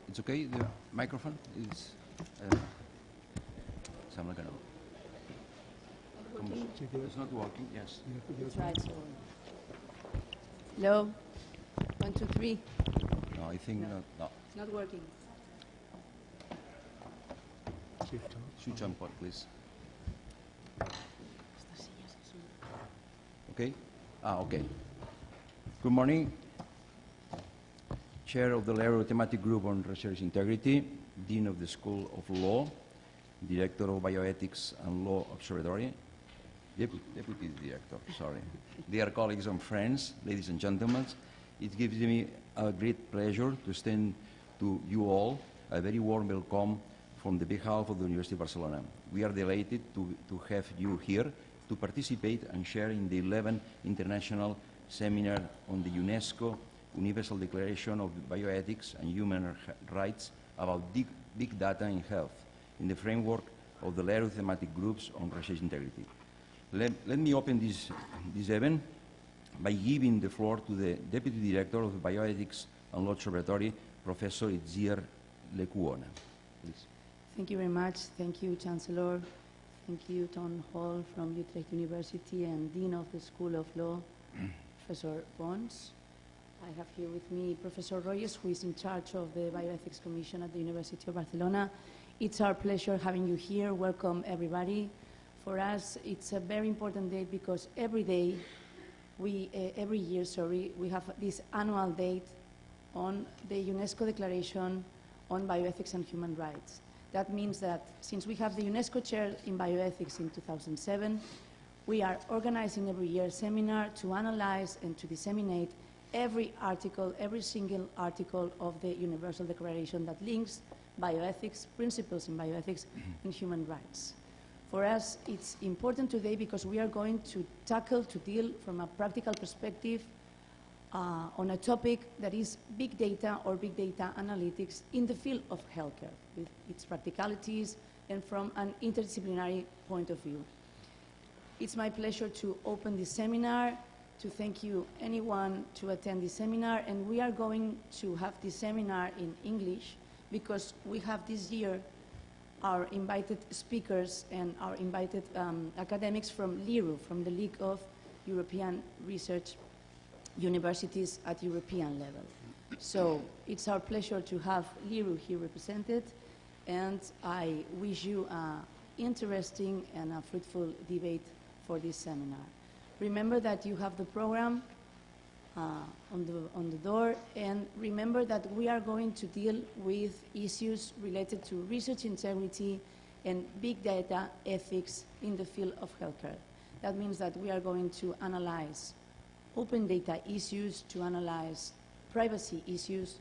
It's okay, the microphone is... sembla que no. It's not working, yes. That's right. So. Hello? 1, 2, 3. No, I think not. No. It's not working. Switch on, please. Okay? Okay. Good morning. Chair of the LERU Thematic Group on Research Integrity, Dean of the School of Law, Director of Bioethics and Law Observatory, Deputy Director, sorry. Dear colleagues and friends, ladies and gentlemen, it gives me a great pleasure to extend to you all a very warm welcome from the behalf of the University of Barcelona. We are delighted to have you here to participate and share in the 11th International Seminar on the UNESCO Universal Declaration of Bioethics and Human Rights about big data in health in the framework of the LERU thematic groups on research integrity. Let me open this event by giving the floor to the Deputy Director of Bioethics and Law Observatory, Professor Itziar Lekuona. Please. Thank you very much. Thank you, Chancellor. Thank you, Tom Hall from Utrecht University and Dean of the School of Law, Professor Pons. I have here with me Professor Royes, who is in charge of the Bioethics Commission at the University of Barcelona. It's our pleasure having you here. Welcome, everybody. For us, it's a very important date because every year, we have this annual date on the UNESCO Declaration on Bioethics and Human Rights. That means that since we have the UNESCO Chair in Bioethics in 2007, we are organizing every year a seminar to analyze and to disseminate every article, every single article of the Universal Declaration that links bioethics, principles in bioethics, and human rights. For us, it's important today because we are going to deal from a practical perspective on a topic that is big data or big data analytics in the field of healthcare, with its practicalities and from an interdisciplinary point of view. It's my pleasure to open this seminar, to thank you anyone to attend this seminar, and we are going to have this seminar in English because we have this year our invited speakers and our invited academics from LERU, from the League of European Research Universities at European level. So it's our pleasure to have LERU here represented, and I wish you an interesting and a fruitful debate for this seminar. Remember that you have the program on the door, and remember that we are going to deal with issues related to research integrity and big data ethics in the field of healthcare. That means that we are going to analyze open data issues, to analyze privacy issues,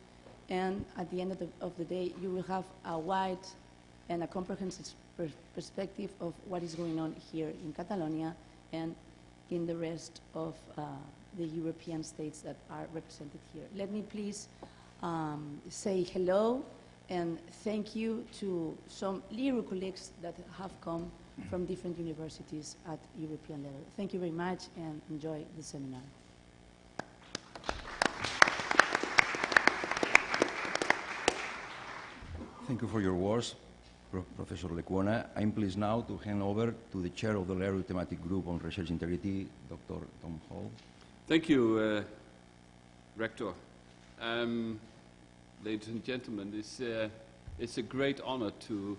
and at the end of the day, you will have a wide and a comprehensive perspective of what is going on here in Catalonia and in the rest of the European states that are represented here. Let me please say hello and thank you to some LERU colleagues that have come from different universities at European level. Thank you very much and enjoy the seminar. Thank you for your words, Professor Lekuona. I'm pleased now to hand over to the chair of the LERU thematic group on research integrity, Dr. Tom Hall. Thank you, Rector. Ladies and gentlemen, it's a great honor to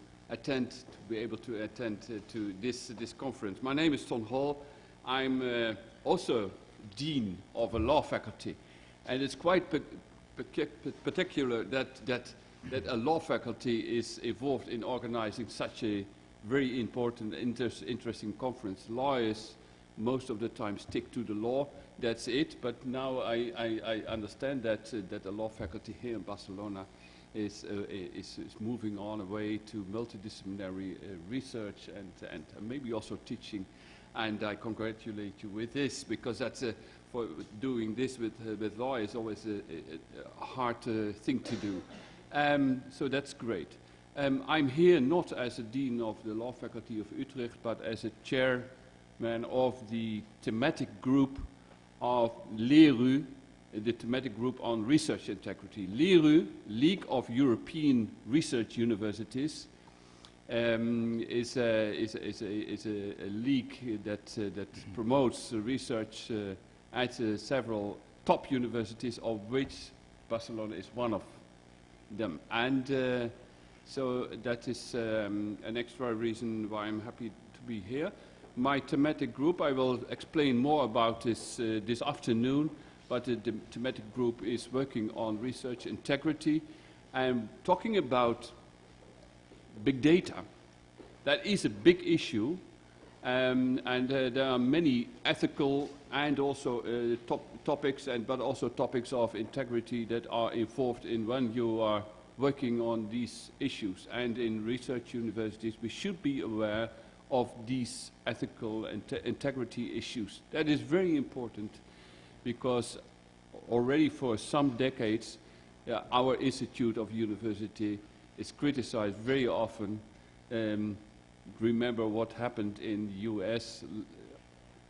be able to attend to this conference. My name is Tom Hall. I'm also Dean of a law faculty, and it's quite particular that a law faculty is involved in organizing such a very important, interesting conference. Lawyers most of the time stick to the law, that's it, but now I understand that the law faculty here in Barcelona is moving on away to multidisciplinary research and maybe also teaching, and I congratulate you with this, because that's for doing this with law is always a hard thing to do. So that's great. I'm here not as a dean of the law faculty of Utrecht, but as a chairman of the thematic group of LERU the thematic group on research integrity. LERU, League of European Research Universities, is a league that promotes research at several top universities, of which Barcelona is one of them. And so that is an extra reason why I'm happy to be here. My thematic group, I will explain more about this this afternoon, but the thematic group is working on research integrity and talking about big data. That is a big issue, and there are many ethical and also topics, but also topics of integrity that are involved in when you are working on these issues. And in research universities, we should be aware of these ethical and integrity issues. That is very important, because already for some decades, our institute of university is criticized very often. Remember what happened in the US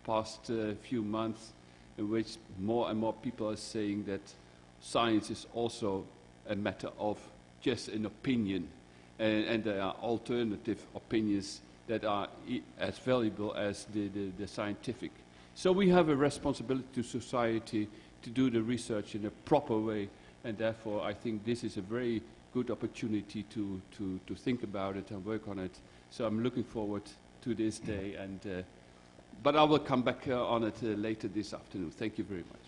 past few months, in which more and more people are saying that science is also a matter of just an opinion, and there are alternative opinions that are as valuable as the scientific. So we have a responsibility to society to do the research in a proper way, and therefore I think this is a very good opportunity to think about it and work on it. So I'm looking forward to this day, and but I will come back on it later this afternoon. Thank you very much.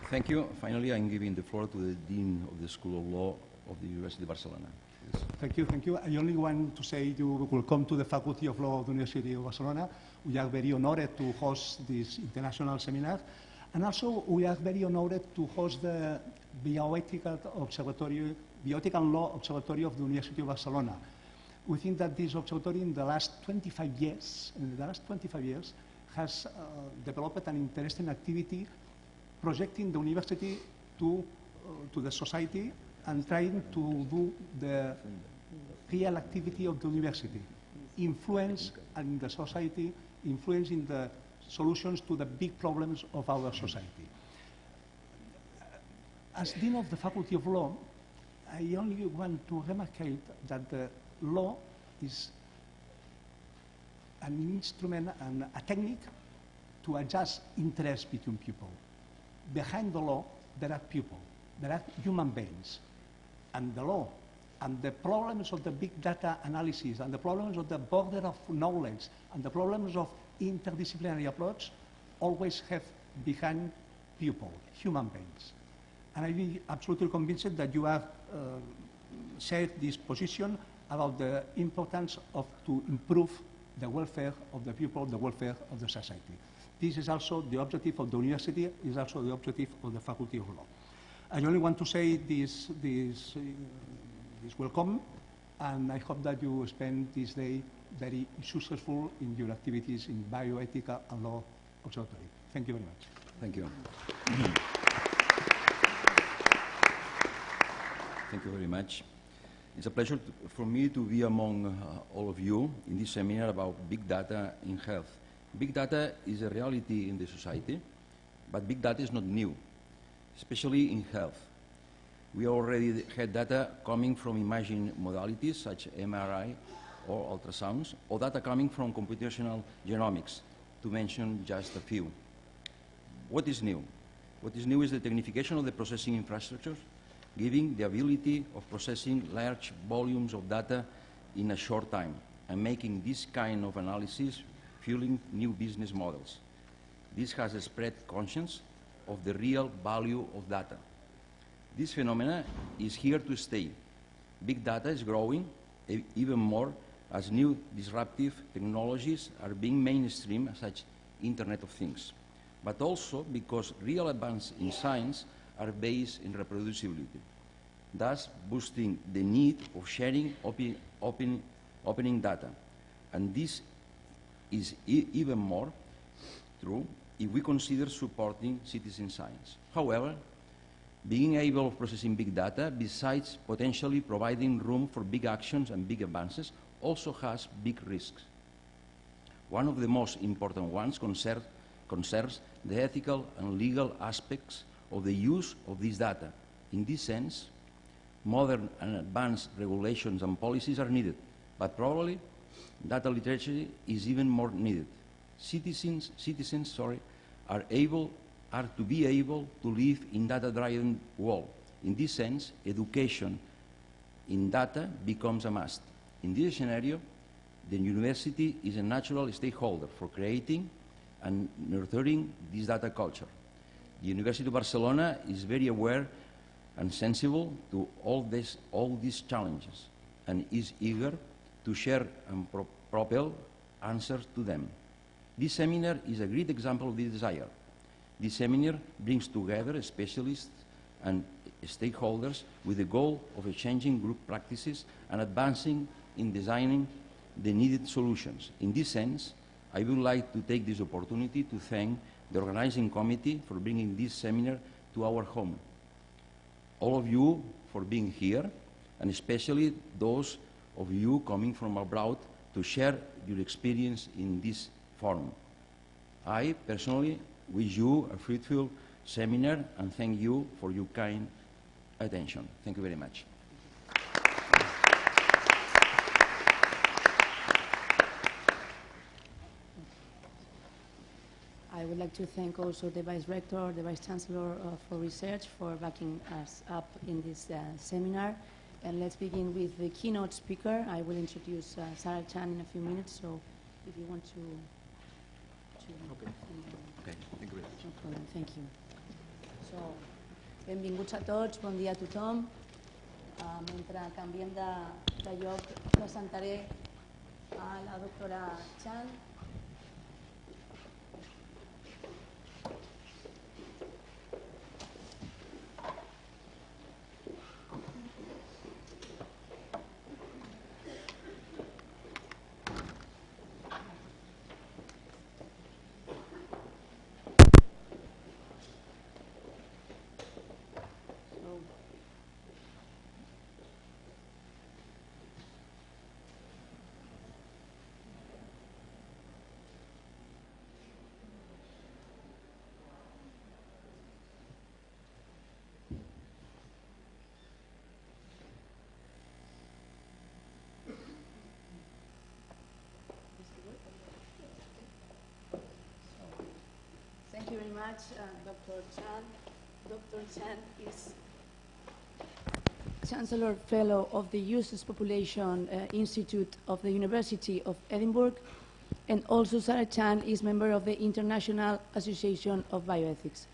Thank you. Finally, I'm giving the floor to the Dean of the School of Law of the University of Barcelona. Yes. Thank you, thank you. I only want to say you welcome to the Faculty of Law of the University of Barcelona. We are very honored to host this international seminar. And also, we are very honored to host the Bioética Observatorio, Bioética and Law Observatory of the University of Barcelona. We think that this observatory in the last 25 years, has developed an interesting activity projecting the university to the society and trying to do the real activity of the university, influence in the society, influence in the solutions to the big problems of our society. As Dean of the Faculty of Law, I only want to remark that the law is an instrument and a technique to adjust interests between people. Behind the law, there are people, there are human beings. And the law and the problems of the big data analysis and the problems of the border of knowledge and the problems of interdisciplinary approach always have behind people, human beings. And I'm absolutely convinced that you have shared this position about the importance of to improve the welfare of the people, the welfare of the society. This is also the objective of the university, is also the objective of the Faculty of Law. I only want to say this welcome, and I hope that you spend this day very successful in your activities in Bioética and Law Observatory. Thank you very much. Thank you. Thank you very much. It's a pleasure for me to be among all of you in this seminar about big data in health. Big data is a reality in the society, but big data is not new, especially in health. We already had data coming from imaging modalities such as MRI or ultrasounds, or data coming from computational genomics, to mention just a few. What is new? What is new is the technification of the processing infrastructures, giving the ability of processing large volumes of data in a short time, and making this kind of analysis fueling new business models. This has spread conscience of the real value of data. This phenomena is here to stay. Big data is growing even more as new disruptive technologies are being mainstream, such as Internet of Things, but also because real advances in science are based in reproducibility, thus boosting the need of sharing opening data. And this is even more true if we consider supporting citizen science. However, being able of processing big data, besides potentially providing room for big actions and big advances, also has big risks. One of the most important ones concerns the ethical and legal aspects of the use of this data. In this sense, modern and advanced regulations and policies are needed, but probably data literacy is even more needed. Citizens are to be able to live in data-driven world. In this sense, education in data becomes a must. In this scenario, the university is a natural stakeholder for creating and nurturing this data culture. The University of Barcelona is very aware and sensible to all these challenges and is eager to share and propel answers to them. This seminar is a great example of this desire. This seminar brings together specialists and stakeholders with the goal of exchanging group practices and advancing in designing the needed solutions. In this sense, I would like to take this opportunity to thank the organizing committee for bringing this seminar to our home. All of you for being here, and especially those of you coming from abroad to share your experience in this forum. I personally wish you a fruitful seminar and thank you for your kind attention. Thank you very much. I would like to thank also the Vice Rector, the Vice Chancellor for Research for backing us up in this seminar. And let's begin with the keynote speaker. I will introduce Sarah Chan in a few minutes, so if you want to Okay, thank you very much. No problem, thank you. So, benvinguts a tots, bon dia a tothom. Mentre canviem de lloc, presentaré a la doctora Chan. Thank you very much, Dr. Chan. Dr. Chan is Chancellor Fellow of the Useless Population Institute of the University of Edinburgh, and also Sarah Chan is member of the International Association of Bioethics.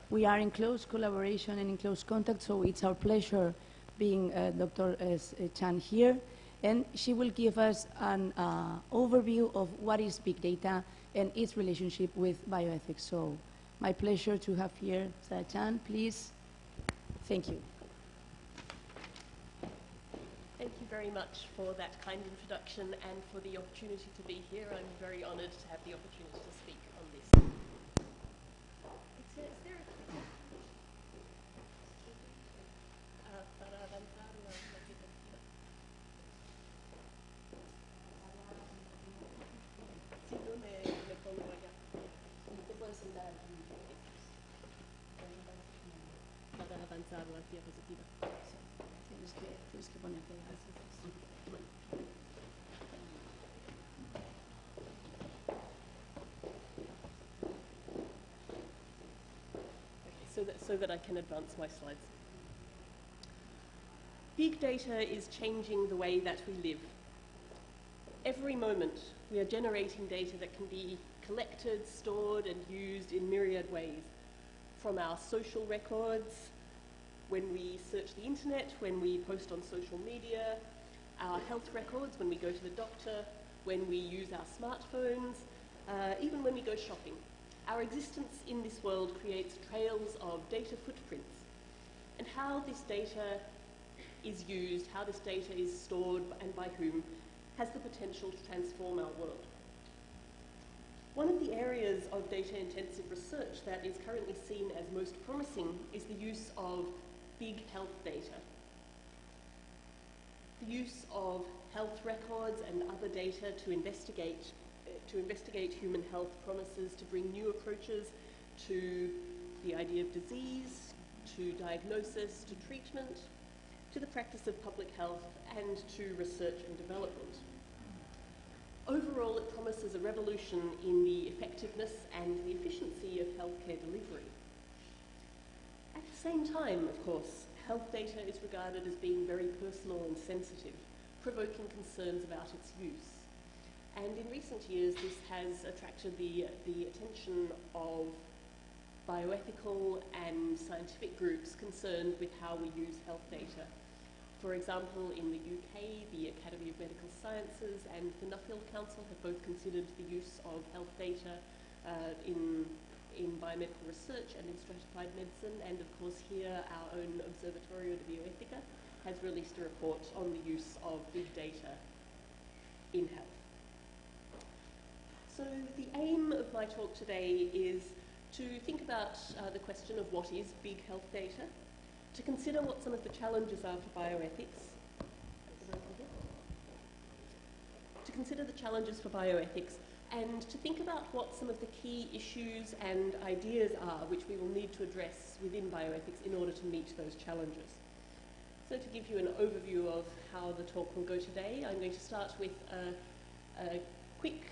We are in close collaboration and in close contact, so it's our pleasure being Dr. Chan here, and she will give us an overview of what is big data and its relationship with bioethics. So, my pleasure to have here Sarah Chan, please. Thank you. Thank you very much for that kind introduction and for the opportunity to be here. I'm very honoured to have the opportunity to speak on this. Is there a para avanzar la diapositiva? Si no me pongo allá. Te puedes sentar aquí. Para avanzar la diapositiva. Tienes que ponerte ahí. So that I can advance my slides. Big data is changing the way that we live. Every moment we are generating data that can be collected, stored and used in myriad ways. From our social records, when we search the internet, when we post on social media, our health records, when we go to the doctor, when we use our smartphones, even when we go shopping. Our existence in this world creates trails of data footprints. And how this data is used, how this data is stored and by whom, has the potential to transform our world. One of the areas of data-intensive research that is currently seen as most promising is the use of big health data. The use of health records and other data to investigate to investigate human health promises to bring new approaches to the idea of disease, to diagnosis, to treatment, to the practice of public health, and to research and development. Overall, it promises a revolution in the effectiveness and the efficiency of healthcare delivery. At the same time, of course, health data is regarded as being very personal and sensitive, provoking concerns about its use. And in recent years, this has attracted the attention of bioethical and scientific groups concerned with how we use health data. For example, in the UK, the Academy of Medical Sciences and the Nuffield Council have both considered the use of health data in biomedical research and in stratified medicine, and of course here our own Observatorio de Bioética has released a report on the use of big data in health. So the aim of my talk today is to think about the question of what is big health data, to consider what some of the challenges are for bioethics, to consider the challenges for bioethics, and to think about what some of the key issues and ideas are which we will need to address within bioethics in order to meet those challenges. So to give you an overview of how the talk will go today, I'm going to start with a quick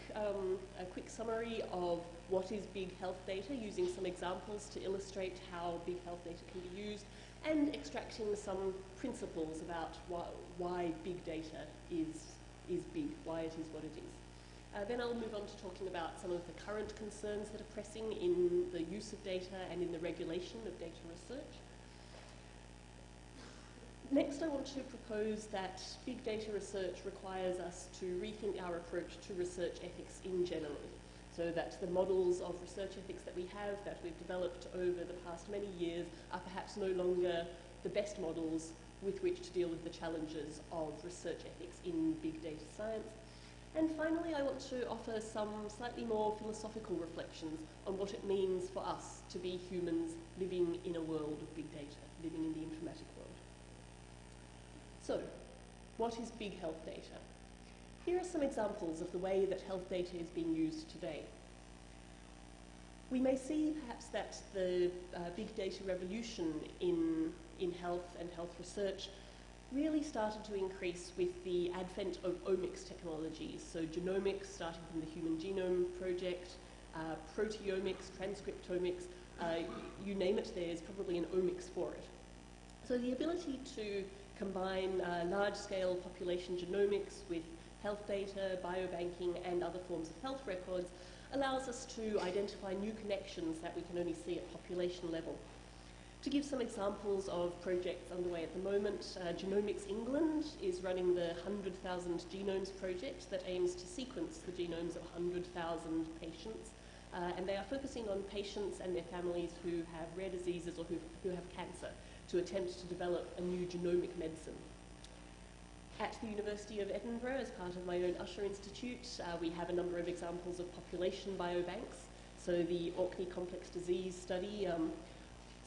summary of what is big health data, using some examples to illustrate how big health data can be used, and extracting some principles about why big data is big, why it is what it is. Then I'll move on to talking about some of the current concerns that are pressing in the use of data and in the regulation of data research. Next, I want to propose that big data research requires us to rethink our approach to research ethics in general, so that the models of research ethics that we have, that we've developed over the past many years, are perhaps no longer the best models with which to deal with the challenges of research ethics in big data science. And finally, I want to offer some slightly more philosophical reflections on what it means for us to be humans living in a world of big data, living in the informatic world. So, what is big health data? Here are some examples of the way that health data is being used today. We may see perhaps that the big data revolution in health and health research really started to increase with the advent of omics technologies. So genomics, starting from the Human Genome Project, proteomics, transcriptomics, you name it, there's probably an omics for it. So the ability to combine large-scale population genomics with health data, biobanking, and other forms of health records allows us to identify new connections that we can only see at population level. To give some examples of projects underway at the moment, Genomics England is running the 100,000 Genomes project that aims to sequence the genomes of 100,000 patients, and they are focusing on patients and their families who have rare diseases or who have cancer, to attempt to develop a new genomic medicine. At the University of Edinburgh, as part of my own Usher Institute, we have a number of examples of population biobanks. So the Orkney Complex Disease Study,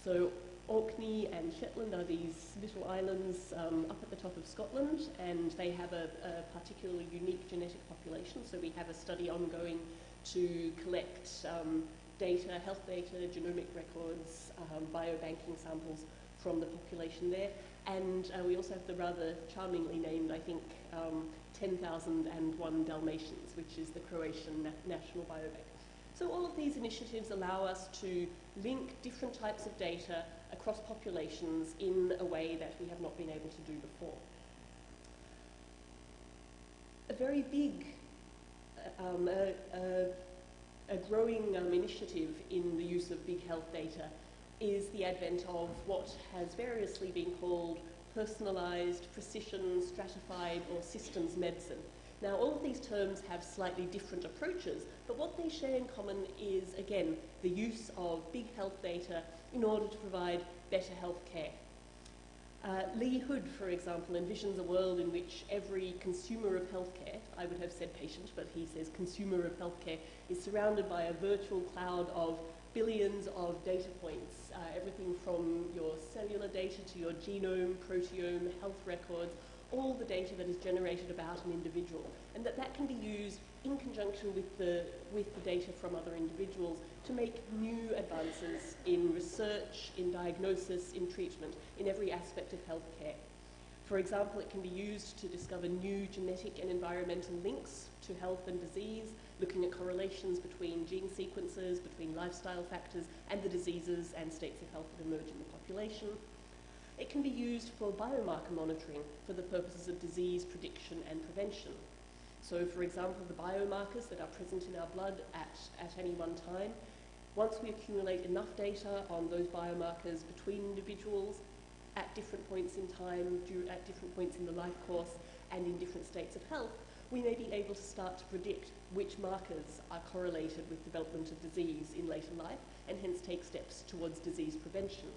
so Orkney and Shetland are these little islands up at the top of Scotland, and they have a particularly unique genetic population. So we have a study ongoing to collect data, health data, genomic records, biobanking samples from the population there. And we also have the rather charmingly named, I think, 10,001 Dalmatians, which is the Croatian national biobank. So all of these initiatives allow us to link different types of data across populations in a way that we have not been able to do before. A very big, a growing initiative in the use of big health data is the advent of what has variously been called personalised, precision, stratified, or systems medicine. Now, all of these terms have slightly different approaches, but what they share in common is, again, the use of big health data in order to provide better health care. Lee Hood, for example, envisions a world in which every consumer of healthcare, I would have said patient, but he says consumer of healthcare, is surrounded by a virtual cloud of billions of data points, everything from your cellular data to your genome, proteome, health records, all the data that is generated about an individual, and that can be used in conjunction with the data from other individuals to make new advances in research, in diagnosis, in treatment, in every aspect of healthcare. For example, it can be used to discover new genetic and environmental links to health and disease, looking at correlations between gene sequences, between lifestyle factors, and the diseases and states of health that emerge in the population. It can be used for biomarker monitoring for the purposes of disease prediction and prevention. So, for example, the biomarkers that are present in our blood at any one time, once we accumulate enough data on those biomarkers between individuals at different points in time, at different points in the life course, and in different states of health, we may be able to start to predict which markers are correlated with development of disease in later life, and hence take steps towards disease prevention.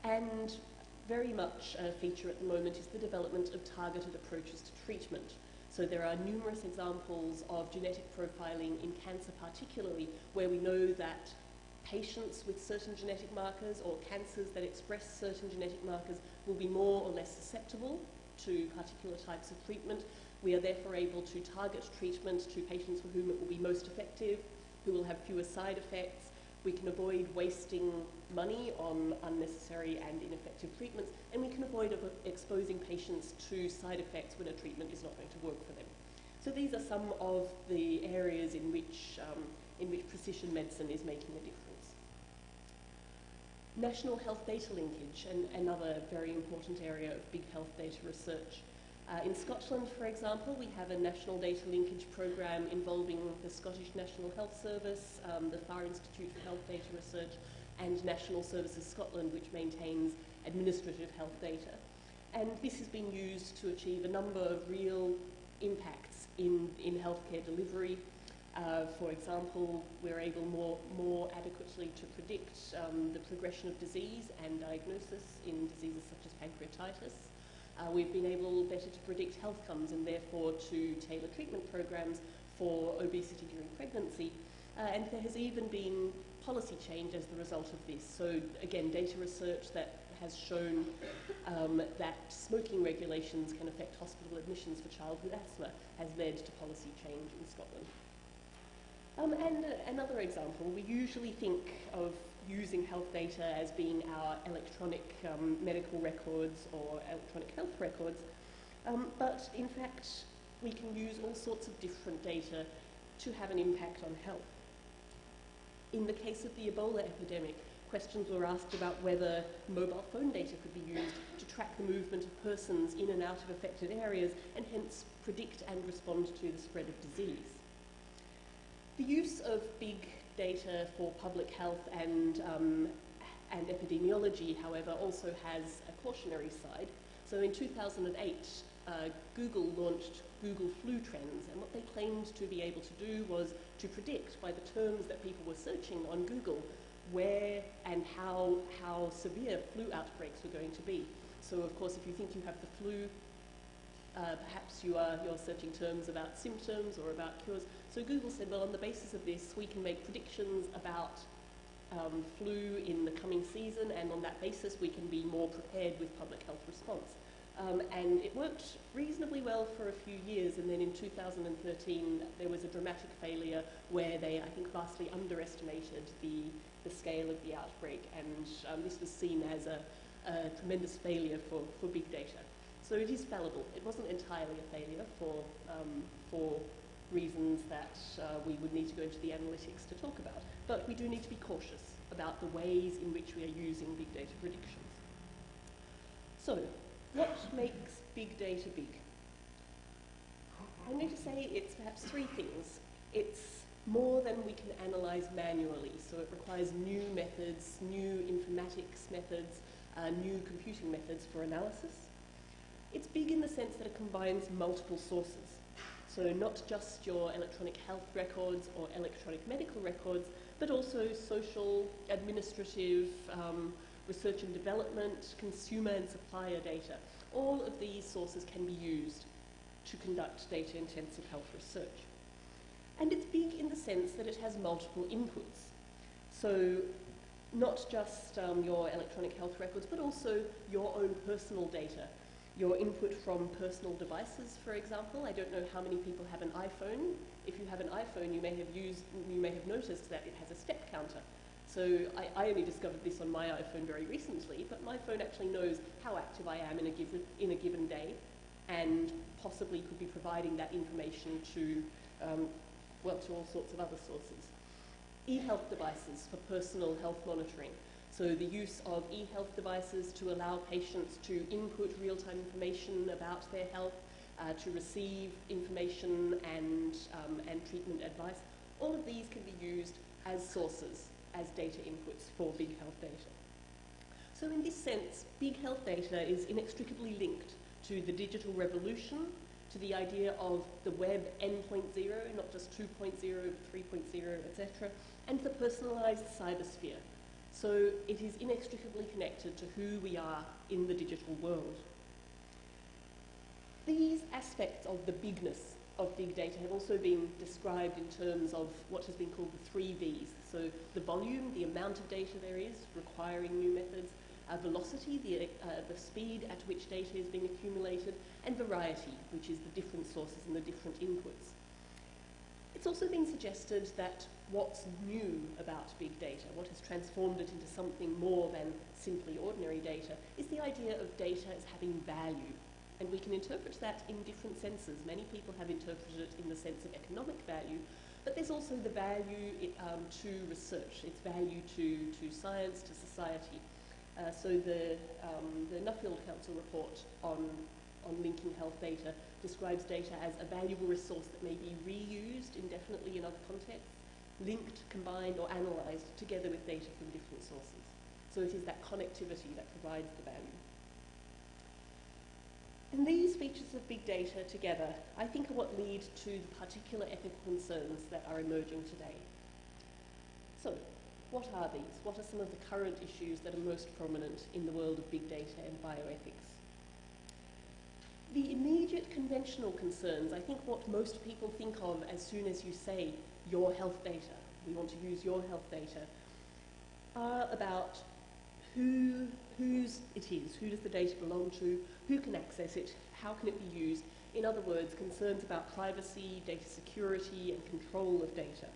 And very much a feature at the moment is the development of targeted approaches to treatment. So there are numerous examples of genetic profiling in cancer particularly, where we know that patients with certain genetic markers or cancers that express certain genetic markers will be more or less susceptible to particular types of treatment. We are therefore able to target treatment to patients for whom it will be most effective, who will have fewer side effects. We can avoid wasting money on unnecessary and ineffective treatments, and we can avoid exposing patients to side effects when a treatment is not going to work for them. So these are some of the areas in which precision medicine is making a difference. National health data linkage, and another very important area of big health data research. In Scotland, for example, we have a national data linkage program involving the Scottish National Health Service, the Far Institute for Health Data Research, and National Services Scotland, which maintains administrative health data. And this has been used to achieve a number of real impacts in healthcare delivery. For example, we're able more adequately to predict the progression of disease and diagnosis in diseases such as pancreatitis. We've been able better to predict health outcomes and therefore to tailor treatment programs for obesity during pregnancy. And there has even been policy change as the result of this. So again, data research that has shown that smoking regulations can affect hospital admissions for children with asthma has led to policy change in Scotland. And another example, we usually think of using health data as being our electronic medical records or electronic health records, but in fact we can use all sorts of different data to have an impact on health. In the case of the Ebola epidemic, questions were asked about whether mobile phone data could be used to track the movement of persons in and out of affected areas and hence predict and respond to the spread of disease. The use of big data for public health and epidemiology, however, also has a cautionary side. So in 2008, Google launched Google Flu Trends, and what they claimed to be able to do was to predict by the terms that people were searching on Google where and how severe flu outbreaks were going to be. So of course, if you think you have the flu, perhaps you're searching terms about symptoms or about cures. So Google said, well, on the basis of this, we can make predictions about flu in the coming season, and on that basis, we can be more prepared with public health response. And it worked reasonably well for a few years, and then in 2013, there was a dramatic failure where they, I think, vastly underestimated the scale of the outbreak, and this was seen as a tremendous failure for big data. So it is fallible. It wasn't entirely a failure for reasons that we would need to go into the analytics to talk about. But we do need to be cautious about the ways in which we are using big data predictions. So, what makes big data big? I'm going to say it's perhaps three things. It's more than we can analyse manually, so it requires new methods, new informatics methods, new computing methods for analysis. It's big in the sense that it combines multiple sources. So not just your electronic health records or electronic medical records, but also social, administrative, research and development, consumer and supplier data. All of these sources can be used to conduct data-intensive health research. And it's big in the sense that it has multiple inputs. So not just your electronic health records, but also your own personal data. your input from personal devices, for example. I don't know how many people have an iPhone. If you have an iPhone, you may have noticed that it has a step counter. So I only discovered this on my iPhone very recently, but my phone actually knows how active I am in a given day, and possibly could be providing that information to, to all sorts of other sources. E-health devices for personal health monitoring. So the use of e-health devices to allow patients to input real-time information about their health, to receive information and treatment advice. All of these can be used as sources, as data inputs for big health data. So in this sense, big health data is inextricably linked to the digital revolution, to the idea of the web N.0, not just 2.0, 3.0, etc., and the personalised cybersphere. So it is inextricably connected to who we are in the digital world. These aspects of the bigness of big data have also been described in terms of what has been called the 3 Vs. So the volume, the amount of data there is, requiring new methods, velocity, the speed at which data is being accumulated, and variety, which is the different sources and the different inputs. It's also been suggested that what's new about big data, what has transformed it into something more than simply ordinary data, is the idea of data as having value. And we can interpret that in different senses. Many people have interpreted it in the sense of economic value, but there's also the value to research, its value to science, to society. So the Nuffield Council report on linking health data describes data as a valuable resource that may be reused indefinitely in other contexts, linked, combined, or analysed together with data from different sources. So it is that connectivity that provides the value. And these features of big data together, I think, are what lead to the particular ethical concerns that are emerging today. So, what are these? What are some of the current issues that are most prominent in the world of big data and bioethics? The immediate conventional concerns, I think what most people think of as soon as you say your health data, we want to use your health data, are about whose it is, who does the data belong to, who can access it, how can it be used. In other words, concerns about privacy, data security, and control of data.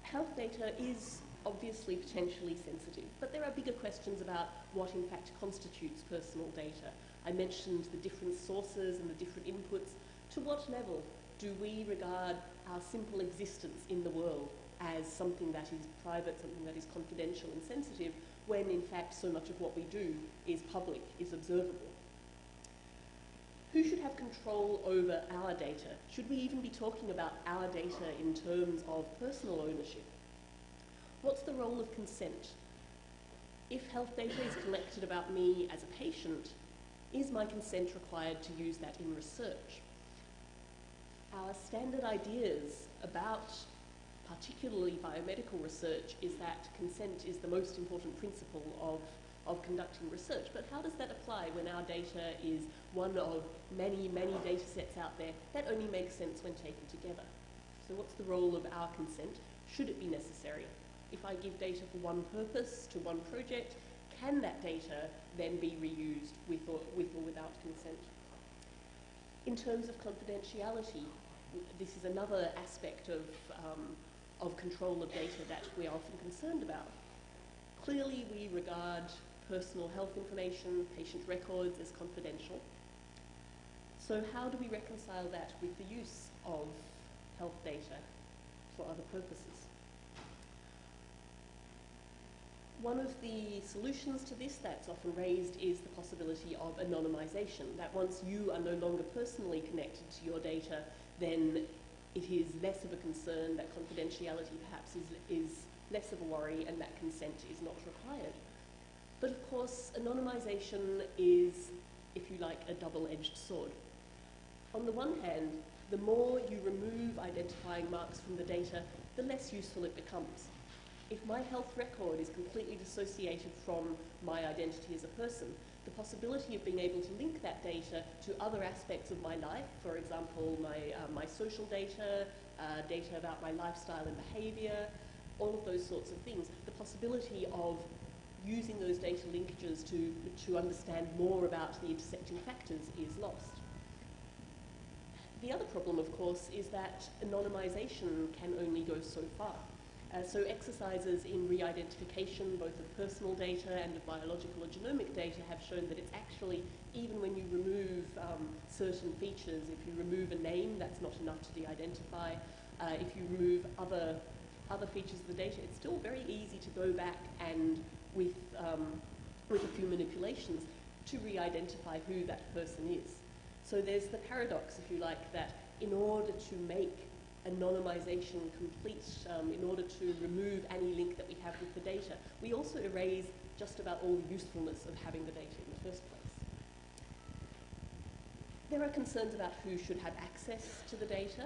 Health data is obviously potentially sensitive, but there are bigger questions about what in fact constitutes personal data. I mentioned the different sources and the different inputs. To what level do we regard our simple existence in the world as something that is private, something that is confidential and sensitive, when in fact so much of what we do is public, is observable? Who should have control over our data? Should we even be talking about our data in terms of personal ownership? What's the role of consent? If health data is collected about me as a patient, is my consent required to use that in research? Our standard ideas about particularly biomedical research is that consent is the most important principle of conducting research. But how does that apply when our data is one of many, many data sets out there that only makes sense when taken together? So what's the role of our consent? Should it be necessary? If I give data for one purpose to one project, can that data then be reused with or without consent? In terms of confidentiality, this is another aspect of control of data that we are often concerned about. Clearly, we regard personal health information, patient records as confidential. So how do we reconcile that with the use of health data for other purposes? One of the solutions to this that's often raised is the possibility of anonymization, that once you are no longer personally connected to your data, then it is less of a concern, that confidentiality perhaps is less of a worry, and that consent is not required. But of course, anonymization is, if you like, a double-edged sword. On the one hand, the more you remove identifying marks from the data, the less useful it becomes. If my health record is completely dissociated from my identity as a person, the possibility of being able to link that data to other aspects of my life, for example, my social data, data about my lifestyle and behaviour, all of those sorts of things, the possibility of using those data linkages to understand more about the intersecting factors is lost. The other problem, of course, is that anonymization can only go so far. So exercises in re-identification, both of personal data and of biological or genomic data, have shown that it's actually, even when you remove certain features, if you remove a name, that's not enough to de-identify. If you remove other features of the data, it's still very easy to go back and, with a few manipulations, to re-identify who that person is. So there's the paradox, if you like, that in order to make anonymization complete, in order to remove any link that we have with the data, we also erase just about all the usefulness of having the data in the first place. There are concerns about who should have access to the data,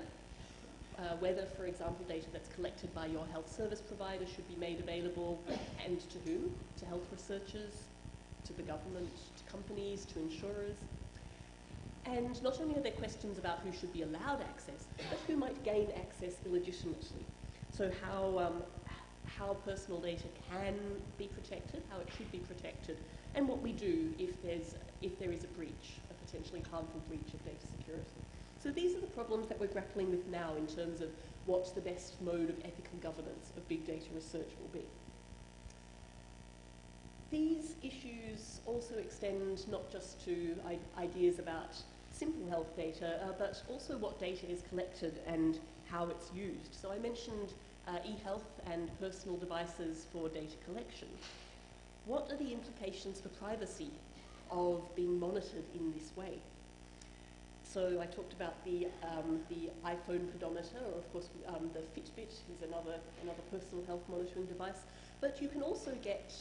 whether, for example, data that's collected by your health service provider should be made available, and to whom? To health researchers, to the government, to companies, to insurers. And not only are there questions about who should be allowed access, but who might gain access illegitimately. So how personal data can be protected, how it should be protected, and what we do if there is a breach, a potentially harmful breach of data security. So these are the problems that we're grappling with now in terms of what the best mode of ethical governance of big data research will be. These issues also extend not just to ideas about simple health data, but also what data is collected and how it's used. So I mentioned e-health and personal devices for data collection. What are the implications for privacy of being monitored in this way? So I talked about the iPhone pedometer, or of course the Fitbit is another personal health monitoring device. But you can also get,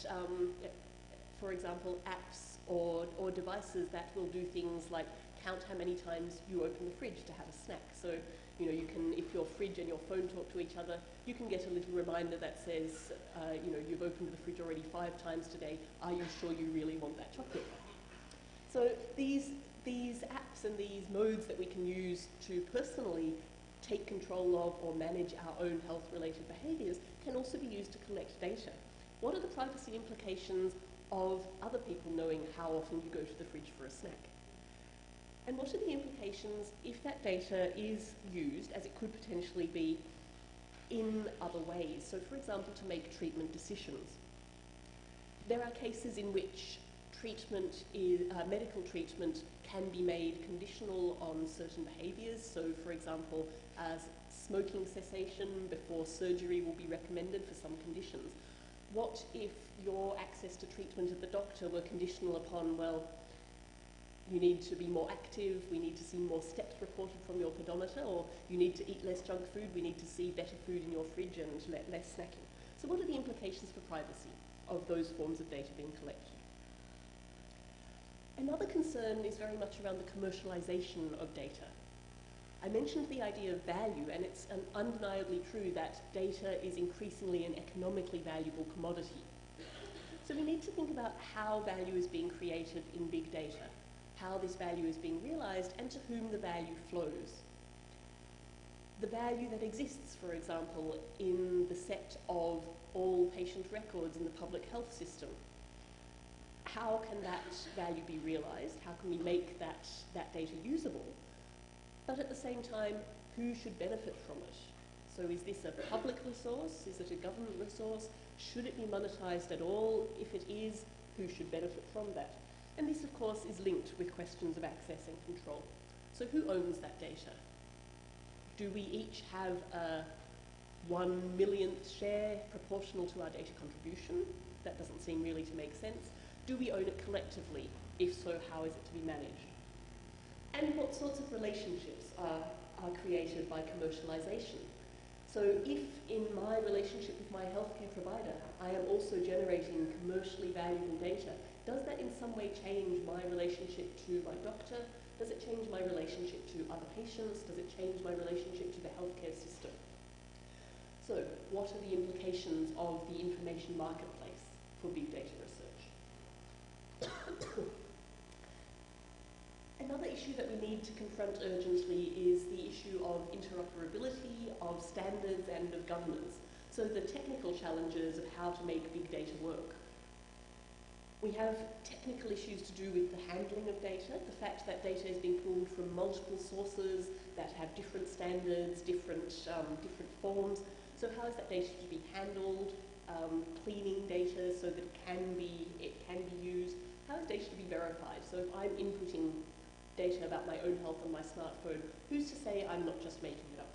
for example, apps or devices that will do things like count how many times you open the fridge to have a snack. So, you know, you can, if your fridge and your phone talk to each other, you can get a little reminder that says, you know, you've opened the fridge already 5 times today. Are you sure you really want that chocolate? So these apps and these modes that we can use to personally take control of or manage our own health-related behaviours can also be used to collect data. What are the privacy implications of other people knowing how often you go to the fridge for a snack? And what are the implications if that data is used, as it could potentially be, in other ways? So, for example, to make treatment decisions. There are cases in which medical treatment can be made conditional on certain behaviours. So, for example, smoking cessation before surgery will be recommended for some conditions. What if your access to treatment at the doctor were conditional upon, well, you need to be more active, we need to see more steps reported from your pedometer, or you need to eat less junk food, we need to see better food in your fridge and less snacking. So what are the implications for privacy of those forms of data being collected? Another concern is very much around the commercialization of data. I mentioned the idea of value, and it's undeniably true that data is increasingly an economically valuable commodity. So we need to think about how value is being created in big data, how this value is being realized, and to whom the value flows. The value that exists, for example, in the set of all patient records in the public health system. How can that value be realized? How can we make that data usable? But at the same time, who should benefit from it? So is this a public resource? Is it a government resource? Should it be monetized at all? If it is, who should benefit from that? And this, of course, is linked with questions of access and control. So who owns that data? Do we each have a 1/1,000,000th share proportional to our data contribution? That doesn't seem really to make sense. Do we own it collectively? If so, how is it to be managed? And what sorts of relationships are created by commercialization? So if in my relationship with my healthcare provider, I am also generating commercially valuable data, does that in some way change my relationship to my doctor? Does it change my relationship to other patients? Does it change my relationship to the healthcare system? So what are the implications of the information marketplace for big data research? Another issue that we need to confront urgently is the issue of interoperability, of standards, and of governance. So the technical challenges of how to make big data work. We have technical issues to do with the handling of data, the fact that data is being pulled from multiple sources that have different standards, different forms. So how is that data to be handled? Cleaning data so that it can be used. How is data to be verified? So if I'm inputting data about my own health on my smartphone, who's to say I'm not just making it up?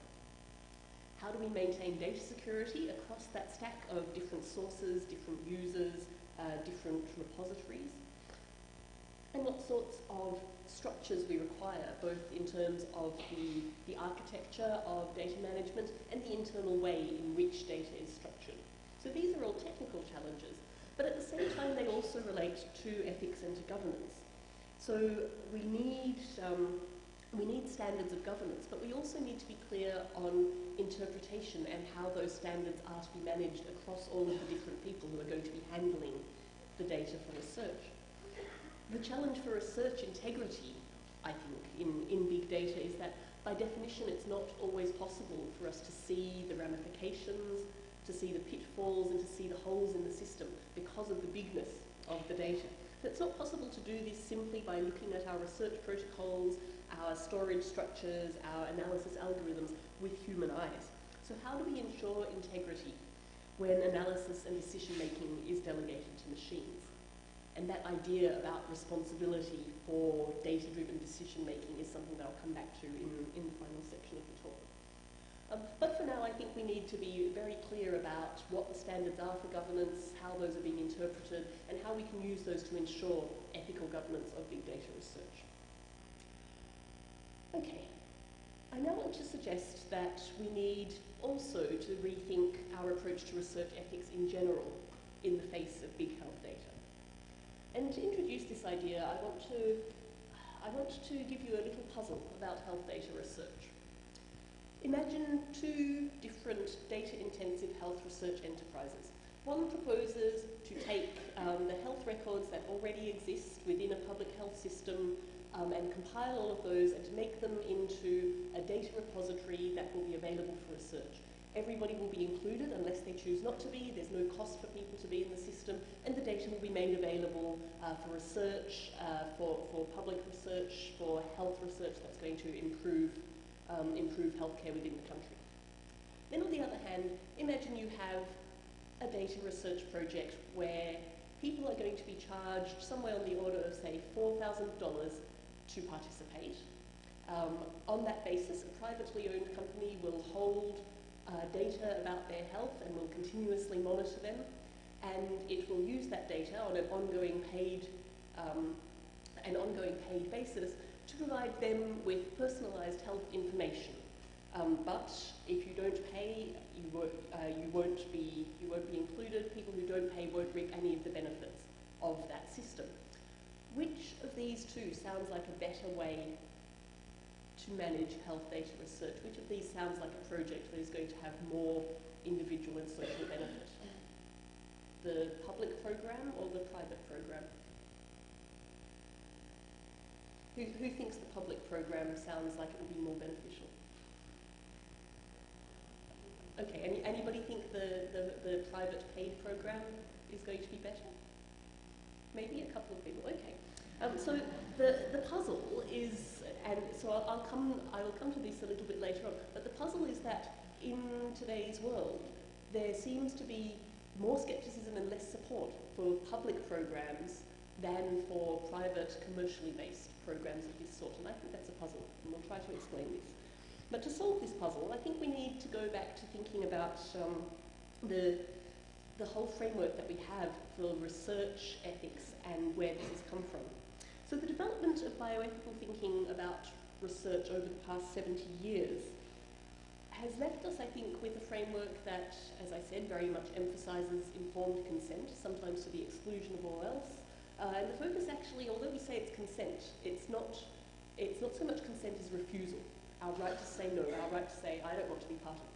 How do we maintain data security across that stack of different sources, different users, different repositories? And what sorts of structures we require, both in terms of the architecture of data management and the internal way in which data is structured. So these are all technical challenges, but at the same time they also relate to ethics and to governance. So we need standards of governance, but we also need to be clear on interpretation and how those standards are to be managed across all of the different people who are going to be handling the data for research. The challenge for research integrity, I think, in big data is that by definition it's not always possible for us to see the ramifications, to see the pitfalls and to see the holes in the system because of the bigness of the data. So it's not possible to do this simply by looking at our research protocols, our storage structures, our analysis algorithms with human eyes. So how do we ensure integrity when analysis and decision making is delegated to machines? And that idea about responsibility for data-driven decision making is something that I'll come back to in the final section of the talk. But for now, I think we need to be very clear about what the standards are for governance, how those are being interpreted, and how we can use those to ensure ethical governance of big data research. Okay, I now want to suggest that we need also to rethink our approach to research ethics in general in the face of big health data. And to introduce this idea, I want to give you a little puzzle about health data research. Imagine two different data-intensive health research enterprises. One proposes to take the health records that already exist within a public health system and compile all of those and to make them into a data repository that will be available for research. Everybody will be included unless they choose not to be. There's no cost for people to be in the system, and the data will be made available for research, for public research, for health research that's going to improve healthcare within the country. Then on the other hand, imagine you have a data research project where people are going to be charged somewhere on the order of, say, $4,000 to participate. On that basis, a privately owned company will hold data about their health and will continuously monitor them, and it will use that data on an ongoing paid basis to provide them with personalised health information. But if you don't pay, you won't be included. People who don't pay won't reap any of the benefits of that system. Which of these two sounds like a better way to manage health data research? Which of these sounds like a project that is going to have more individual and social benefit? The public program or the private program? Who thinks the public program sounds like it would be more beneficial? Okay, anybody think the private paid program is going to be better? Maybe a couple of people, okay. So the puzzle is, and so I will come to this a little bit later on, but the puzzle is that in today's world, there seems to be more skepticism and less support for public programs than for private, commercially based programs of this sort, and I think that's a puzzle, and we'll try to explain this. But to solve this puzzle, I think we need to go back to thinking about the whole framework that we have for research ethics and where this has come from. So the development of bioethical thinking about research over the past 70 years has left us, I think, with a framework that, as I said, very much emphasises informed consent, sometimes to the exclusion of all else. And the focus actually, although we say it's consent, it's not so much consent as refusal. Our right to say no, our right to say, I don't want to be part of this.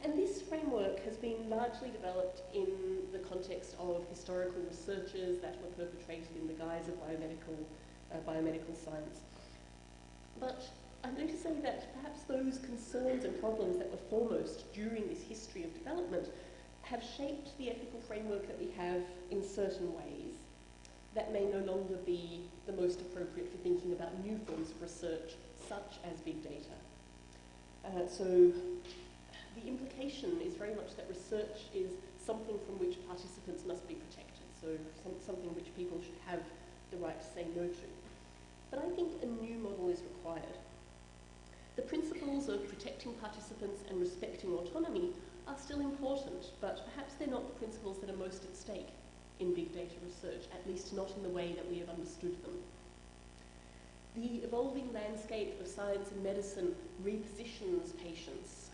And this framework has been largely developed in the context of historical researches that were perpetrated in the guise of biomedical science. But I'm going to say that perhaps those concerns and problems that were foremost during this history of development have shaped the ethical framework that we have in certain ways that may no longer be the most appropriate for thinking about new forms of research, such as big data. So the implication is very much that research is something from which participants must be protected, so something which people should have the right to say no to. But I think a new model is required. The principles of protecting participants and respecting autonomy are still important, but perhaps they're not the principles that are most at stake in big data research, at least not in the way that we have understood them. The evolving landscape of science and medicine repositions patients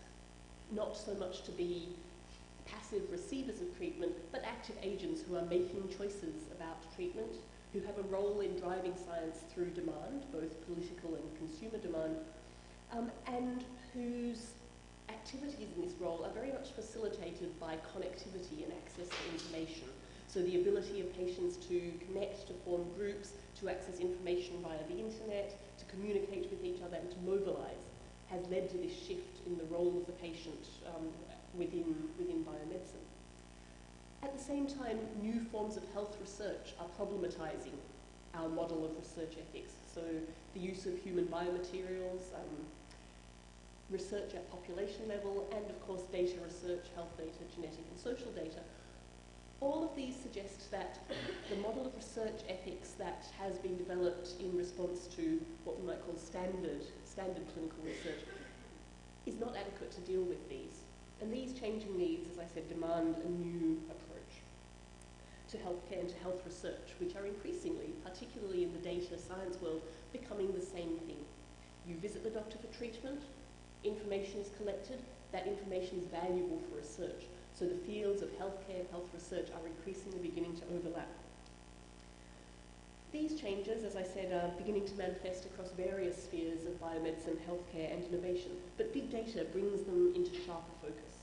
not so much to be passive receivers of treatment, but active agents who are making choices about treatment, who have a role in driving science through demand, both political and consumer demand, and whose activities in this role are very much facilitated by connectivity and access to information. So the ability of patients to connect, to form groups, to access information via the internet, to communicate with each other and to mobilize has led to this shift in the role of the patient within biomedicine. At the same time, new forms of health research are problematizing our model of research ethics. So the use of human biomaterials, research at population level, and of course data research, health data, genetic and social data. All of these suggest that the model of research ethics that has been developed in response to what we might call standard clinical research is not adequate to deal with these. And these changing needs, as I said, demand a new approach to healthcare and to health research, which are increasingly, particularly in the data science world, becoming the same thing. You visit the doctor for treatment, information is collected, that information is valuable for research. So the fields of healthcare and health research are increasingly beginning to overlap. These changes, as I said, are beginning to manifest across various spheres of biomedicine, healthcare and innovation, but big data brings them into sharper focus.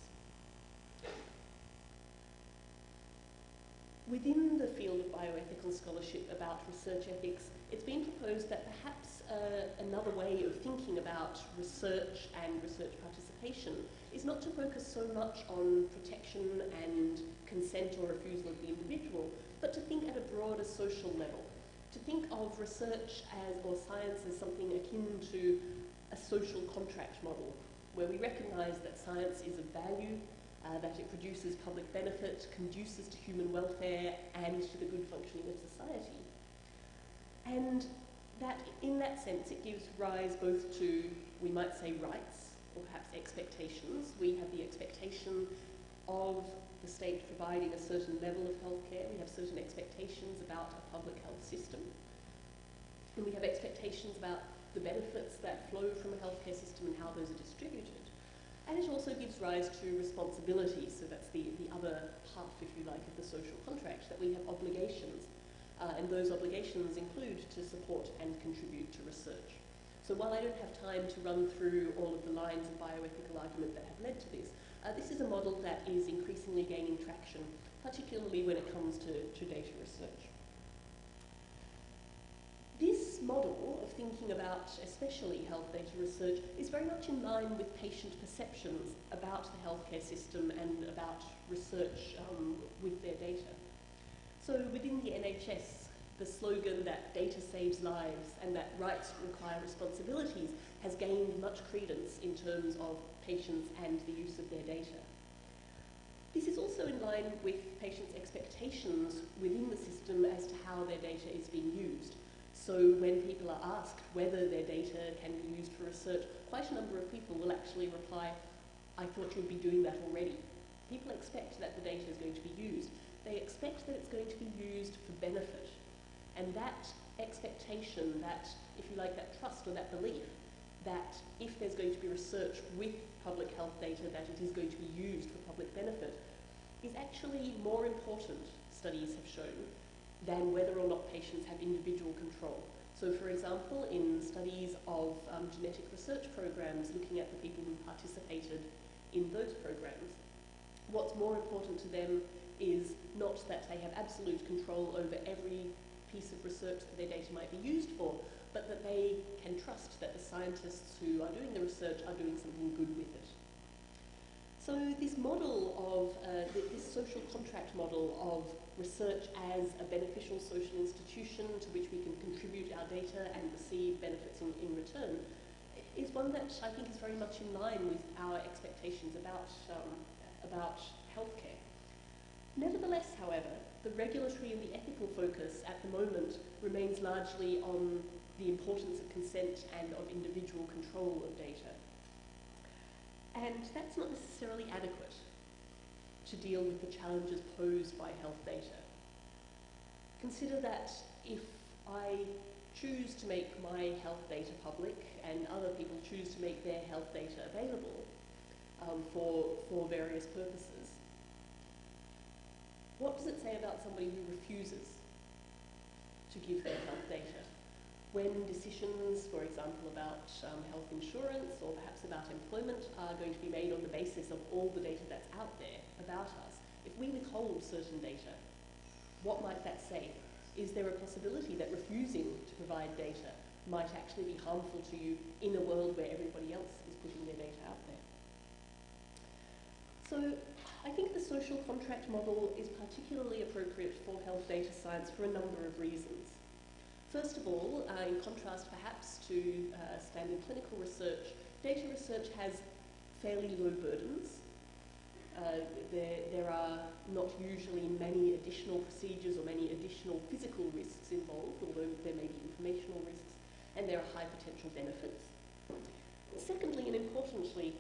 Within the field of bioethical scholarship about research ethics, it's been proposed that perhaps another way of thinking about research and research participation is not to focus so much on protection and consent or refusal of the individual, but to think at a broader social level, to think of research or science as something akin to a social contract model, where we recognize that science is of value, that it produces public benefit, conduces to human welfare and to the good functioning of society. And that in that sense it gives rise both to, we might say, rights, or perhaps expectations. We have the expectation of the state providing a certain level of healthcare. We have certain expectations about a public health system. And we have expectations about the benefits that flow from a healthcare system and how those are distributed. And it also gives rise to responsibilities. So that's the other half, if you like, of the social contract, that we have obligations. And those obligations include to support and contribute to research. So while I don't have time to run through all of the lines of bioethical argument that have led to this, this is a model that is increasingly gaining traction, particularly when it comes to data research. This model of thinking about especially health data research is very much in line with patient perceptions about the healthcare system and about research with their data. So within the NHS, the slogan that data saves lives and that rights require responsibilities has gained much credence in terms of patients and the use of their data. This is also in line with patients' expectations within the system as to how their data is being used. So when people are asked whether their data can be used for research, quite a number of people will actually reply, I thought you'd be doing that already. People expect that the data is going to be used. They expect that it's going to be used for benefit. And that expectation, that, if you like, that trust or that belief that if there's going to be research with public health data, that it is going to be used for public benefit, is actually more important, studies have shown, than whether or not patients have individual control. So for example, in studies of genetic research programs looking at the people who participated in those programs, what's more important to them is not that they have absolute control over every piece of research that their data might be used for, but that they can trust that the scientists who are doing the research are doing something good with it. So this model of, this social contract model of research as a beneficial social institution to which we can contribute our data and receive benefits in return is one that I think is very much in line with our expectations about healthcare. Nevertheless, however, the regulatory and the ethical focus at the moment remains largely on the importance of consent and of individual control of data. And that's not necessarily adequate to deal with the challenges posed by health data. Consider that if I choose to make my health data public and other people choose to make their health data available for various purposes, what does it say about somebody who refuses to give their health data? When decisions, for example, about health insurance or perhaps about employment are going to be made on the basis of all the data that's out there about us, if we withhold certain data, what might that say? Is there a possibility that refusing to provide data might actually be harmful to you in a world where everybody else is putting their data out there? So I think the social contract model is particularly appropriate for health data science for a number of reasons. First of all, in contrast perhaps to standard clinical research, data research has fairly low burdens. There are not usually many additional procedures or many additional physical risks involved, although there may be informational risks, and there are high potential benefits. Secondly, and importantly,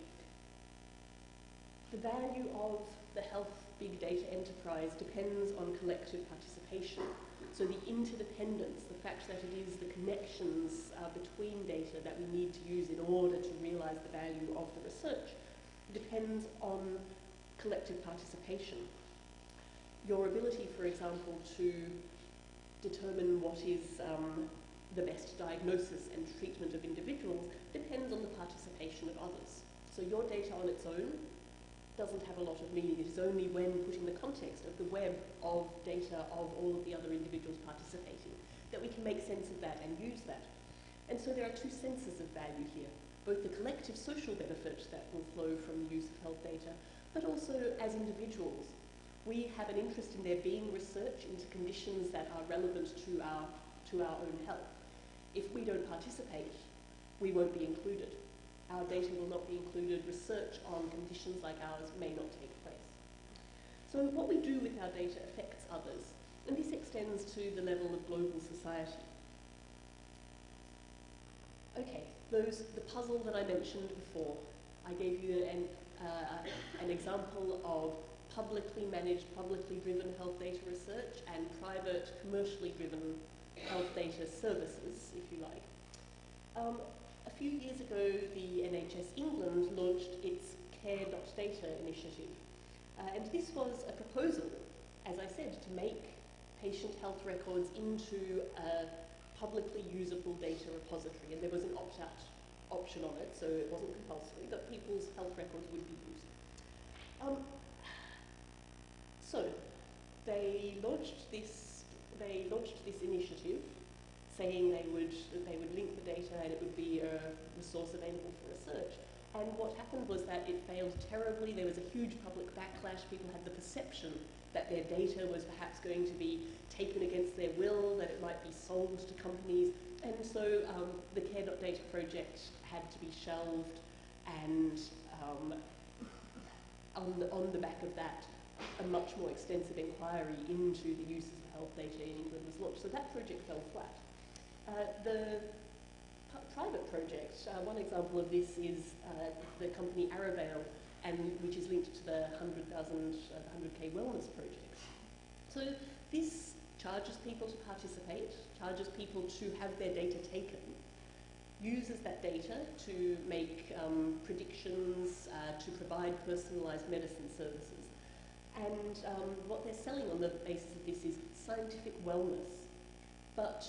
the value of the health big data enterprise depends on collective participation. So the interdependence, the fact that it is the connections between data that we need to use in order to realize the value of the research depends on collective participation. Your ability, for example, to determine what is the best diagnosis and treatment of individuals depends on the participation of others. So your data on its own doesn't have a lot of meaning. It is only when put in the context of the web of data of all of the other individuals participating that we can make sense of that and use that. And so there are two senses of value here, both the collective social benefit that will flow from the use of health data, but also as individuals. We have an interest in there being research into conditions that are relevant to our own health. If we don't participate, we won't be included. Our data will not be included. Research on conditions like ours may not take place. So what we do with our data affects others, and this extends to the level of global society. Okay, the puzzle that I mentioned before, I gave you an example of publicly managed, publicly driven health data research and private, commercially driven health data services, if you like. A few years ago, the NHS England launched its care.data initiative. And this was a proposal, as I said, to make patient health records into a publicly usable data repository. And there was an opt-out option on it, so it wasn't compulsory, but people's health records would be used. So they launched this initiative, saying they would link the data and it would be a resource available for research. And what happened was that it failed terribly. There was a huge public backlash. People had the perception that their data was perhaps going to be taken against their will, that it might be sold to companies. And so the care.data project had to be shelved, and on the back of that, a much more extensive inquiry into the uses of health data in England was launched. So that project fell flat. The private project, one example of this is the company Aravail, which is linked to the 100K wellness project. So this charges people to participate, charges people to have their data taken, uses that data to make predictions, to provide personalised medicine services. And what they're selling on the basis of this is scientific wellness. But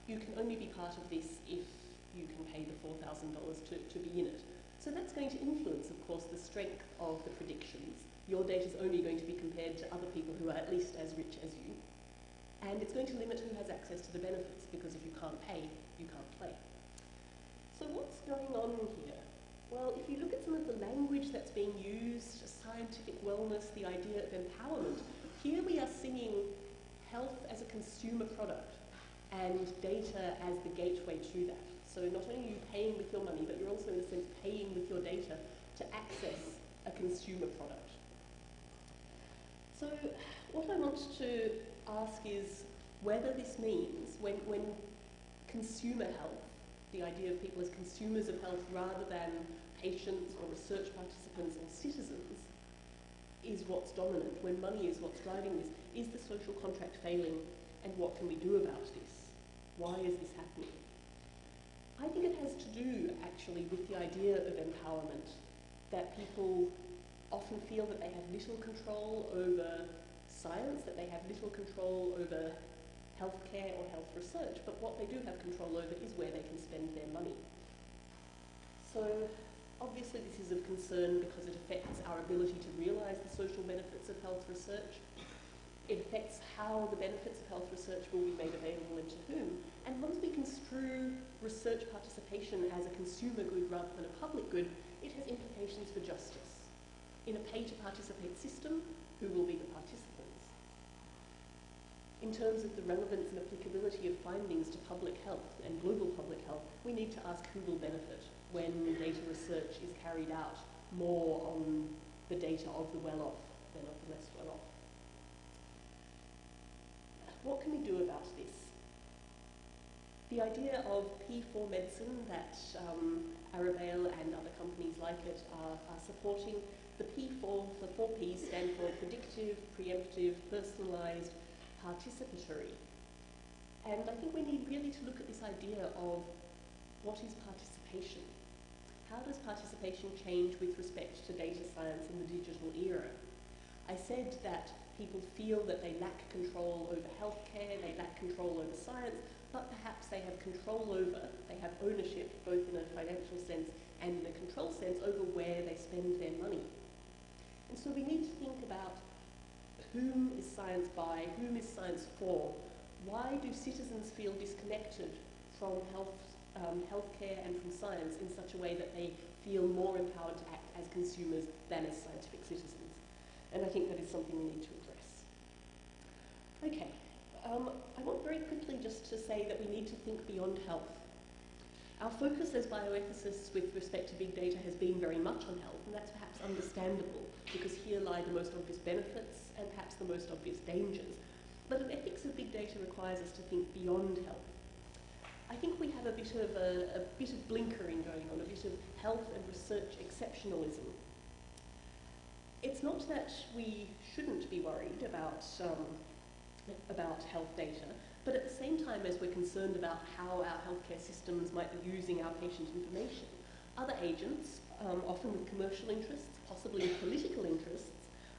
you can only be part of this if you can pay the $4,000 to be in it. So that's going to influence, of course, the strength of the predictions. Your data is only going to be compared to other people who are at least as rich as you. And it's going to limit who has access to the benefits, because if you can't pay, you can't play. So what's going on here? Well, if you look at some of the language that's being used, scientific wellness, the idea of empowerment, here we are seeing health as a consumer product and data as the gateway to that. So not only are you paying with your money, but you're also in a sense paying with your data to access a consumer product. So what I want to ask is whether this means when consumer health, the idea of people as consumers of health rather than patients or research participants or citizens, is what's dominant, when money is what's driving this. Is the social contract failing, and what can we do about this? Why is this happening? I think it has to do, actually, with the idea of empowerment, that people often feel that they have little control over science, that they have little control over healthcare or health research, but what they do have control over is where they can spend their money. So obviously this is of concern because it affects our ability to realise the social benefits of health research. It affects how the benefits of health research will be made available and to whom. And once we construe research participation as a consumer good rather than a public good, it has implications for justice. In a pay-to-participate system, who will be the participants? In terms of the relevance and applicability of findings to public health and global public health, we need to ask who will benefit when data research is carried out more on the data of the well-off than of the less well-off. What can we do about this? The idea of P4 medicine that Arabelle and other companies like it are supporting, the P4, the 4 Ps stand for predictive, preemptive, personalised, participatory. And I think we need really to look at this idea of what is participation? How does participation change with respect to data science in the digital era? I said that people feel that they lack control over healthcare, they lack control over science, but perhaps they have control over, they have ownership, both in a financial sense and in a control sense, over where they spend their money. And so we need to think about whom is science by, whom is science for? Why do citizens feel disconnected from healthcare and from science in such a way that they feel more empowered to act as consumers than as scientific citizens? And I think that is something we need to address. Okay, I want very quickly just to say that we need to think beyond health. Our focus as bioethicists with respect to big data has been very much on health, and that's perhaps understandable, because here lie the most obvious benefits and perhaps the most obvious dangers. But an ethics of big data requires us to think beyond health. I think we have a bit of blinkering going on, a bit of health and research exceptionalism. It's not that we shouldn't be worried about health data, but at the same time as we're concerned about how our healthcare systems might be using our patient information, other agents, often with commercial interests, possibly with political interests,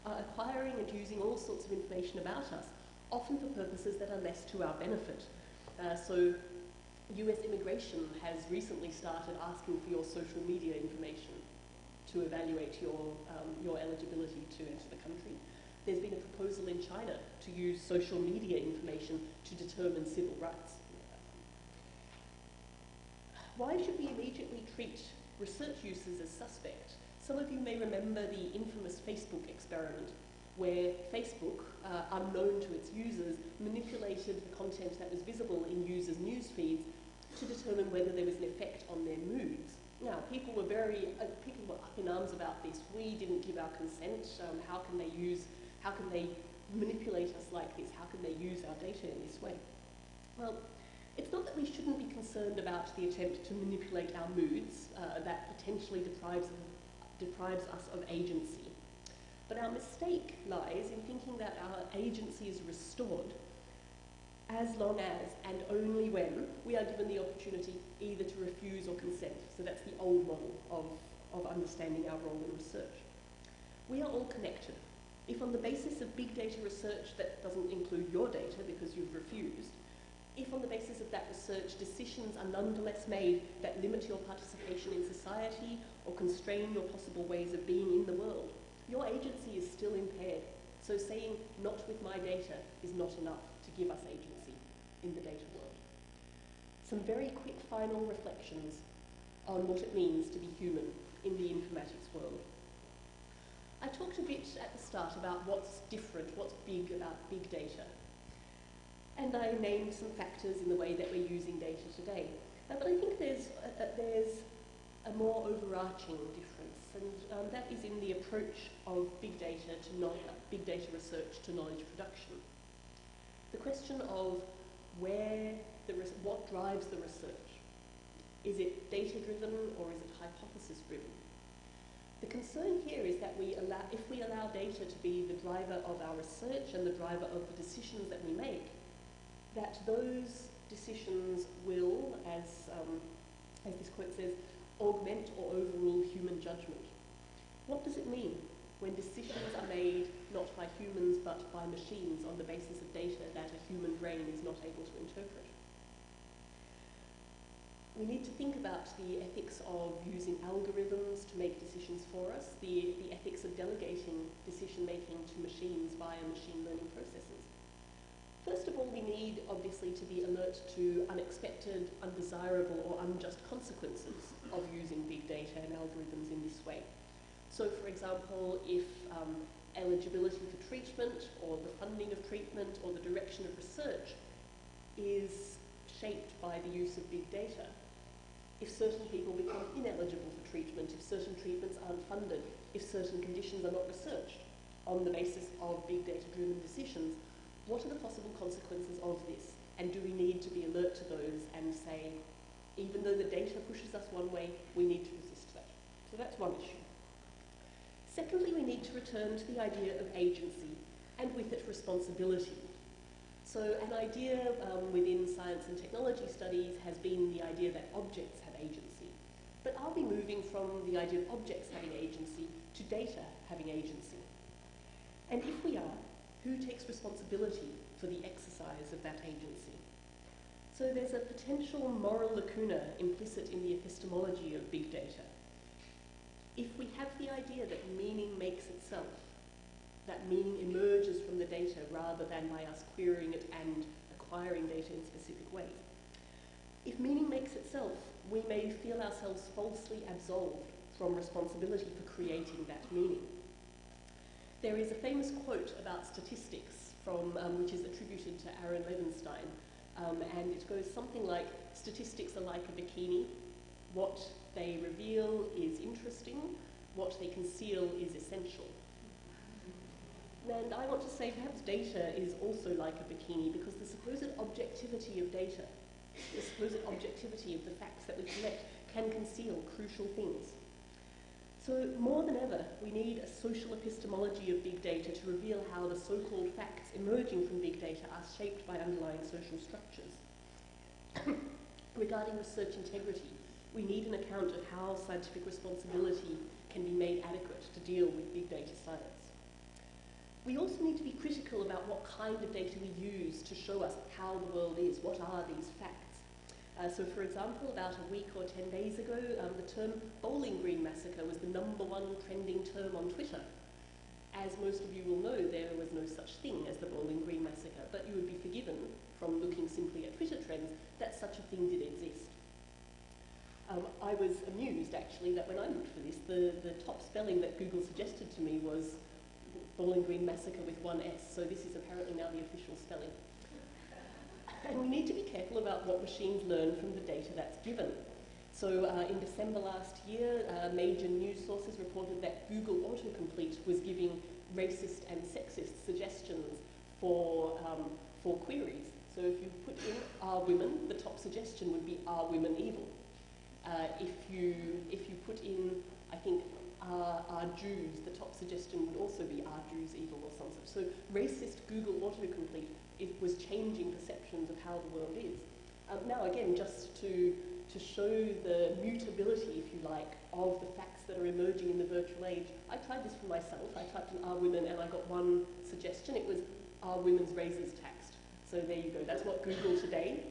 are acquiring and using all sorts of information about us, often for purposes that are less to our benefit. So US immigration has recently started asking for your social media information to evaluate your eligibility to enter the country. There's been a proposal in China to use social media information to determine civil rights. Why should we immediately treat research users as suspect? Some of you may remember the infamous Facebook experiment, where Facebook, unknown to its users, manipulated the content that was visible in users' news feeds to determine whether there was an effect on their moods. Now, people were up in arms about this. We didn't give our consent. How can they manipulate us like this? How can they use our data in this way? Well, it's not that we shouldn't be concerned about the attempt to manipulate our moods that potentially deprives us of agency. But our mistake lies in thinking that our agency is restored as long as and only when we are given the opportunity either to refuse or consent. So that's the old model of understanding our role in research. We are all connected. If on the basis of big data research that doesn't include your data because you've refused, if on the basis of that research decisions are nonetheless made that limit your participation in society or constrain your possible ways of being in the world, your agency is still impaired. So saying not with my data is not enough to give us agency in the data world. Some very quick final reflections on what it means to be human in the informatics world. I talked a bit at the start about what's different, what's big about big data. And I named some factors in the way that we're using data today. But I think there's a more overarching difference, and that is in the approach of big data research to knowledge production. The question of what drives the research. Is it data-driven or is it hypothesis-driven? The concern here is that if we allow data to be the driver of our research and the driver of the decisions that we make, that those decisions will, as this quote says, augment or overrule human judgment. What does it mean when decisions are made not by humans but by machines on the basis of data that a human brain is not able to interpret? We need to think about the ethics of using algorithms to make decisions for us, the ethics of delegating decision-making to machines via machine learning processes. First of all, we need, obviously, to be alert to unexpected, undesirable, or unjust consequences of using big data and algorithms in this way. So, for example, if eligibility for treatment, or the funding of treatment, or the direction of research is shaped by the use of big data, if certain people become ineligible for treatment, if certain treatments aren't funded, if certain conditions are not researched on the basis of big data-driven decisions, what are the possible consequences of this? And do we need to be alert to those and say, even though the data pushes us one way, we need to resist that? So that's one issue. Secondly, we need to return to the idea of agency, and with it responsibility. So an idea within science and technology studies has been the idea that objects have agency. But are we moving from the idea of objects having agency to data having agency? And if we are, who takes responsibility for the exercise of that agency? So there's a potential moral lacuna implicit in the epistemology of big data. If we have the idea that meaning makes itself, that meaning emerges from the data rather than by us querying it and acquiring data in specific ways. If meaning makes itself, we may feel ourselves falsely absolved from responsibility for creating that meaning. There is a famous quote about statistics from, which is attributed to Aaron Levenstein, and it goes something like, statistics are like a bikini. What they reveal is interesting, what they conceal is essential. And I want to say perhaps data is also like a bikini because the supposed objectivity of data, the supposed objectivity of the facts that we collect can conceal crucial things. So more than ever, we need a social epistemology of big data to reveal how the so-called facts emerging from big data are shaped by underlying social structures. Regarding research integrity, we need an account of how scientific responsibility can be made adequate to deal with big data science. We also need to be critical about what kind of data we use to show us how the world is, what are these facts. So for example, about a week or 10 days ago, the term Bowling Green Massacre was the #1 trending term on Twitter. As most of you will know, there was no such thing as the Bowling Green Massacre, but you would be forgiven from looking simply at Twitter trends that such a thing did exist. I was amused, actually, that when I looked for this, the top spelling that Google suggested to me was Bowling Green Massacre with one S, so this is apparently now the official spelling. And we need to be careful about what machines learn from the data that's given. So in December last year, major news sources reported that Google autocomplete was giving racist and sexist suggestions for queries. So if you put in "are women," the top suggestion would be "are women evil?" If you put in, I think, are Jews, the top suggestion would also be "are Jews evil?" or something. So racist Google autocomplete, it was changing perceptions of how the world is. Now again, just to show the mutability, if you like, of the facts that are emerging in the virtual age, I tried this for myself. I typed in "are women" and I got one suggestion. It was "are women's raises taxed?" So there you go. That's what Google today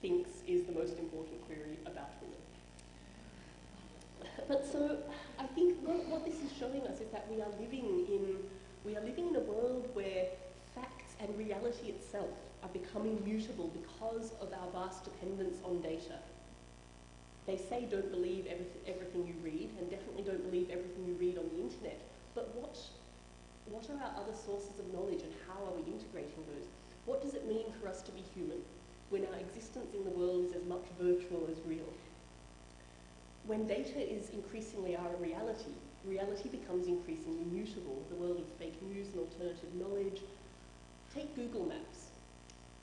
thinks is the most important query about women. But so I think what this is showing us is that we are living in a world where facts and reality itself are becoming mutable because of our vast dependence on data. They say don't believe everything you read, and definitely don't believe everything you read on the internet. But what are our other sources of knowledge, and how are we integrating those? What does it mean for us to be human when our existence in the world is as much virtual as real? When data is increasingly our reality, reality becomes increasingly mutable. The world of fake news and alternative knowledge. Take Google Maps.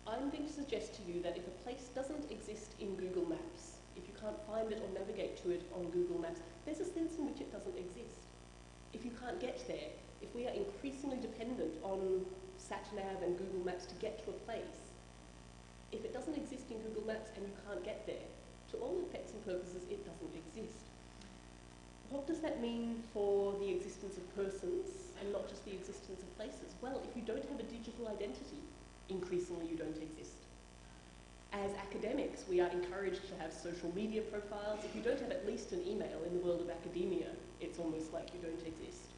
I'm going to suggest to you that if a place doesn't exist in Google Maps, if you can't find it or navigate to it on Google Maps, there's a sense in which it doesn't exist. If you can't get there, if we are increasingly dependent on SatNav and Google Maps to get to a place, if it doesn't exist in Google Maps and you can't get there, to all intents and purposes, it doesn't exist. What does that mean for the existence of persons and not just the existence of places? Well, if you don't have a digital identity, increasingly you don't exist. As academics, we are encouraged to have social media profiles. If you don't have at least an email in the world of academia, it's almost like you don't exist.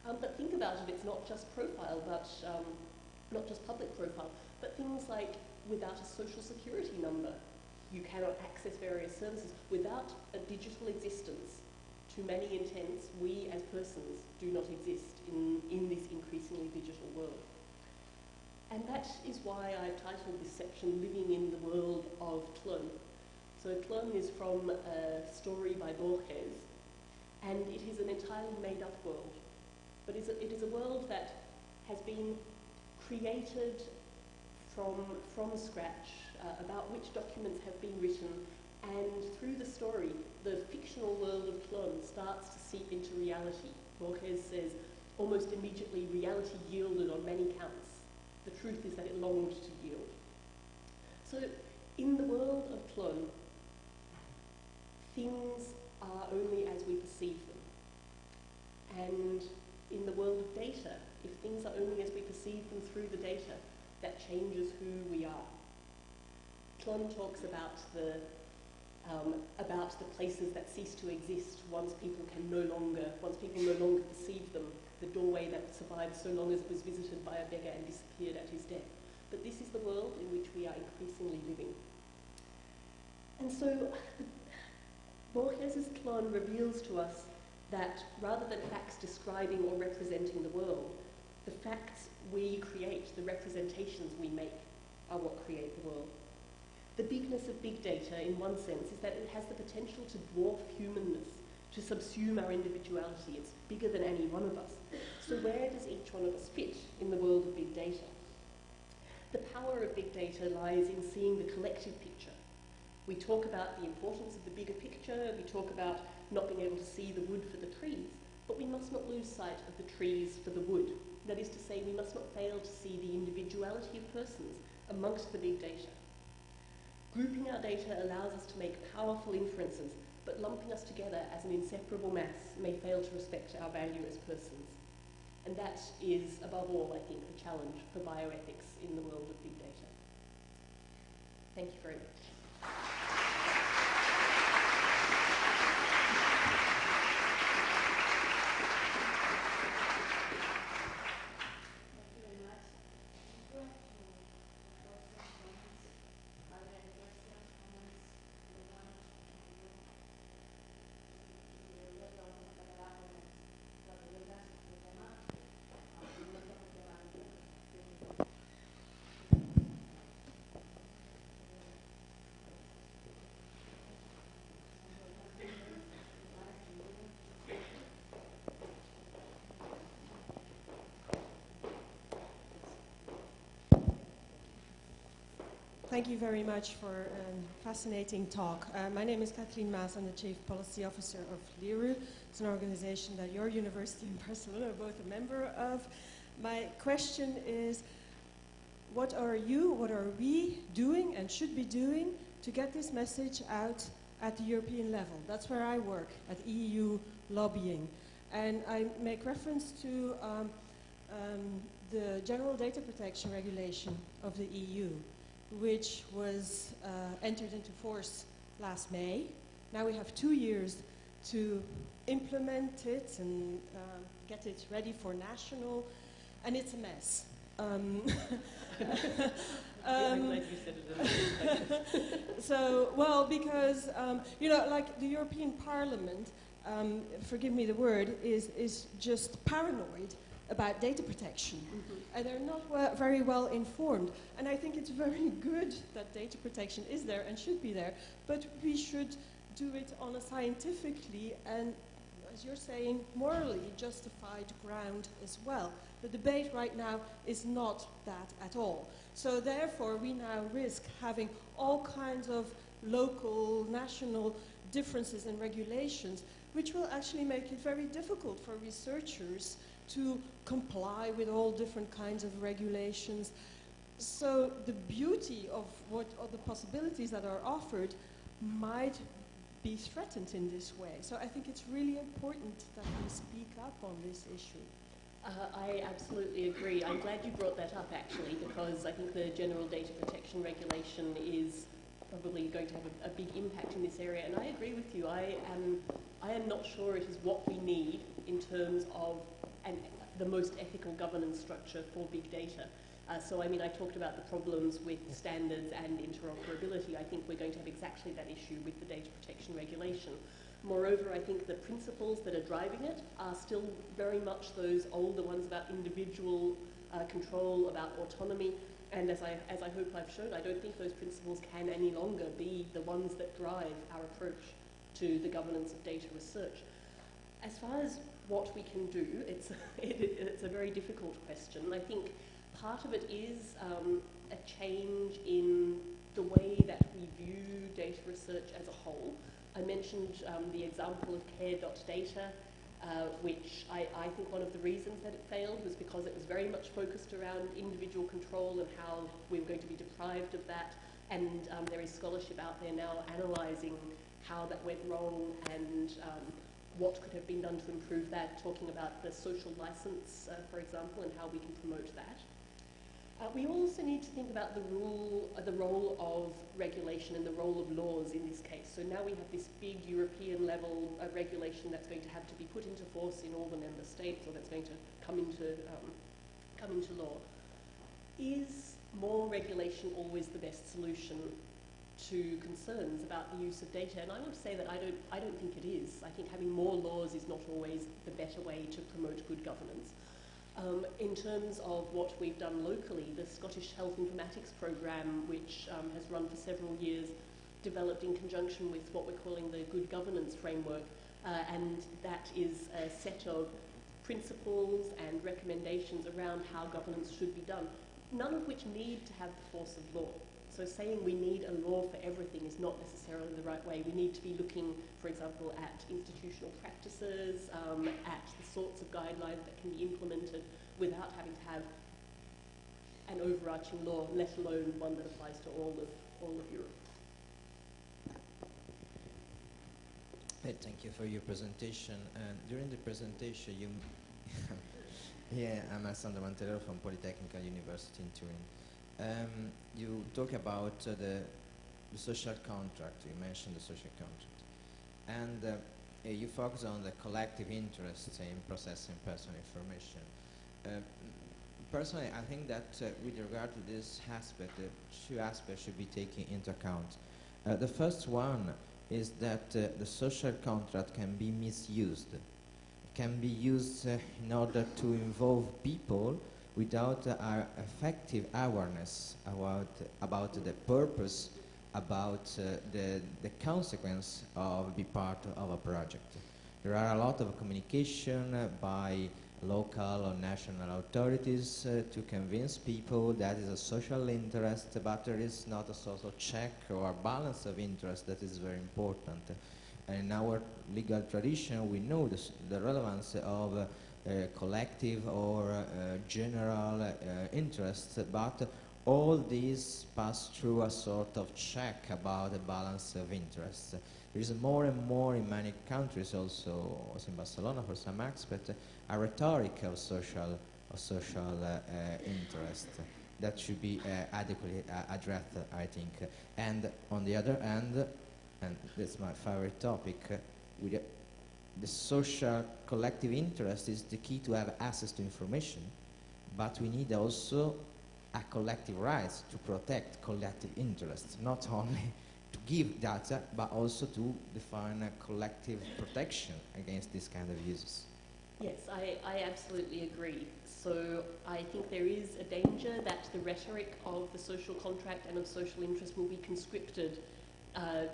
But think about it, it's not just profile, but not just public profile, but things like without a social security number, you cannot access various services. Without a digital existence, to many intents, we as persons do not exist in this increasingly digital world. And that is why I've titled this section, Living in the World of Clone. So Clone is from a story by Borges, and it is an entirely made-up world. But it is a world that has been created from scratch, about which documents have been written, and through the story, the fictional world of Clone starts to seep into reality. Borges says, almost immediately, reality yielded on many counts. The truth is that it longed to yield. So, in the world of Clone, things are only as we perceive them. And in the world of data, if things are only as we perceive them through the data, that changes who we are. Clone talks about the places that cease to exist once people no longer perceive them, the doorway that survived so long as it was visited by a beggar and disappeared at his death. But this is the world in which we are increasingly living. And so Borges' Clone reveals to us that rather than facts describing or representing the world, the facts we create, the representations we make, are what create the world. The bigness of big data, in one sense, is that it has the potential to dwarf humanness, to subsume our individuality. It's bigger than any one of us. So where does each one of us fit in the world of big data? The power of big data lies in seeing the collective picture. We talk about the importance of the bigger picture, we talk about not being able to see the wood for the trees, but we must not lose sight of the trees for the wood. That is to say, we must not fail to see the individuality of persons amongst the big data. Grouping our data allows us to make powerful inferences, but lumping us together as an inseparable mass may fail to respect our value as persons. And that is, above all, I think, the challenge for bioethics in the world of big data. Thank you very much. Thank you very much for a fascinating talk. My name is Kathleen Maas. I'm the Chief Policy Officer of LERU. It's an organization that your university and Barcelona are both a member of. My question is, what are we doing and should be doing to get this message out at the European level? That's where I work, at EU lobbying. And I make reference to the General Data Protection Regulation of the EU, which was entered into force last May. Now we have 2 years to implement it and get it ready for national, and it's a mess. I'm glad you said it. So, well, because, you know, like the European Parliament, forgive me the word, is just paranoid about data protection. And they're not very well informed. And I think it's very good that data protection is there and should be there, but we should do it on a scientifically and, as you're saying, morally justified ground as well. The debate right now is not that at all. So therefore, we now risk having all kinds of local, national differences and regulations, which will actually make it very difficult for researchers to comply with all different kinds of regulations. So the beauty of the possibilities that are offered might be threatened in this way. So I think it's really important that we speak up on this issue. I absolutely agree. I'm glad you brought that up, actually, because I think the General Data Protection Regulation is probably going to have a big impact in this area. And I agree with you. I am not sure it is what we need in terms of the most ethical governance structure for big data. So, I mean, I talked about the problems with standards and interoperability. I think we're going to have exactly that issue with the data protection regulation. Moreover, I think the principles that are driving it are still very much those older ones about individual control, about autonomy. And as I hope I've shown, I don't think those principles can any longer be the ones that drive our approach to the governance of data research. As far as what we can do, it's a very difficult question. I think part of it is a change in the way that we view data research as a whole. I mentioned the example of care.data, which I think one of the reasons that it failed was because it was very much focused around individual control and how we were going to be deprived of that. And there is scholarship out there now analysing how that went wrong and what could have been done to improve that, talking about the social license, for example, and how we can promote that. We also need to think about the role of regulation and the role of laws in this case. So now we have this big European level regulation that's going to have to be put into force in all the member states, or that's going to come into law. Is more regulation always the best solution to concerns about the use of data? And I would say that I don't think it is. I think having more laws is not always the better way to promote good governance. In terms of what we've done locally, the Scottish Health Informatics Programme, which has run for several years, developed in conjunction with what we're calling the Good Governance Framework, and that is a set of principles and recommendations around how governance should be done, none of which need to have the force of law. So saying we need a law for everything is not necessarily the right way. We need to be looking, for example, at institutional practices, at the sorts of guidelines that can be implemented without having to have an overarching law, let alone one that applies to all of Europe. Thank you for your presentation. During the presentation, you yeah, I'm Alessandro Mantelero from Polytechnical University in Turin. You talk about the social contract. You mentioned the social contract, and you focus on the collective interest in processing personal information. Personally, I think that with regard to this aspect, two aspects should be taken into account. The first one is that the social contract can be misused. It can be used in order to involve people without our effective awareness about the purpose, about the consequence of being part of a project. There are a lot of communication by local or national authorities to convince people that is a social interest, but there is not a social check or balance of interest that is very important. And in our legal tradition, we know the relevance of collective or general interests, but all these pass through a sort of check about the balance of interests. There is more and more in many countries, also in Barcelona for some aspects, a rhetoric of social interest that should be adequately addressed, I think. And on the other hand, and that's my favorite topic, the social collective interest is the key to have access to information, but we need also a collective rights to protect collective interests, not only to give data, but also to define a collective protection against this kind of uses. Yes, I absolutely agree. So I think there is a danger that the rhetoric of the social contract and of social interest will be conscripted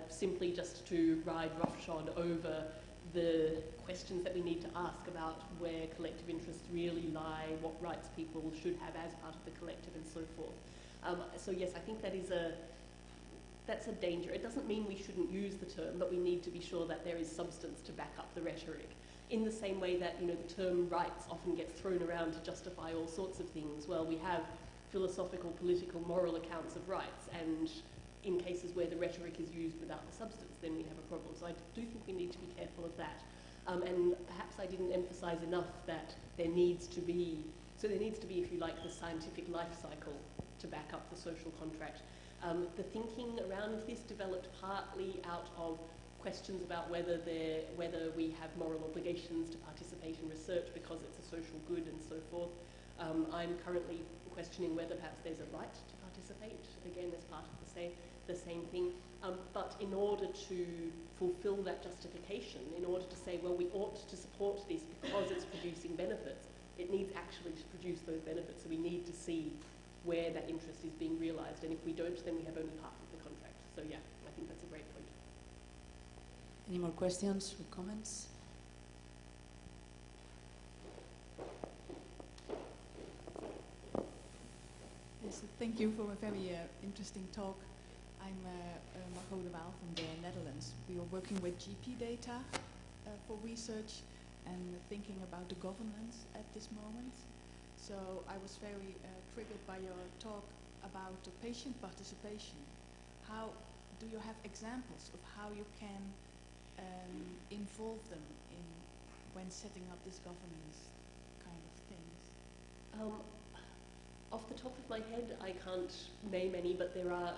simply just to ride roughshod over the questions that we need to ask about where collective interests really lie, what rights people should have as part of the collective, and so forth. So yes, I think that's a danger. It doesn't mean we shouldn't use the term, but we need to be sure that there is substance to back up the rhetoric. In the same way that, you know, the term rights often gets thrown around to justify all sorts of things. Well, we have philosophical, political, moral accounts of rights, and in cases where the rhetoric is used without the substance, then we have a problem. So I do think we need to be careful of that. And perhaps I didn't emphasize enough that there needs to be, if you like, the scientific life cycle to back up the social contract. The thinking around this developed partly out of questions about whether we have moral obligations to participate in research because it's a social good and so forth. I'm currently questioning whether perhaps there's a right to participate, again as part of the same thing. But in order to fulfill that justification, in order to say, well, we ought to support this because it's producing benefits, it needs actually to produce those benefits. So we need to see where that interest is being realised, and if we don't, then we have only half of the contract. So yeah, I think that's a great point. Any more questions or comments? Yes, thank you for a very interesting talk. I'm Margot de Waal from the Netherlands. We are working with GP data for research and thinking about the governance at this moment. So I was very triggered by your talk about the patient participation. How do you have examples of how you can involve them in when setting up this governance kind of things? Off the top of my head, I can't name any, but there are,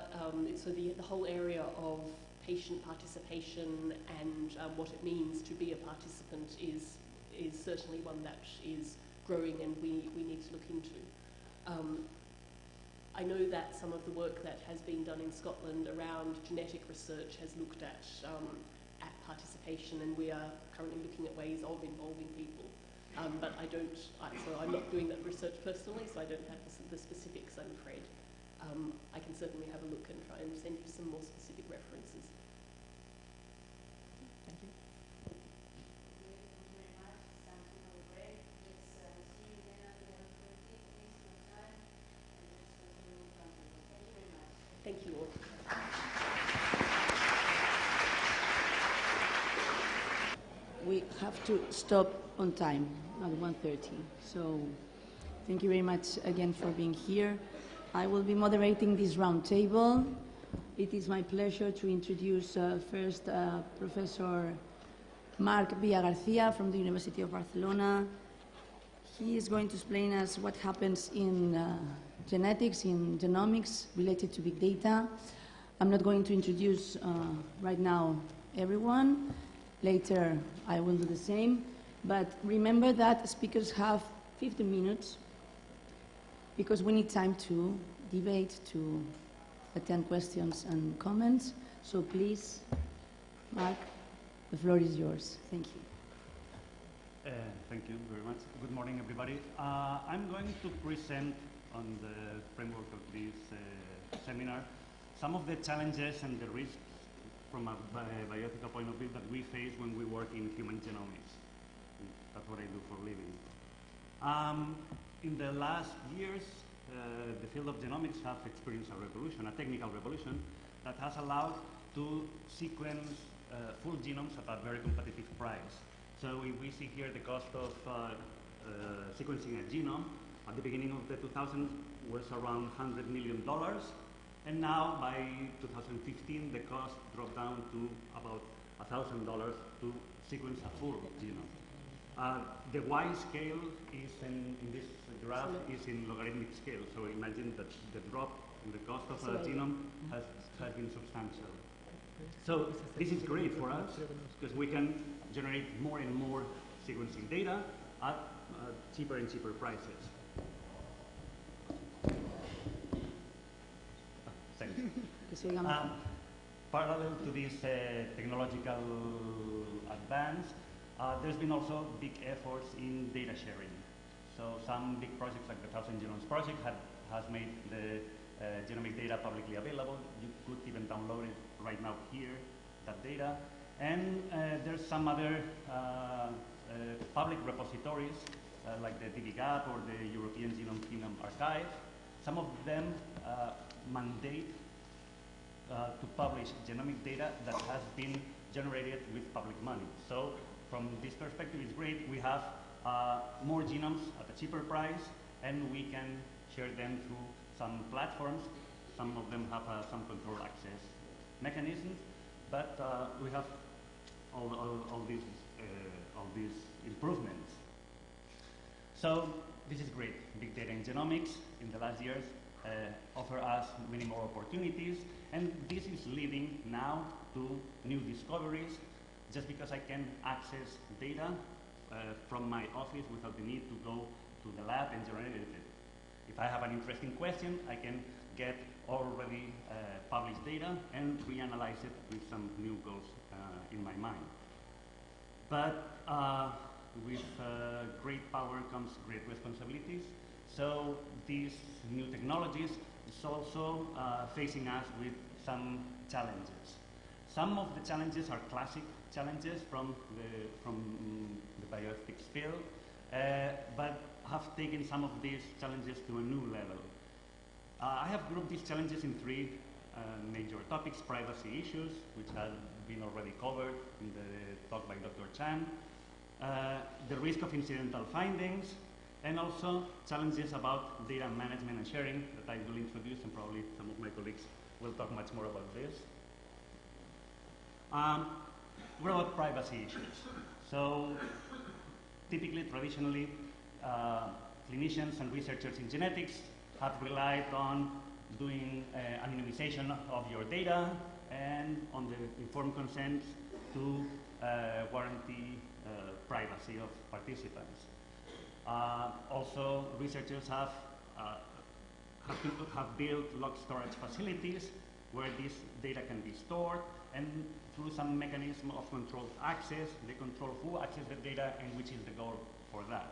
so the whole area of patient participation and what it means to be a participant is certainly one that is growing and we need to look into. I know that some of the work that has been done in Scotland around genetic research has looked at participation, and we are currently looking at ways of involving people. But so I'm not doing that research personally, so I don't have the specifics, I'm afraid. I can certainly have a look and try and send you some more specific references. Thank you. Thank you all. We have to stop on time at 1:30. So thank you very much again for being here. I will be moderating this round table. It is my pleasure to introduce first Professor Marc Villagarcía from the University of Barcelona. He is going to explain us what happens in genetics, in genomics related to big data. I'm not going to introduce right now everyone. Later I will do the same. But remember that speakers have 15 minutes because we need time to debate, to attend questions and comments. So please, Marc, the floor is yours. Thank you. Thank you very much. Good morning, everybody. I'm going to present on the framework of this seminar some of the challenges and the risks from a bioethical point of view that we face when we work in human genomics. That's what I do for a living. In the last years, the field of genomics has experienced a revolution, a technical revolution, that has allowed to sequence full genomes at a very competitive price. So if we see here the cost of sequencing a genome, at the beginning of the 2000s was around $100 million, and now by 2015 the cost dropped down to about $1,000 to sequence a full genome. The Y scale is in this graph is in logarithmic scale, so imagine that the drop in the cost of a genome has been substantial. So this is great for us because we can generate more and more sequencing data at cheaper and cheaper prices. Que siga mejor. Parallel to this technological advance, there's been also big efforts in data sharing. So some big projects like the 1000 Genomes Project has made the genomic data publicly available. You could even download it right now here, that data. And there's some other public repositories like the DDHH or the European Genome Archive. Some of them mandate to publish genomic data that has been generated with public money. So from this perspective, it's great. We have more genomes at a cheaper price, and we can share them through some platforms. Some of them have some control access mechanisms, but we have all these improvements. So this is great. Big data in genomics in the last years offer us many more opportunities, and this is leading now to new discoveries. Just because I can access data from my office without the need to go to the lab and generate it. If I have an interesting question, I can get already published data and reanalyze it with some new goals in my mind. But with great power comes great responsibilities. So these new technologies is also facing us with some challenges. Some of the challenges are classic challenges from the bioethics field, but have taken some of these challenges to a new level. I have grouped these challenges in three major topics: privacy issues, which have been already covered in the talk by Dr. Chan, the risk of incidental findings, and also challenges about data management and sharing that I will introduce, and probably some of my colleagues will talk much more about this. What about privacy issues? So typically, traditionally, clinicians and researchers in genetics have relied on doing anonymization of your data and on the informed consent to guarantee privacy of participants. Also, researchers have built log storage facilities where this data can be stored, and through some mechanism of controlled access, they control who accesses the data and which is the goal for that.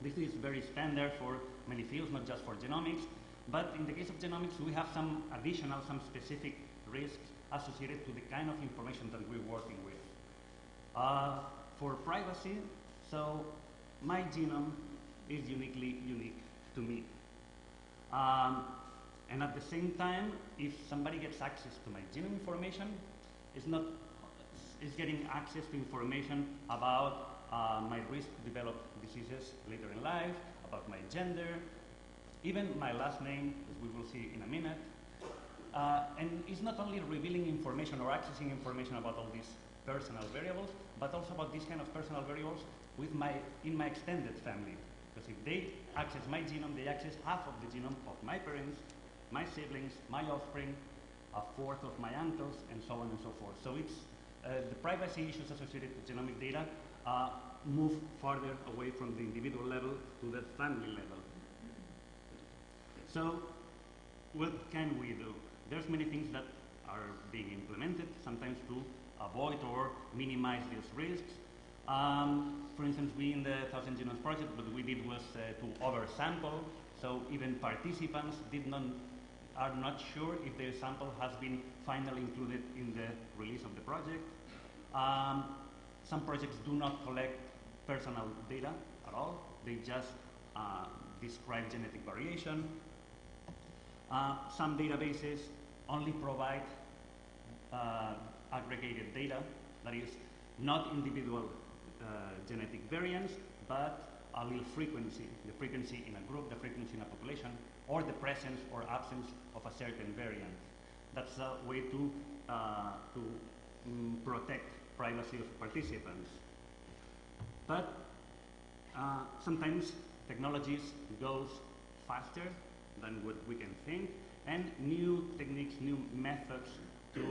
This is very standard for many fields, not just for genomics, but in the case of genomics, we have some additional, some specific risks associated to the kind of information that we're working with. For privacy, so my genome is uniquely unique to me. And at the same time, if somebody gets access to my genome information, it's getting access to information about my risk to develop diseases later in life, about my gender, even my last name, as we will see in a minute. And it's not only revealing information or accessing information about all these personal variables, but also about these kind of personal variables in my extended family. Because if they access my genome, they access half of the genome of my parents, my siblings, my offspring, a fourth of my uncles, and so on and so forth. So it's the privacy issues associated with genomic data move farther away from the individual level to the family level. So what can we do? There's many things that are being implemented, sometimes to avoid or minimize these risks. For instance, we in the 1000 Genomes Project, what we did was to oversample, so even participants are not sure if their sample has been finally included in the release of the project. Some projects do not collect personal data at all. They just describe genetic variation. Some databases only provide aggregated data, that is, not individual genetic variants, but allele frequency, the frequency in a group, the frequency in a population, or the presence or absence of a certain variant. That's a way to protect privacy of participants. But sometimes technologies goes faster than what we can think, and new techniques, new methods to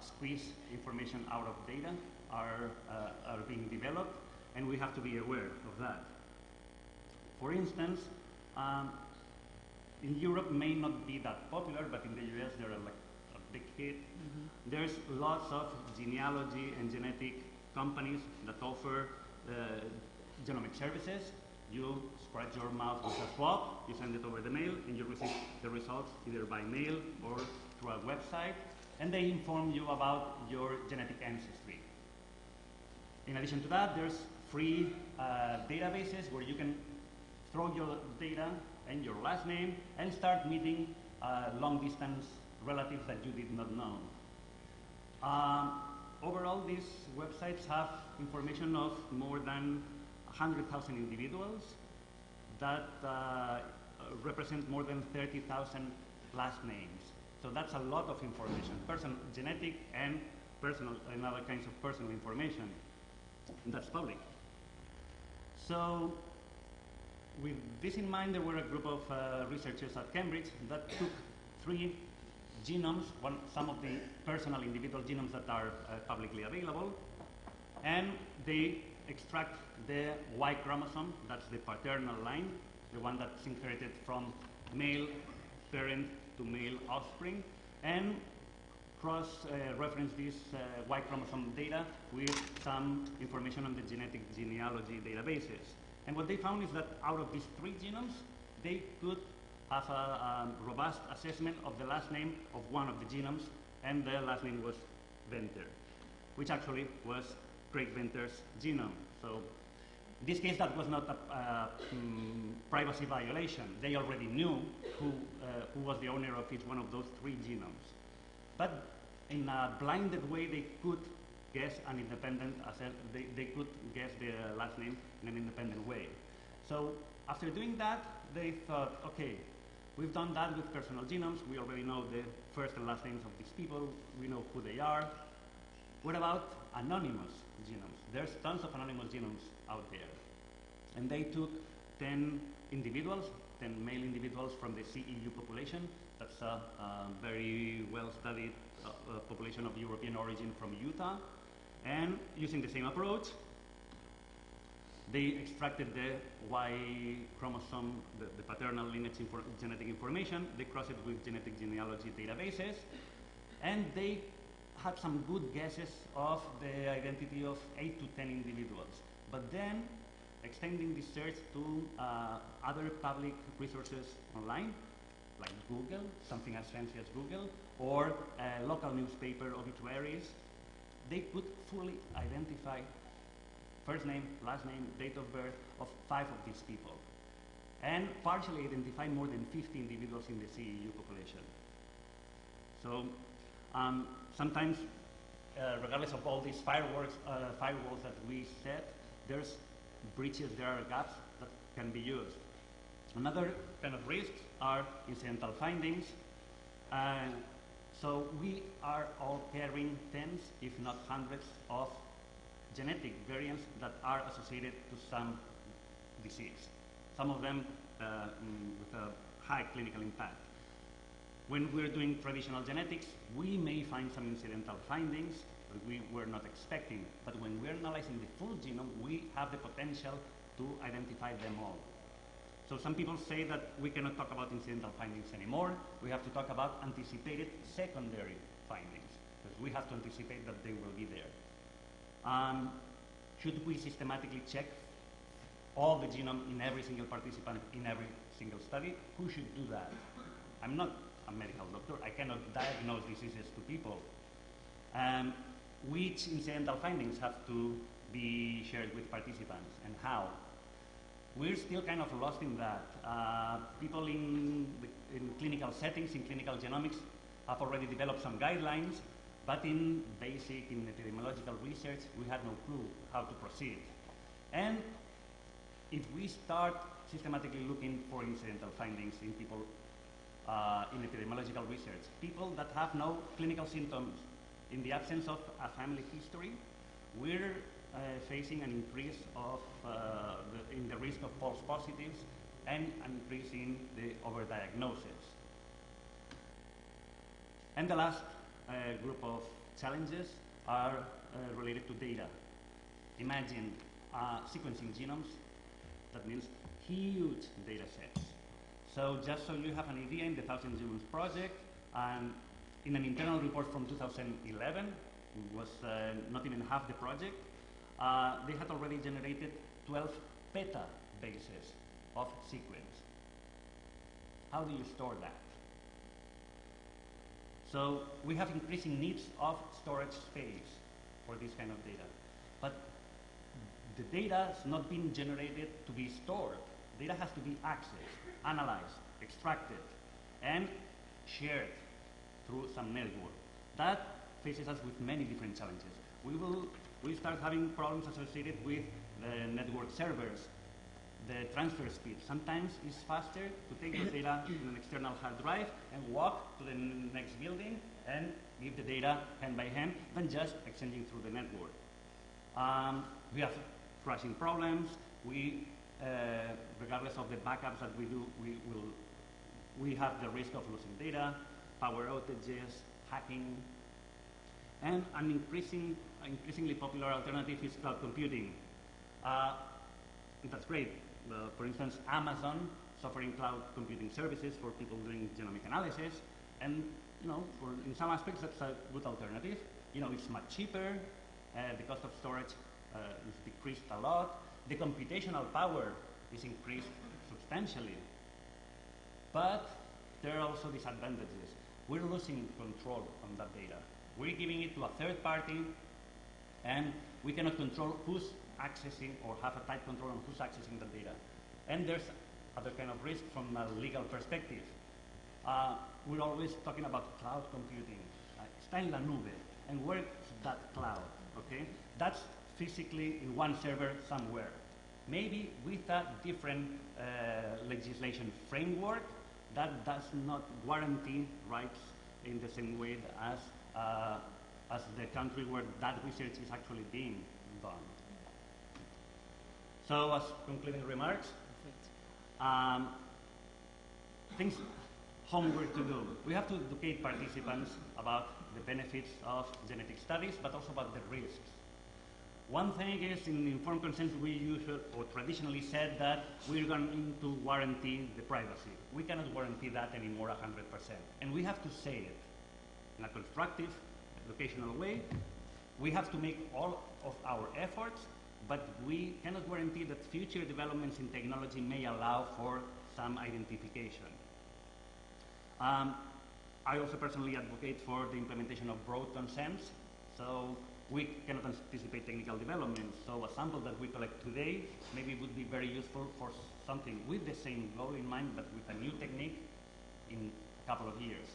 squeeze information out of data are being developed, and we have to be aware of that. For instance, in Europe may not be that popular, but in the US there are like big hit. There's lots of genealogy and genetic companies that offer genomic services. You scratch your mouth with a swab, you send it over the mail, and you receive the results either by mail or through a website, and they inform you about your genetic ancestry. In addition to that, there's free databases where you can throw your data and your last name and start meeting long-distance relatives that you did not know. Overall, these websites have information of more than 100,000 individuals that represent more than 30,000 last names. So that's a lot of information, genetic and personal, and other kinds of personal information. And that's public. So with this in mind, there were a group of researchers at Cambridge that took 3 genomes, some of the personal individual genomes that are publicly available, and they extract the Y chromosome, that's the paternal line, the one that's inherited from male parent to male offspring, and cross-reference this Y chromosome data with some information on the genetic genealogy databases. And what they found is that out of these 3 genomes, they could have a robust assessment of the last name of one of the genomes, and the last name was Venter, which actually was Craig Venter's genome. So in this case, that was not a privacy violation. They already knew who was the owner of each one of those 3 genomes. But in a blinded way, they could guess an independent, they could guess the last name in an independent way. So after doing that, they thought, okay, we've done that with personal genomes. We already know the first and last names of these people. We know who they are. What about anonymous genomes? There's tons of anonymous genomes out there. And they took 10 individuals, 10 male individuals from the CEU population. That's a very well-studied population of European origin from Utah. And using the same approach, they extracted the Y chromosome, the paternal lineage genetic information. They crossed it with genetic genealogy databases. And they had some good guesses of the identity of 8 to 10 individuals. But then, extending this search to other public resources online, like Google, something as fancy as Google, or local newspaper obituaries, they could fully identify first name, last name, date of birth of 5 of these people, and partially identify more than 50 individuals in the CEU population. So sometimes, regardless of all these firewalls that we set, there's breaches, there are gaps that can be used. Another kind of risks are incidental findings. So we are all carrying tens, if not hundreds, of genetic variants that are associated to some disease, some of them with a high clinical impact. When we're doing traditional genetics, we may find some incidental findings that we were not expecting, but when we're analyzing the full genome, we have the potential to identify them all. So some people say that we cannot talk about incidental findings anymore. We have to talk about anticipated secondary findings, because we have to anticipate that they will be there. Should we systematically check all the genome in every single participant in every single study? Who should do that? I'm not a medical doctor. I cannot diagnose diseases to people. Which incidental findings have to be shared with participants, and how? We're still kind of lost in that. People in clinical settings, in clinical genomics, have already developed some guidelines, but in basic, in epidemiological research, we had no clue how to proceed. And if we start systematically looking for incidental findings in people in epidemiological research, people that have no clinical symptoms, in the absence of a family history, we're facing an increase of in the risk of false positives and an increase in the overdiagnosis. And the last group of challenges are related to data. Imagine sequencing genomes. That means huge data sets. So just so you have an idea, in the 1,000 Genomes Project, in an internal report from 2011, it was not even half the project, they had already generated 12 petabases of sequence. How do you store that? So we have increasing needs of storage space for this kind of data. But the data is not being generated to be stored. Data has to be accessed, analyzed, extracted, and shared through some network. That faces us with many different challenges. We start having problems associated with the network servers, the transfer speed. Sometimes it's faster to take the data in an external hard drive and walk to the next building and give the data hand by hand than just exchanging through the network. We have crashing problems. Regardless of the backups that we do, we have the risk of losing data, power outages, hacking, and an increasingly popular alternative is cloud computing. That's great. For instance, Amazon is offering cloud computing services for people doing genomic analysis, and in some aspects that's a good alternative. It's much cheaper. The cost of storage is decreased a lot. The computational power is increased substantially. But there are also disadvantages. We're losing control on that data. We're giving it to a third party, and we cannot control who's accessing or have a tight control on who's accessing the data. And there's other kind of risk from a legal perspective. We're always talking about cloud computing. Está en la nube. And where's that cloud? Okay? That's physically in one server somewhere. Maybe with a different legislation framework that does not guarantee rights in the same way as the country where that research is actually being done. So as concluding remarks, homework to do. We have to educate participants about the benefits of genetic studies, but also about the risks. One thing is, in informed consent, we usually or traditionally said that we're going to guarantee the privacy. We cannot guarantee that anymore 100%. And we have to say it in a constructive, educational way. We have to make all of our efforts, but we cannot guarantee that future developments in technology may allow for some identification. I also personally advocate for the implementation of broad consents. So we cannot anticipate technical developments. So a sample that we collect today maybe would be very useful for something with the same goal in mind, but with a new technique in a couple of years.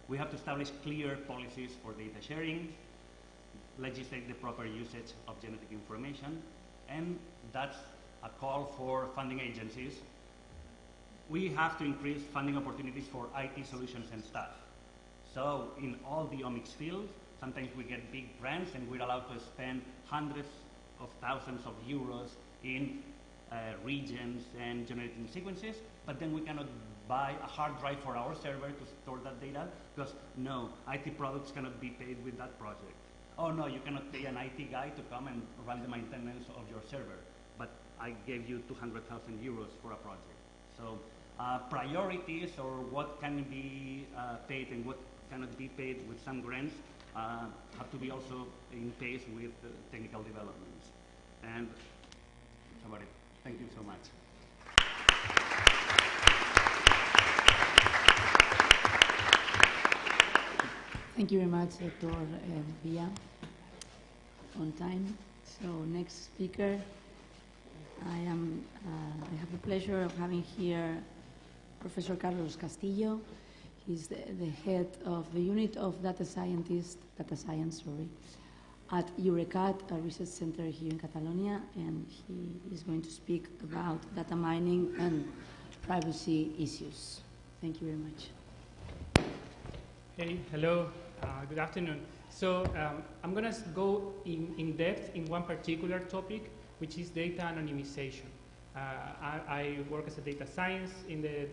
We have to establish clear policies for data sharing, legislate the proper usage of genetic information, and that's a call for funding agencies. We have to increase funding opportunities for IT solutions and staff. So in all the omics fields, sometimes we get big grants and we're allowed to spend hundreds of thousands of euros in regions and generating sequences, but then we cannot buy a hard drive for our server to store that data because no, IT products cannot be paid with that project. Oh no, you cannot pay an IT guy to come and run the maintenance of your server, but I gave you 200,000 euros for a project. So priorities or what can be paid and what cannot be paid with some grants have to be also in pace with technical developments. And that's about it. Thank you so much. Thank you very much, Dr. Villa. On time. So next speaker, I have the pleasure of having here Professor Carlos Castillo. He's the head of the unit of data science, at Eurecat, a research center here in Catalonia, and he is going to speak about data mining and privacy issues. Thank you very much. Hey, hello, good afternoon. So I'm going to go in depth in one particular topic, which is data anonymization. I work as a data science in the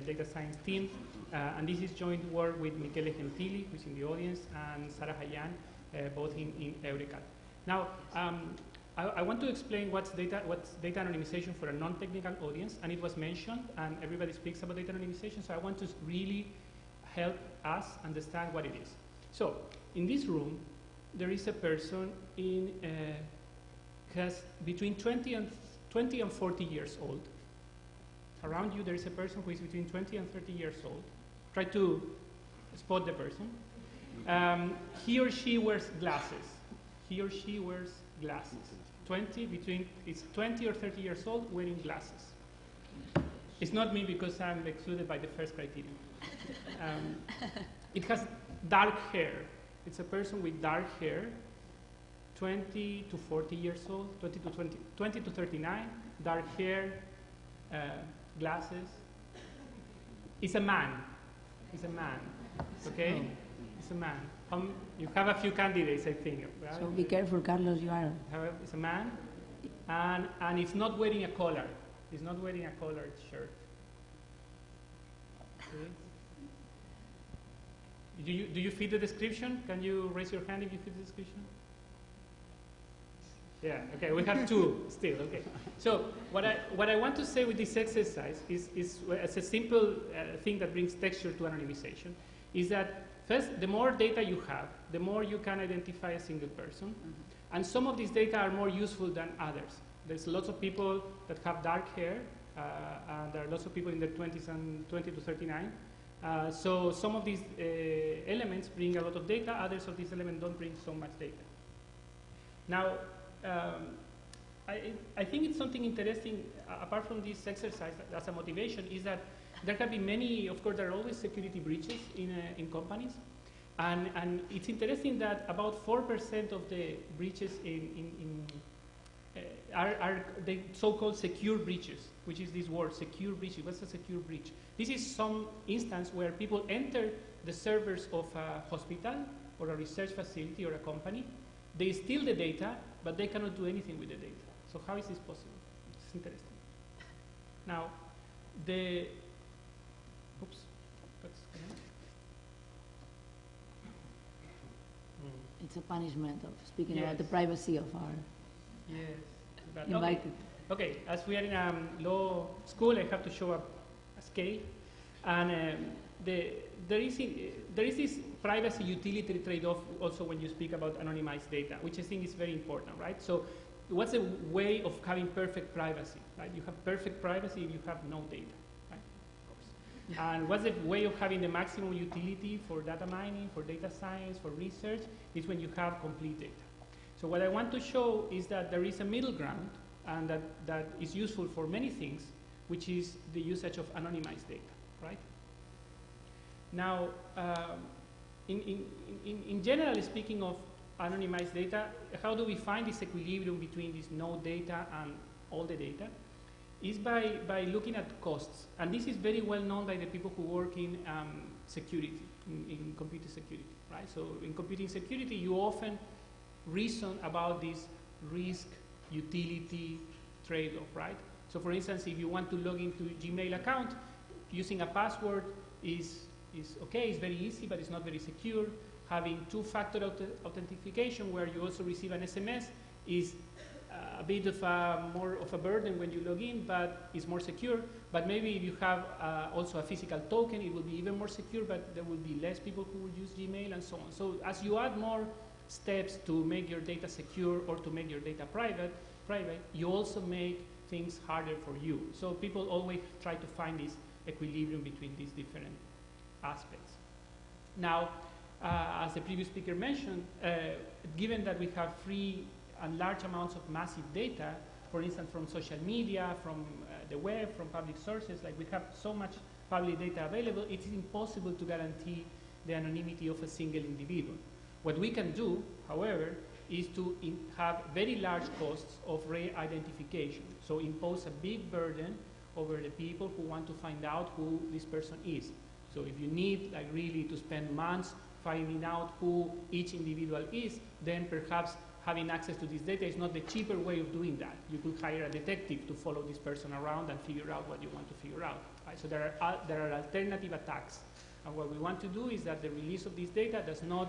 data science team, and this is joint work with Michele Gentili, who's in the audience, and Sarah Hayan, both in Eurecat. Now, I want to explain what's data anonymization for a non-technical audience, and it was mentioned, and everybody speaks about data anonymization, so I want to really help us understand what it is. So, in this room, there is a person has between 20 and 40 years old. Around you, there is a person who is between 20 and 30 years old. Try to spot the person. He or she wears glasses. He or she wears glasses. 20 or 30 years old wearing glasses. It's not me because I'm excluded by the first criterion. It has dark hair. It's a person with dark hair, 20 to 40 years old, 20 to 39, dark hair, glasses. It's a man. It's a man. Okay? It's a man. You have a few candidates, I think. Right? So be careful, Carlos, you are. It's a man, and it's not wearing a collar. He's not wearing a collared shirt. Okay. Do you fit the description? Can you raise your hand if you fit the description? Yeah, okay, we have two still, okay. So what I want to say with this exercise is as a simple thing that brings texture to anonymization, is that first, the more data you have, the more you can identify a single person. And some of these data are more useful than others. There's lots of people that have dark hair, and there are lots of people in their 20s and 20 to 39. So some of these elements bring a lot of data, others of these elements don't bring so much data. Now, I think it's something interesting, apart from this exercise as a motivation, is that there can be many, of course, there are always security breaches in companies. And it's interesting that about 4% of the breaches are the so-called secure breaches, which is this word, secure breach. What's a secure breach? This is some instance where people enter the servers of a hospital or a research facility or a company. They steal the data, but they cannot do anything with the data. So how is this possible? It's interesting. Now, oops. It's a punishment of speaking about the privacy of our invited. Okay, as we are in a law school, I have to show a scale. And there is this privacy utility trade-off also when you speak about anonymized data, which I think is very important, right? So what's a way of having perfect privacy, right? You have perfect privacy if you have no data, right? Of course. And what's the way of having the maximum utility for data mining, for data science, for research, is when you have complete data. So what I want to show is that there is a middle ground, and that is useful for many things, which is the usage of anonymized data, right? Now, in general, speaking of anonymized data, how do we find this equilibrium between this no data and all the data? Is by looking at costs. And this is very well known by the people who work in security, in computer security, right? So in computing security, you often reason about this risk utility trade-off, right? So for instance, if you want to log into a Gmail account, using a password is okay, it's very easy, but it's not very secure. Having two-factor authentication where you also receive an SMS is a bit of more of a burden when you log in, but it's more secure. But maybe if you have also a physical token, it will be even more secure, but there will be less people who will use Gmail and so on. So as you add more steps to make your data secure or to make your data private, you also make things harder for you. So people always try to find this equilibrium between these different aspects. Now, as the previous speaker mentioned, given that we have free and large amounts of massive data, for instance, from social media, from the web, from public sources, like we have so much public data available, it is impossible to guarantee the anonymity of a single individual. What we can do, however, is to have very large costs of re-identification. So impose a big burden over the people who want to find out who this person is. So if you need like really to spend months finding out who each individual is, then perhaps having access to this data is not the cheaper way of doing that. You could hire a detective to follow this person around and figure out what you want to figure out. Right? So there are alternative attacks. And what we want to do is that the release of this data does not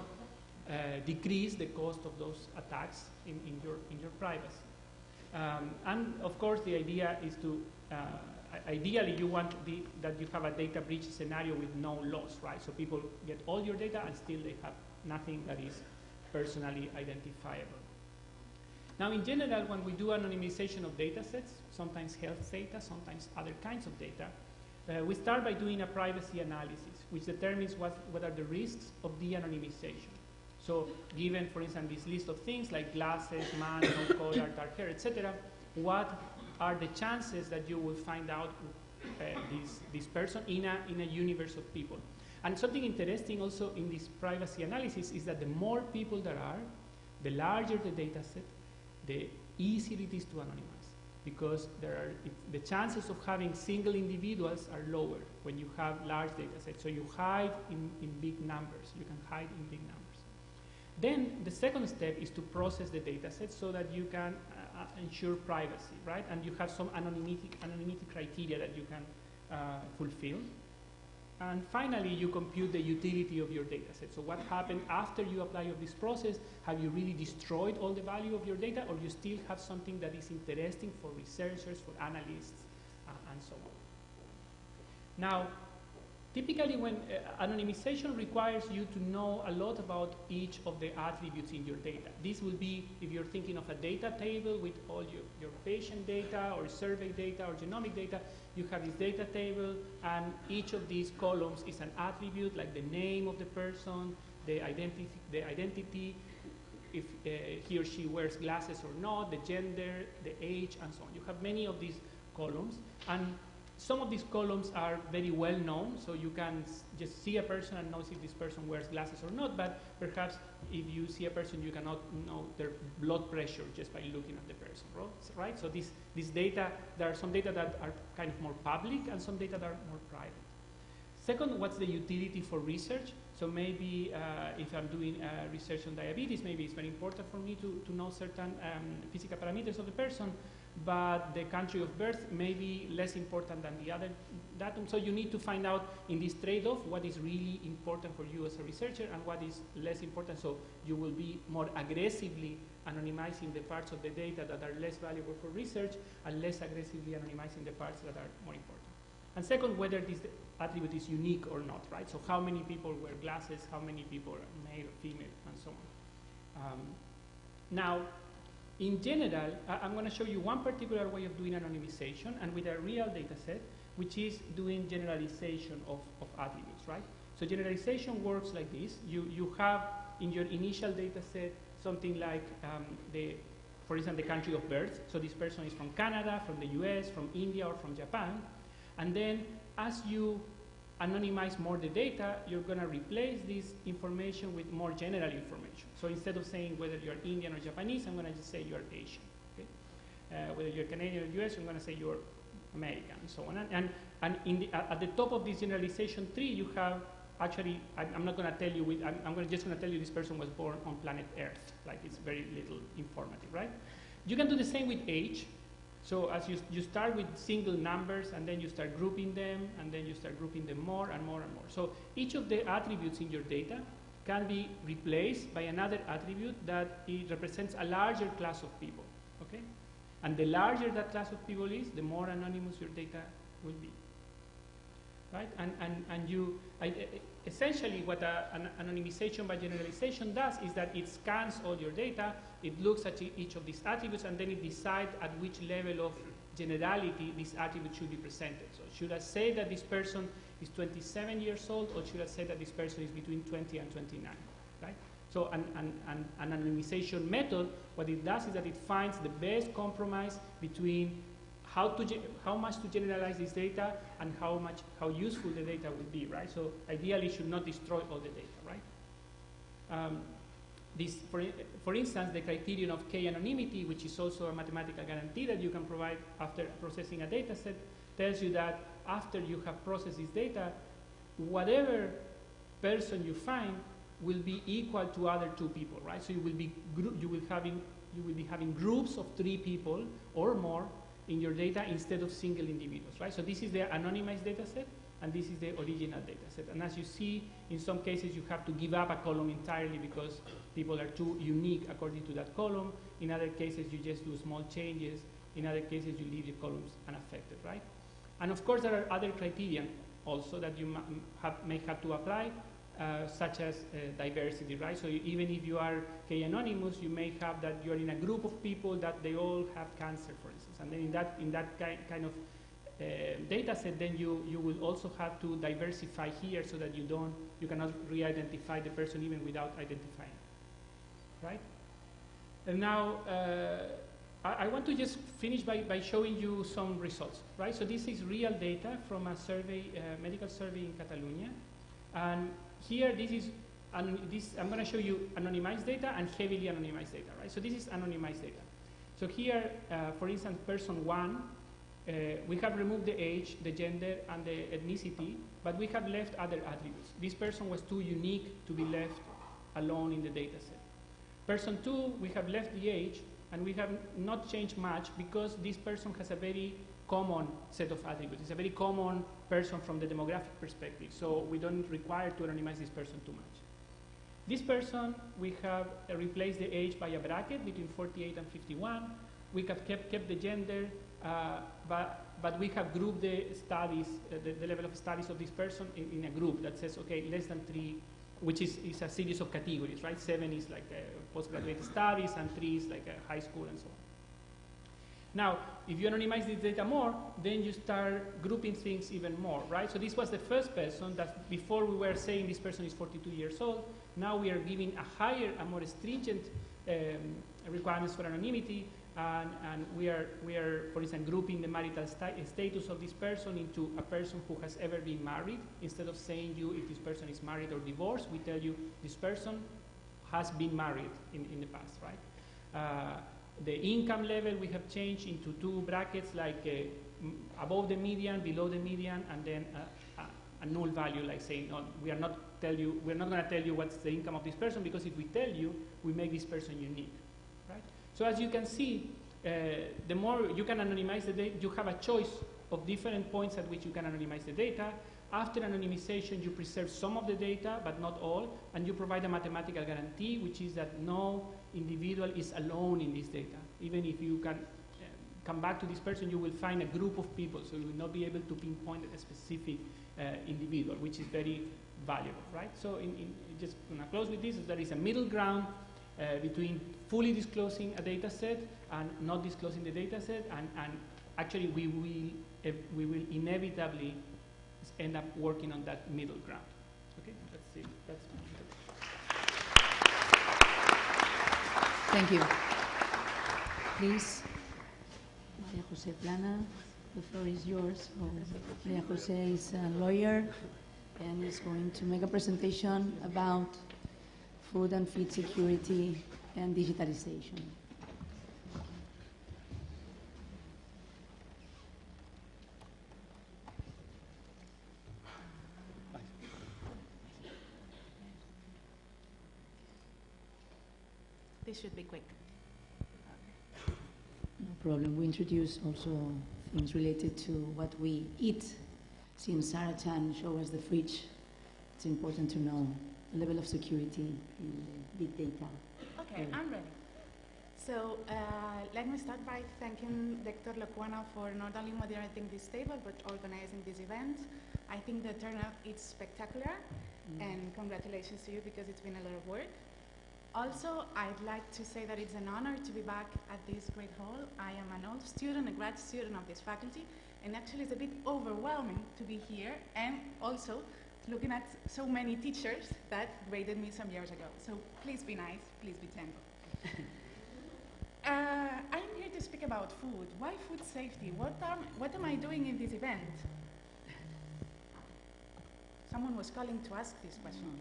decrease the cost of those attacks in your privacy. And of course, the idea is to ideally you want that you have a data breach scenario with no loss, right? So people get all your data and still they have nothing that is personally identifiable. Now, in general, when we do anonymization of data sets, sometimes health data, sometimes other kinds of data, we start by doing a privacy analysis, which determines what are the risks of de-anonymization. So given, for instance, this list of things like glasses, man, no collar, dark hair, etc., what are the chances that you will find out this person in a universe of people? And something interesting also in this privacy analysis is that the more people there are, the larger the data set, the easier it is to anonymize, because the chances of having single individuals are lower when you have large data sets. So you hide in big numbers. You can hide in big numbers. Then the second step is to process the data set so that you can ensure privacy, right? And you have some anonymity criteria that you can fulfill. And finally, you compute the utility of your data set. So what happened after you apply of this process? Have you really destroyed all the value of your data, or you still have something that is interesting for researchers, for analysts, and so on? Now, typically when anonymization requires you to know a lot about each of the attributes in your data. This will be if you're thinking of a data table with all your patient data or survey data or genomic data. You have this data table, and each of these columns is an attribute, like the name of the person, the identity, if he or she wears glasses or not, the gender, the age, and so on. You have many of these columns, and some of these columns are very well known, so you can just see a person and know if this person wears glasses or not, but perhaps if you see a person, you cannot know their blood pressure just by looking at the person, right? So this data, there are some data that are kind of more public and some data that are more private. Second, what's the utility for research? So maybe if I'm doing research on diabetes, maybe it's very important for me to know certain physical parameters of the person, but the country of birth may be less important than the other datum. So you need to find out in this trade-off what is really important for you as a researcher and what is less important. So you will be more aggressively anonymizing the parts of the data that are less valuable for research and less aggressively anonymizing the parts that are more important. And second, whether this attribute is unique or not, right? So how many people wear glasses, how many people are male or female, and so on. Now, in general, I'm going to show you one particular way of doing anonymization, and with a real data set, which is doing generalization of attributes, right? So generalization works like this. You have in your initial data set something like, for example, the country of birth. So this person is from Canada, from the US, from India, or from Japan. And then as you anonymize more the data, you're going to replace this information with more general information. So instead of saying whether you're Indian or Japanese, I'm going to just say you're Asian. Okay? Whether you're Canadian or US, I'm going to say you're American, and so on. And at the top of this generalization tree, you have actually, I'm not going to tell you, I'm just going to tell you this person was born on planet Earth. Like, it's very little informative, right? You can do the same with age. So as you start with single numbers, and then you start grouping them, and then you start grouping them more and more and more. So each of the attributes in your data can be replaced by another attribute that it represents a larger class of people, okay? And the larger that class of people is, the more anonymous your data will be, right? Essentially what an anonymization by generalization does is that it scans all your data, it looks at each of these attributes, and then it decides at which level of generality this attribute should be presented. So should I say that this person is 27 years old, or should I say that this person is between 20 and 29, right? So an anonymization method, what it does is that it finds the best compromise between how much to generalize this data and how useful the data will be, right? So ideally, it should not destroy all the data, right? For instance, the criterion of k-anonymity, which is also a mathematical guarantee that you can provide after processing a data set, tells you that after you have processed this data, whatever person you find will be equal to other two people, right? So you will be having groups of 3 people or more in your data instead of single individuals, right? So this is the anonymized data set, and this is the original data set. And as you see, in some cases you have to give up a column entirely because people are too unique according to that column. In other cases, you just do small changes. In other cases, you leave the columns unaffected, right? And of course, there are other criteria also that you may have to apply, such as diversity, right? So even if you are K-anonymous, you may have that you're in a group of people that they all have cancer, for instance. And then in that kind of data set, then you will also have to diversify here so that you cannot re-identify the person even without identifying, right? And now, I want to just finish by showing you some results, right? So this is real data from a survey, medical survey in Catalonia. And here, I'm going to show you anonymized data and heavily anonymized data, right? So this is anonymized data. So here, for instance, person 1, we have removed the age, the gender, and the ethnicity, but we have left other attributes. This person was too unique to be left alone in the data set. Person 2, we have left the age, and we have not changed much because this person has a very common set of attributes. It's a very common person from the demographic perspective, so we don't require to anonymize this person too much. This person, we have replaced the age by a bracket between 48 and 51. We have kept the gender, but we have grouped the studies, the level of studies of this person in a group that says, okay, less than 3, which is a series of categories, right? 7 is like postgraduate studies, and 3 is like a high school and so on. Now, if you anonymize this data more, then you start grouping things even more, right? So this was the first person that before we were saying this person is 42 years old. Now we are giving a higher, a more stringent requirements for anonymity, and we are, for instance, grouping the marital status of this person into a person who has ever been married. Instead of saying you if this person is married or divorced, we tell you this person has been married in the past, right? The income level we have changed into 2 brackets, like above the median, below the median, and then a null value, like saying, no, we're not going to tell you what's the income of this person, because if we tell you, we make this person unique, right? So as you can see, the more you can anonymize the data, you have a choice of different points at which you can anonymize the data. After anonymization, you preserve some of the data, but not all, and you provide a mathematical guarantee, which is that no individual is alone in this data. Even if you can come back to this person, you will find a group of people, so you will not be able to pinpoint a specific individual, which is very valuable, right? So just going to close with this, there is a middle ground between fully disclosing a data set and not disclosing the data set, and actually we will inevitably end up working on that middle ground. Okay, let's see. That's Thank you. Please, Maria Jose Plana, the floor is yours. Maria Jose is a lawyer and is going to make a presentation about food and feed security and digitalization. This should be quick. No problem. We introduce also things related to what we eat. Since Sarah Chan showed us the fridge, it's important to know the level of security in big data. Okay, I'm ready. So let me start by thanking Rector Lecuana for not only moderating this table, but organizing this event. I think the turnout is spectacular, and congratulations to you because it's been a lot of work. Also, I'd like to say that it's an honor to be back at this great hall. I am an old student, a grad student of this faculty, and actually it's a bit overwhelming to be here, and also looking at so many teachers that graded me some years ago. So please be nice, please be gentle. I'm here to speak about food. Why food safety? What am I doing in this event? Someone was calling to ask this question.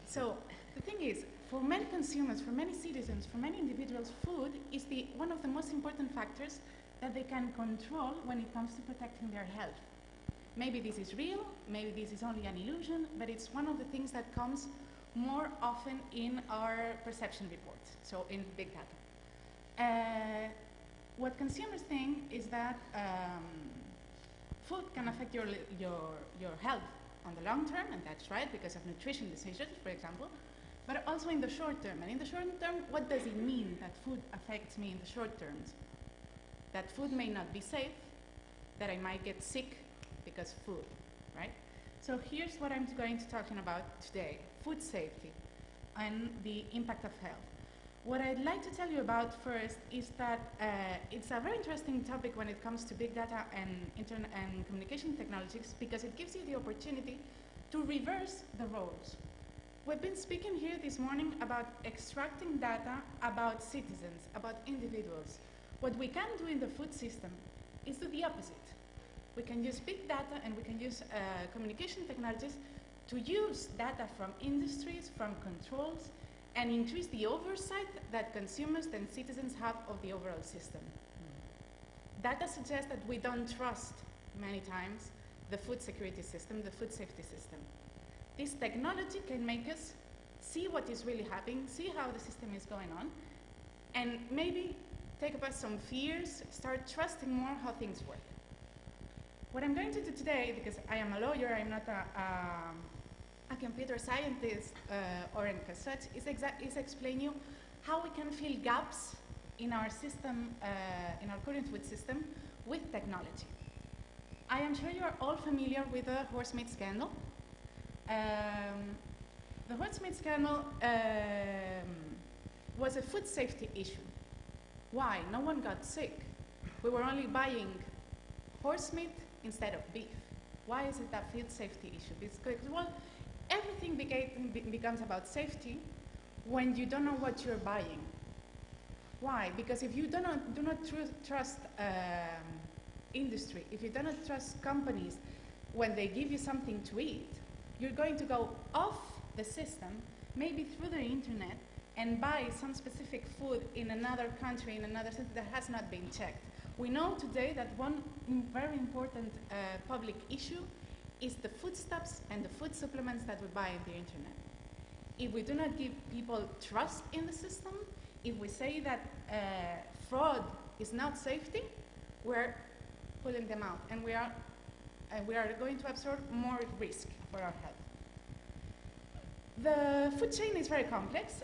So the thing is, for many consumers, for many citizens, for many individuals, food is one of the most important factors that they can control when it comes to protecting their health. Maybe this is real, maybe this is only an illusion, but it's one of the things that comes more often in our perception reports, so in big data. What consumers think is that food can affect your health on the long term, and that's right, because of nutrition decisions, for example, but also in the short term. And in the short term, what does it mean that food affects me in the short term? That food may not be safe, that I might get sick because food, right? So here's what I'm going to talk about today, food safety and the impact of health. What I'd like to tell you about first is that it's a very interesting topic when it comes to big data and internet and communication technologies, because it gives you the opportunity to reverse the roles. We've been speaking here this morning about extracting data about citizens, about individuals. What we can do in the food system is do the opposite. We can use big data and we can use communication technologies to use data from industries, from controls, and increase the oversight that consumers and citizens have of the overall system. Data suggests that we don't trust, many times, the food security system, the food safety system. This technology can make us see what is really happening, see how the system is going on, and maybe take up some fears, start trusting more how things work. What I'm going to do today, because I am a lawyer, I'm not a computer scientist or anything as such, is explain you how we can fill gaps in our system, in our current food system, with technology. I am sure you are all familiar with the horse meat scandal. The horse meat scandal was a food safety issue. Why? No one got sick. We were only buying horse meat instead of beef. Why is it a food safety issue? Because, well, everything becomes about safety when you don't know what you're buying. Why? Because if you do not trust industry, if you do not trust companies when they give you something to eat, you're going to go off the system, maybe through the internet, and buy some specific food in another country, in another city that has not been checked. We know today that one very important public issue is the foodstuffs and the food supplements that we buy on the internet. If we do not give people trust in the system, if we say that fraud is not safety, we're pulling them out, and we are going to absorb more risk for our health. The food chain is very complex.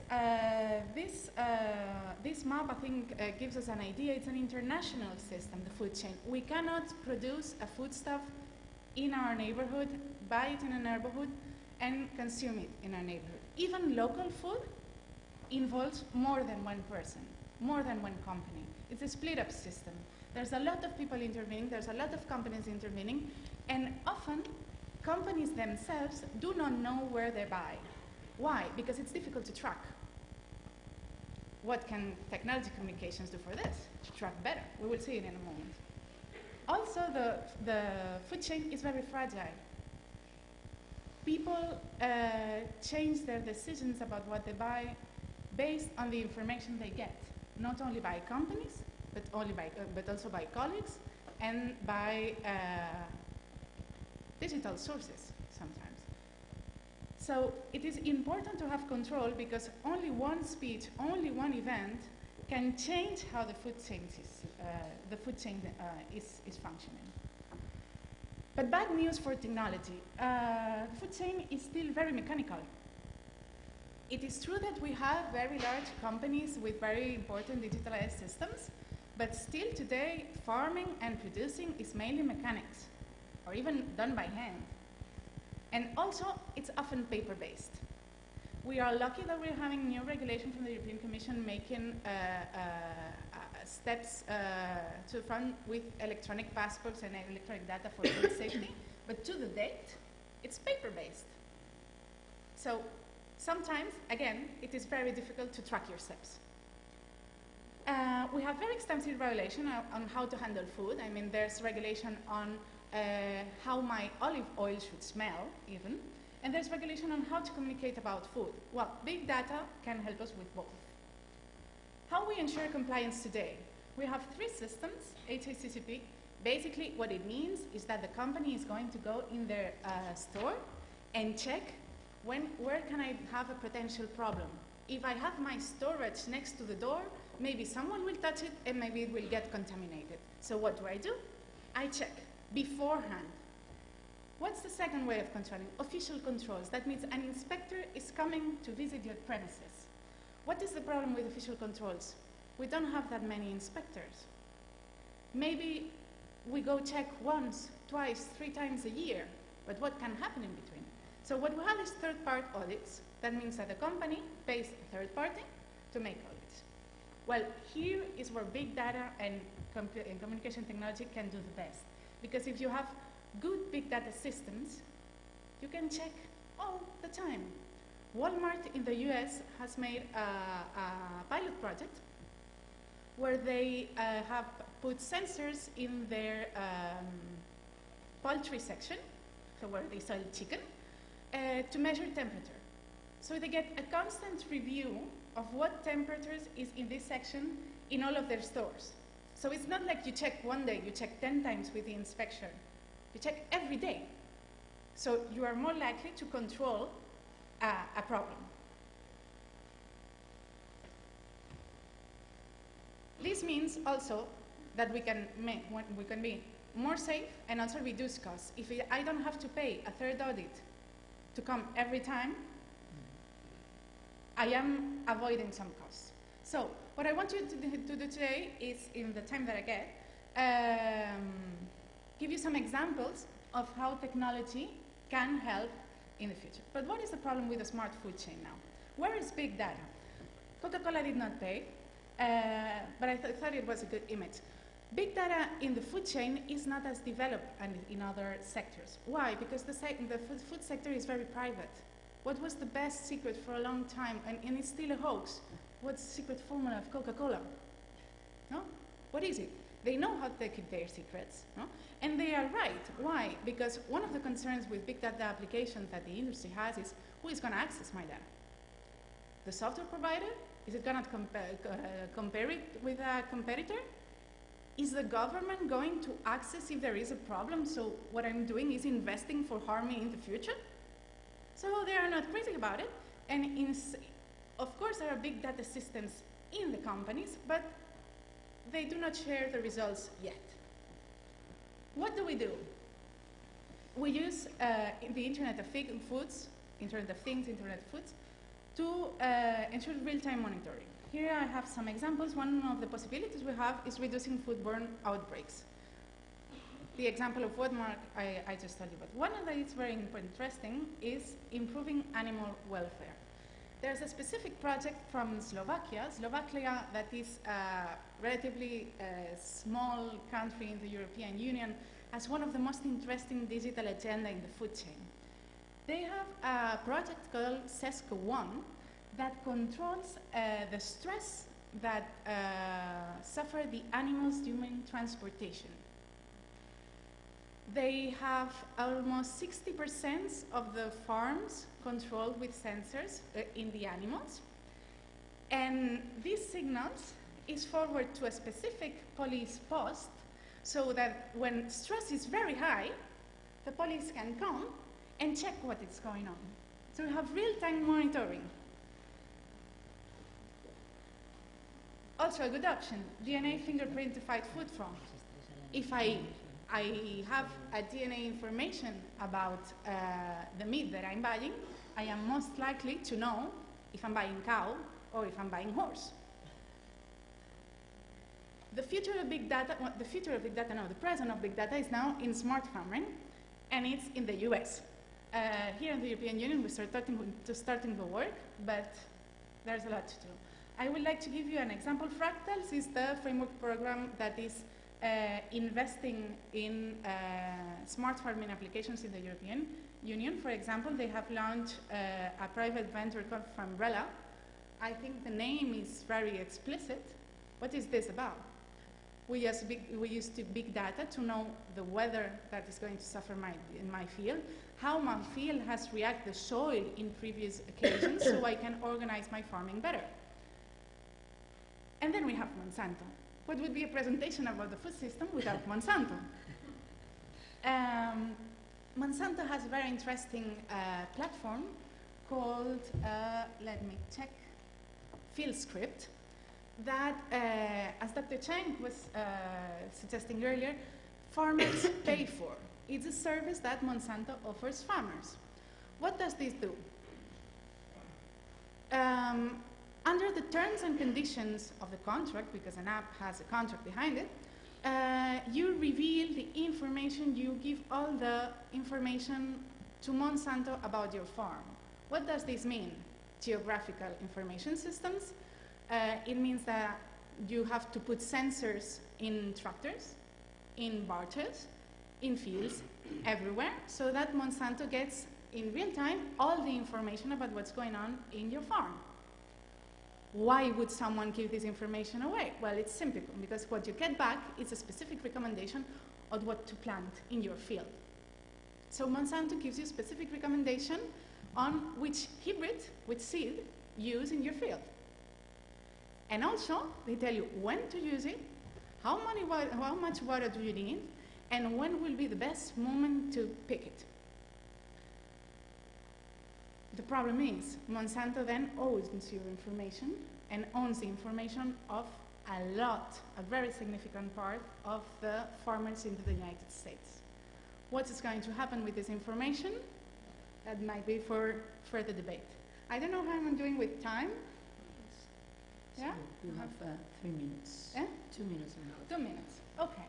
This map, I think, gives us an idea. It's an international system, the food chain. We cannot produce a foodstuff in our neighborhood, buy it in a neighborhood, and consume it in our neighborhood. Even local food involves more than one person, more than one company. It's a split-up system. There's a lot of people intervening, there's a lot of companies intervening, and often companies themselves do not know where they buy. Why? Because it's difficult to track. What can technology communications do for this? Track better. We will see it in a moment. Also, the food chain is very fragile. People change their decisions about what they buy based on the information they get, not only by companies, but also by colleagues and by digital sources sometimes. So it is important to have control, because only one speech, only one event can change how the food chain is functioning. But bad news for technology. Food chain is still very mechanical. It is true that we have very large companies with very important digitalized systems, but still today, farming and producing is mainly mechanics, or even done by hand. And also, it's often paper-based. We are lucky that we're having new regulation from the European Commission making steps to front with electronic passports and electronic data for food safety, but to the date, it's paper-based. So sometimes, again, it is very difficult to track your steps. We have very extensive regulation on how to handle food. I mean, there's regulation on how my olive oil should smell, even, and there's regulation on how to communicate about food. Well, big data can help us with both. How we ensure compliance today? We have three systems, HACCP. Basically, what it means is that the company is going to go in their store and check where can I have a potential problem. If I have my storage next to the door, maybe someone will touch it and maybe it will get contaminated. So what do? I check beforehand. What's the second way of controlling? Official controls. That means an inspector is coming to visit your premises. What is the problem with official controls? We don't have that many inspectors. Maybe we go check once, twice, 3 times a year, but what can happen in between? So what we have is third-party audits. That means that the company pays a third party to make audits. Well, here is where big data and communication technology can do the best. Because if you have good big data systems, you can check all the time. Walmart in the US has made a pilot project where they have put sensors in their poultry section, so where they sell chicken, to measure temperature. So they get a constant review of what temperatures is in this section in all of their stores. So it's not like you check one day, you check 10 times with the inspection. You check every day. So you are more likely to control a problem. This means also that we can be more safe and also reduce costs. If I don't have to pay a third audit to come every time, I am avoiding some costs. So what I want you to do today is, in the time that I get, give you some examples of how technology can help in the future. But what is the problem with the smart food chain now? Where is big data? Coca-Cola did not pay, but I thought it was a good image. Big data in the food chain is not as developed as in other sectors. Why? Because the food sector is very private. What was the best secret for a long time, and it's still a hoax? What's the secret formula of Coca-Cola? No? What is it? They know how to keep their secrets, no? And they are right. Why? Because one of the concerns with big data applications that the industry has is, who is going to access my data? The software provider? Is it going to compare it with a competitor? Is the government going to access if there is a problem, so what I'm doing is investing for harm me in the future? So they are not crazy about it, and of course there are big data systems in the companies, but they do not share the results yet. What do? We use the Internet of Foods, Internet of Things, Internet of Foods, to ensure real-time monitoring. Here I have some examples. One of the possibilities we have is reducing foodborne outbreaks. The example of Walmart I just told you about. One that is very interesting is improving animal welfare. There's a specific project from Slovakia. Slovakia, that is a relatively small country in the European Union, has one of the most interesting digital agenda in the food chain. They have a project called SESCO-1 that controls the stress that suffer the animals during transportation. They have almost 60% of the farms controlled with sensors in the animals. And these signals is forwarded to a specific police post so that when stress is very high, the police can come and check what is going on. So we have real-time monitoring. Also a good option, DNA fingerprintified food from. If I have a DNA information about the meat that I'm buying, I am most likely to know if I'm buying cow or if I'm buying horse. The future of big data, the present of big data is now in smart farming, and it's in the US. Here in the European Union, we're starting the work, but there's a lot to do. I would like to give you an example. Fractals is the framework program that is investing in smart farming applications in the European Union. For example, they have launched a private venture called Umbrella. I think the name is very explicit. What is this about? We use big data to know the weather that is going to suffer in my field, how my field has reacted to soil in previous occasions, so I can organize my farming better. And then we have Monsanto. What would be a presentation about the food system without Monsanto? Monsanto has a very interesting platform called, let me check, FieldScript, that, as Dr. Cheng was suggesting earlier, farmers pay for. It's a service that Monsanto offers farmers. What does this do? Under the terms and conditions of the contract, because an app has a contract behind it, you reveal the information, you give all the information to Monsanto about your farm. What does this mean? Geographical information systems. It means that you have to put sensors in tractors, in barges, in fields, everywhere, so that Monsanto gets in real time all the information about what's going on in your farm. Why would someone give this information away? Well, it's simple, because what you get back is a specific recommendation of what to plant in your field. So Monsanto gives you specific recommendation on which hybrid, which seed, use in your field. And also, they tell you when to use it, how much water do you need, and when will be the best moment to pick it. The problem is, Monsanto then owns your information and owns the information of a very significant part of the farmers in the United States. What is going to happen with this information? That might be for further debate. I don't know how I'm doing with time. So Yeah? you have 3 minutes. Eh? 2 minutes. 2 minutes, okay.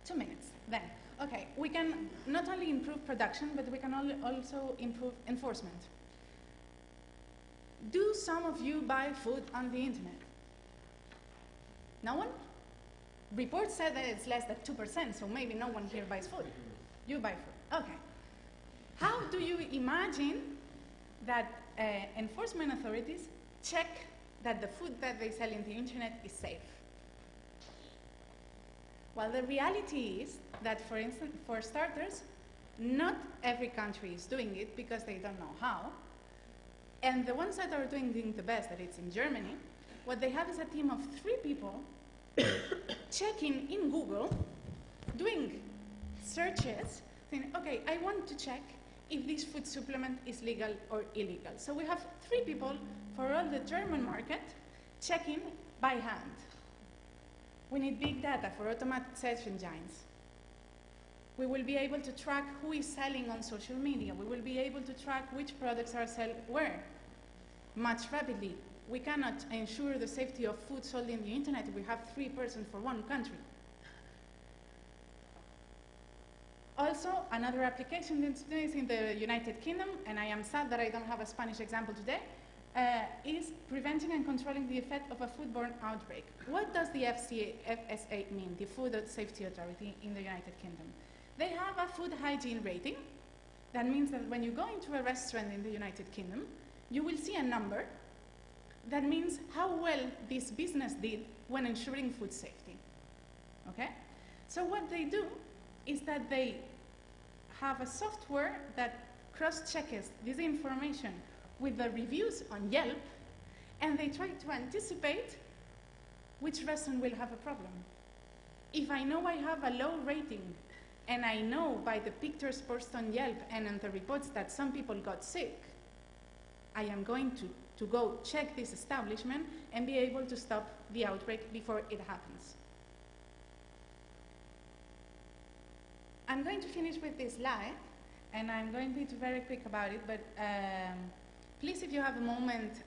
2 minutes, then. Okay, we can not only improve production, but we can also improve enforcement. Do some of you buy food on the internet? No one? Reports said that it's less than 2%, so maybe no one here buys food. You buy food, okay. How do you imagine that enforcement authorities check that the food that they sell in the internet is safe? Well, the reality is that, for instance, for starters, not every country is doing it because they don't know how. And the ones that are doing the best, that it's in Germany, what they have is a team of 3 people checking in Google, doing searches, saying, okay, I want to check if this food supplement is legal or illegal. So we have 3 people for all the German market checking by hand. We need big data for automated search engines. We will be able to track who is selling on social media. We will be able to track which products are sold where, much rapidly. We cannot ensure the safety of food sold in the internet if we have 3 persons for 1 country. Also, another application that is in the United Kingdom, and I am sad that I don't have a Spanish example today, is preventing and controlling the effect of a foodborne outbreak. What does the FSA mean, the Food Safety Authority in the United Kingdom? They have a food hygiene rating. That means that when you go into a restaurant in the United Kingdom, you will see a number that means how well this business did when ensuring food safety. Okay? So what they do is that they have a software that cross-checks this information with the reviews on Yelp, and they try to anticipate which restaurant will have a problem. If I know I have a low rating, and I know by the pictures posted on Yelp and on the reports that some people got sick, I am going to go check this establishment and be able to stop the outbreak before it happens. I'm going to finish with this slide, and I'm going to be very quick about it, but please, if you have a moment,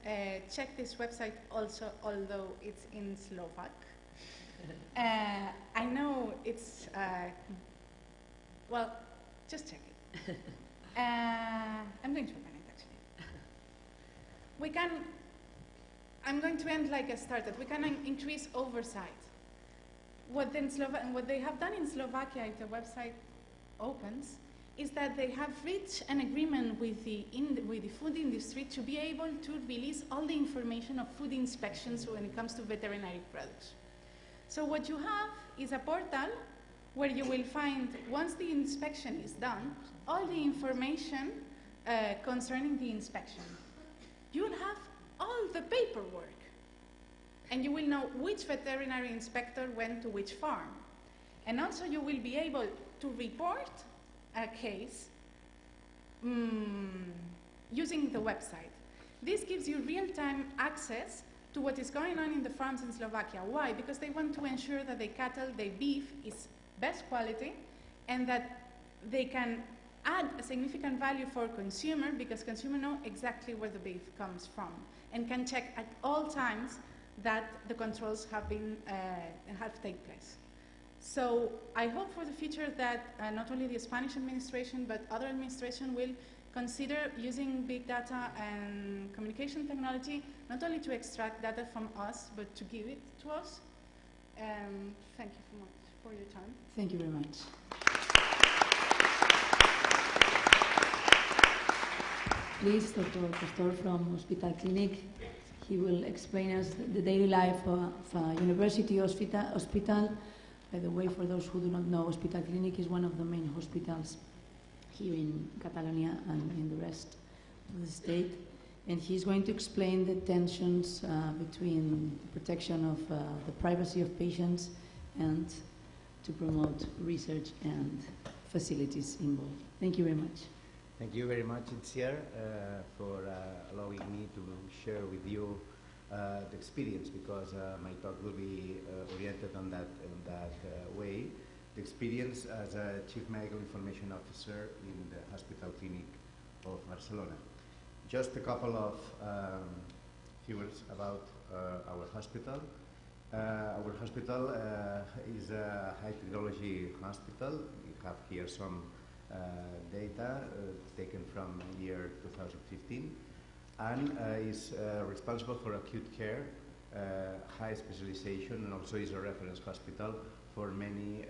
check this website also, although it's in Slovak. I know it's, well, just check it. I'm going to open it, actually. We can, I'm going to end like I started. We can increase oversight. What they have done in Slovakia, if the website opens, is that they have reached an agreement with the food industry to be able to release all the information of food inspections when it comes to veterinary products. So what you have is a portal where you will find, once the inspection is done, all the information concerning the inspection. You will have all the paperwork, and you will know which veterinary inspector went to which farm. And also you will be able to report a case using the website. This gives you real-time access to what is going on in the farms in Slovakia. Why? Because they want to ensure that the cattle, the beef, is best quality, and that they can add a significant value for consumer, because consumers know exactly where the beef comes from and can check at all times that the controls have been have taken place. So I hope for the future that not only the Spanish administration but other administration will consider using big data and communication technology not only to extract data from us but to give it to us. Thank you so much for your time. Thank you very much. Please, Dr. Pastor from Hospital Clinic. He will explain us the daily life of a university hospital. By the way, for those who do not know, Hospital Clinic is one of the main hospitals here in Catalonia and in the rest of the state. And he's going to explain the tensions between the protection of the privacy of patients and to promote research and facilities involved. Thank you very much. Thank you very much, Itziar, for allowing me to share with you the experience, because my talk will be oriented on that way. The experience as a Chief Medical Information Officer in the Hospital Clinic of Barcelona. Just a couple of figures about our hospital. Our hospital is a high technology hospital. We have here some data taken from year 2015, and is responsible for acute care, high specialization, and also is a reference hospital for many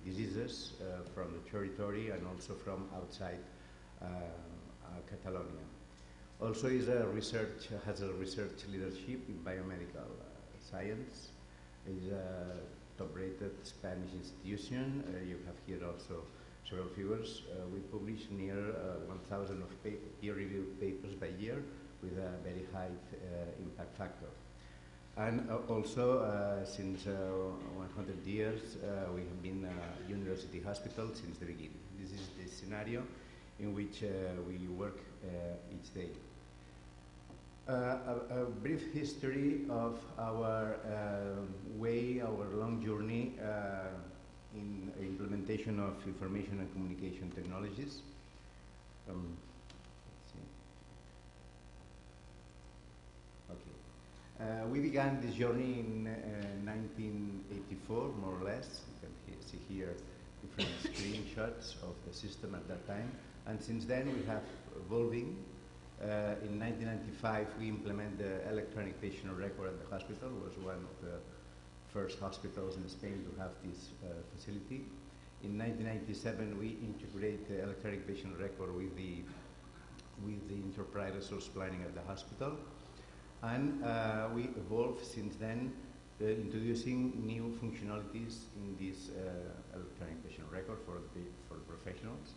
diseases from the territory and also from outside Catalonia. Also has a research leadership in biomedical science. Is a top-rated Spanish institution. You have here also several figures. We publish near 1,000 of peer-reviewed papers by year with a very high impact factor. And also, since 100 years, we have been a university hospital since the beginning. This is the scenario in which we work each day. A brief history of our our long journey in implementation of information and communication technologies. Let's see. Okay. We began this journey in 1984, more or less. You can see here different screenshots of the system at that time. And since then we have evolving. In 1995 we implemented the electronic patient record at the hospital. It was one of the first hospitals in Spain to have this facility. In 1997 we integrate the electronic patient record with the enterprise resource planning at the hospital. And we evolved since then, introducing new functionalities in this electronic patient record for the professionals,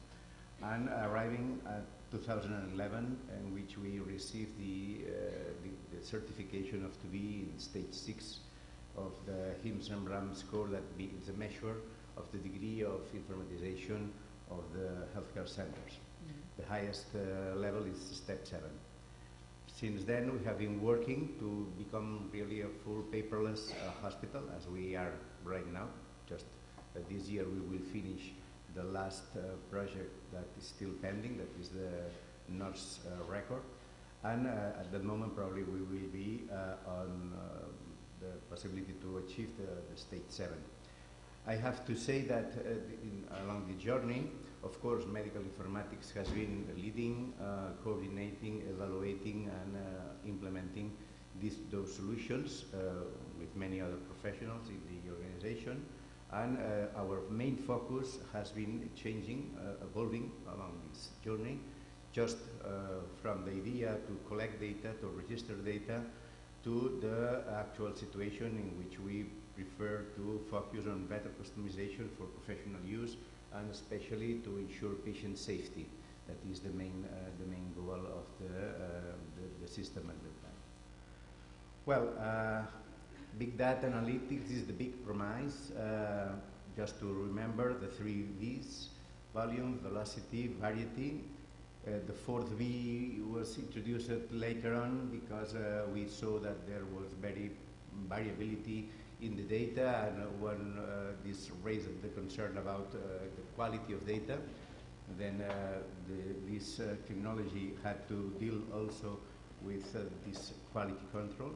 and arriving at 2011, in which we received the certification of to be in stage 6 of the HIMSS-RAM score, that is a measure of the degree of informatization of the healthcare centers. The highest level is step 7. Since then, we have been working to become really a full paperless hospital, as we are right now. Just this year we will finish the last project that is still pending, that is the nurse record. And at the moment, probably we will be on the possibility to achieve the stage 7. I have to say that along the journey, of course, medical informatics has been leading, coordinating, evaluating, and implementing those solutions with many other professionals in the organization. And our main focus has been changing, evolving along this journey, just from the idea to collect data, to register data, to the actual situation in which we prefer to focus on better customization for professional use, and especially to ensure patient safety. That is the main goal of the system at the time. Well, big data analytics is the big promise. Just to remember the 3 V's: volume, velocity, variety. The 4th V was introduced later on because we saw that there was very variability in the data, and when this raised the concern about the quality of data, then this technology had to deal also with this quality control.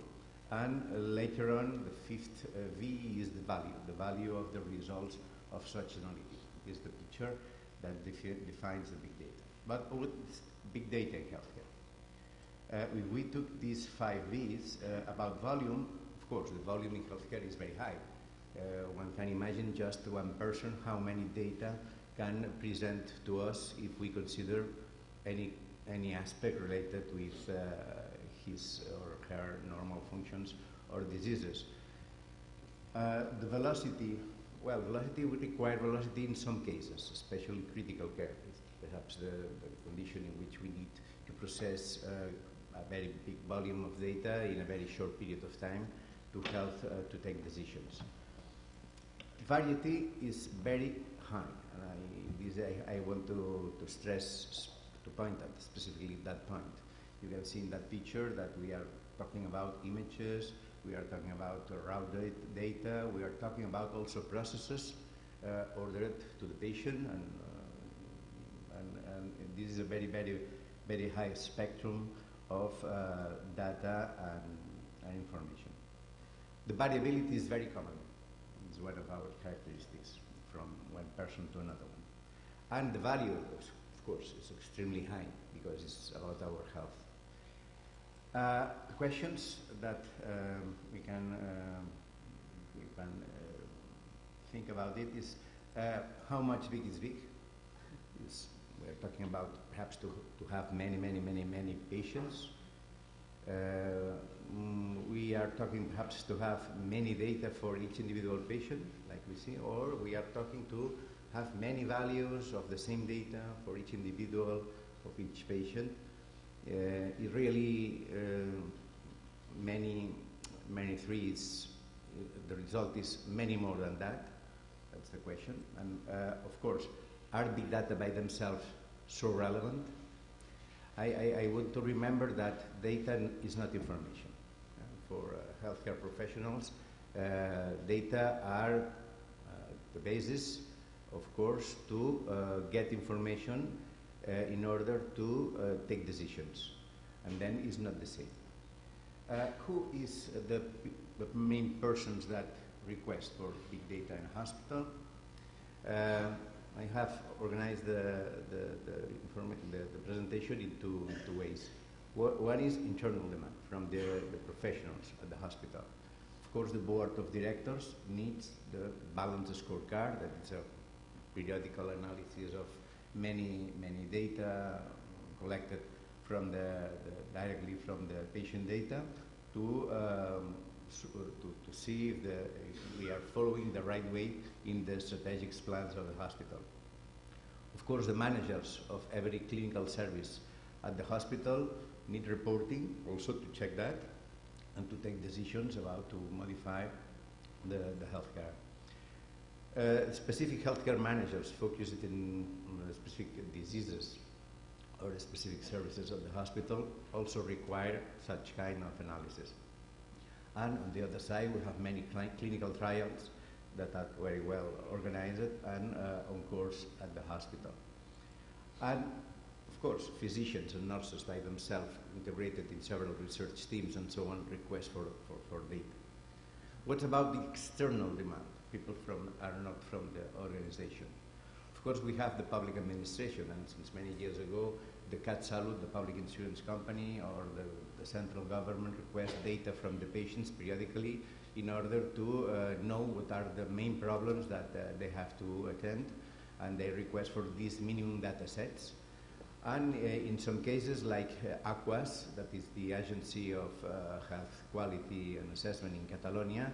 And later on, the fifth V is the value of the results of such analysis. Is the picture that defines the big data. But what's big data in healthcare? We took these 5 Vs about volume. Of course, the volume in healthcare is very high. One can imagine just one person how many data can present to us if we consider any aspect related with his or her normal functions or diseases. The velocity, well, velocity would require velocity in some cases, especially critical care. It's perhaps the condition in which we need to process a very big volume of data in a very short period of time to help to take decisions. Variety is very high, and I want to stress, to point at specifically that point. You can see in that picture that we are talking about images, we are talking about raw data, we are talking about also processes ordered to the patient, and this is a very, very, very high spectrum of data and information. The variability is very common. It's one of our characteristics from one person to another one. And the value, of course, is extremely high because it's about our health. Questions that we can think about it is how much big is big? We're talking about perhaps to have many patients. We are talking perhaps to have many data for each individual patient, like we see, or we are talking to have many values of the same data for each individual of each patient. It really many threes. The result is many more than that. That's the question. And of course, are big data by themselves so relevant? I want to remember that data is not information. For healthcare professionals, data are the basis, of course, to get information in order to take decisions. And then it's not the same. Who is the main persons that request for big data in a hospital? I have organized the presentation in two ways. One is internal demand from the professionals at the hospital. Of course, the board of directors needs the balanced scorecard, that is a periodical analysis of many data collected from directly from the patient data to see if we are following the right way in the strategic plans of the hospital. Of course, the managers of every clinical service at the hospital need reporting also to check that and to take decisions about to modify the healthcare. Specific healthcare managers focused in specific diseases or specific services of the hospital also require such kind of analysis. And on the other side, we have many clinical trials that are very well organized and on course at the hospital. And of course, physicians and nurses by themselves, integrated in several research teams and so on, request for data. What about the external demand? People are not from the organization. Of course, we have the public administration, and since many years ago, the Salud, the public insurance company, or the central government request data from the patients periodically in order to know what are the main problems that they have to attend, and they request for these minimum data sets. And in some cases, like AQUAS, that is the Agency of Health Quality and Assessment in Catalonia,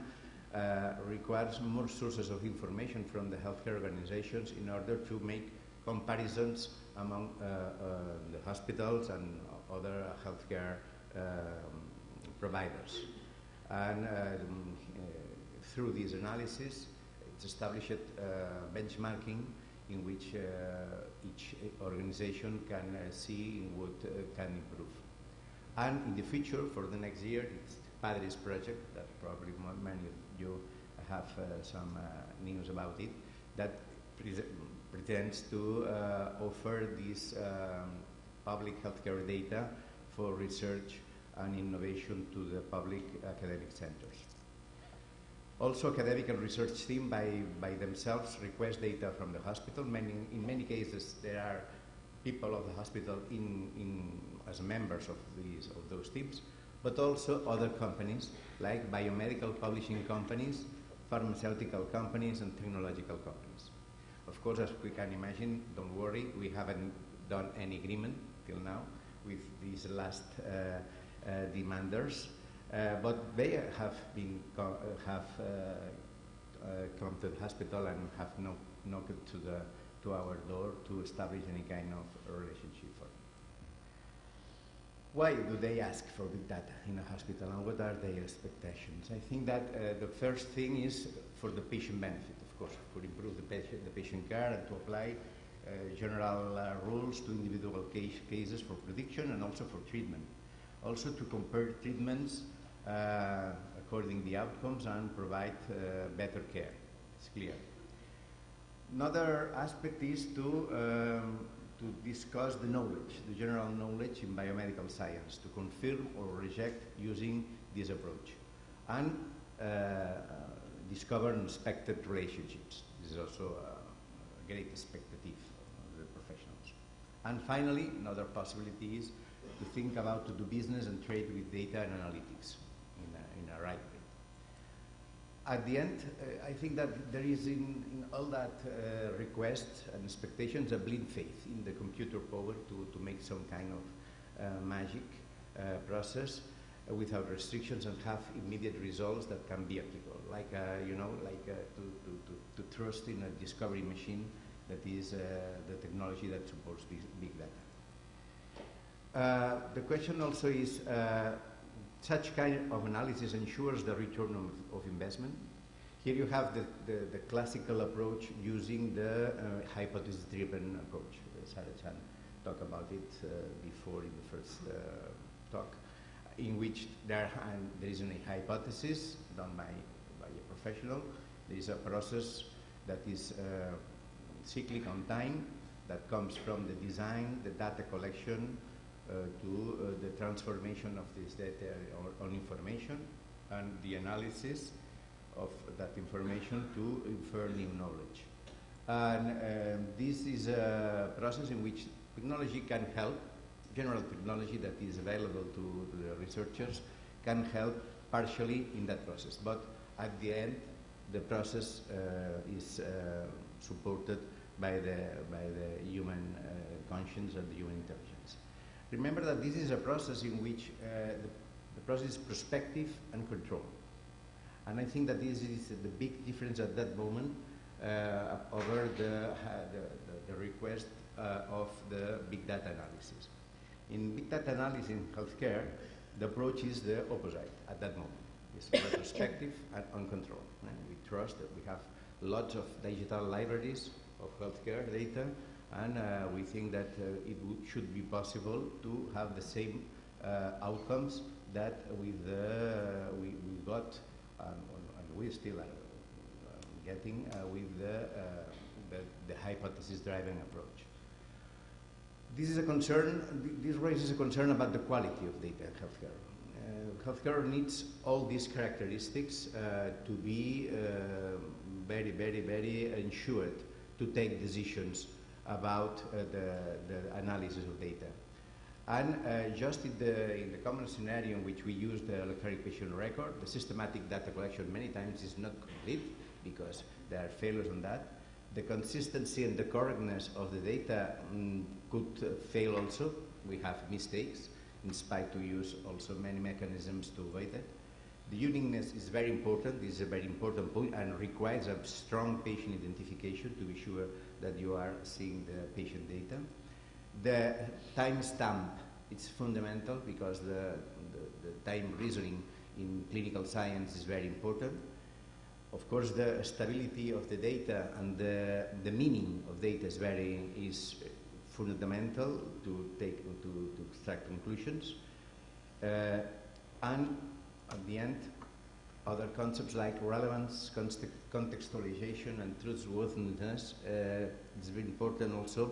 requires more sources of information from the healthcare organizations in order to make comparisons among the hospitals and other healthcare providers. And through this analysis, it's established benchmarking in which each organization can see what can improve. And in the future, for the next year, it's Padres project, that probably many of you have some news about it, that pretends to offer this public healthcare data for research and innovation to the public academic centers. Also, academic and research teams by themselves request data from the hospital. In many cases, there are people of the hospital as members of those teams, but also other companies like biomedical publishing companies, pharmaceutical companies, and technological companies. Of course, as we can imagine, don't worry, we haven't done any agreement till now with these last demanders, but they have come to the hospital and have knocked to our door to establish any kind of relationship for them. Why do they ask for big data in a hospital, and what are their expectations? I think that the first thing is for the patient benefit, of course, to improve the patient care and to apply general rules to individual cases for prediction and also for treatment. Also to compare treatments according to the outcomes and provide better care. It's clear. Another aspect is to discuss the knowledge, the general knowledge in biomedical science, to confirm or reject using this approach, and discover unexpected relationships. This is also a great expectative of the professionals. And finally, another possibility is to think about to do business and trade with data and analytics in a right way. At the end, I think that there is in all that requests and expectations a blind faith in the computer power to make some kind of magic process without restrictions and have immediate results that can be applicable, like to trust in a discovery machine that is the technology that supports this big data. The question also is, such kind of analysis ensures the return of investment. Here you have the classical approach using the hypothesis-driven approach. Sarah Chan talked about it before in the first talk, in which there is a hypothesis done by a professional. There is a process that is cyclic on time, that comes from the design, the data collection, to the transformation of this data on information, and the analysis of that information to infer new knowledge. And this is a process in which technology can help, general technology that is available to the researchers can help partially in that process. But at the end, the process is supported by the human conscience and the human intelligence. Remember that this is a process in which the process is prospective and controlled. And I think that this is the big difference at that moment over the request of the big data analysis. In big data analysis in healthcare, the approach is the opposite at that moment. It's retrospective and uncontrolled. We trust that we have lots of digital libraries of healthcare data, and we think that it should be possible to have the same outcomes that we got and we still are getting with the hypothesis-driven approach. This is a concern. This raises a concern about the quality of data in healthcare. Healthcare needs all these characteristics to be very, very, very ensured to take decisions about the analysis of data. And just in the common scenario in which we use the electronic patient record, the systematic data collection many times is not complete because there are failures on that. The consistency and the correctness of the data could fail also. We have mistakes, in spite to use also many mechanisms to avoid it. The uniqueness is very important. This is a very important point and requires a strong patient identification to be sure that you are seeing the patient data. The timestamp is fundamental because the time reasoning in clinical science is very important. Of course, the stability of the data and the meaning of data is fundamental to extract conclusions. And at the end, other concepts like relevance, contextualization, and truthworthiness is very important also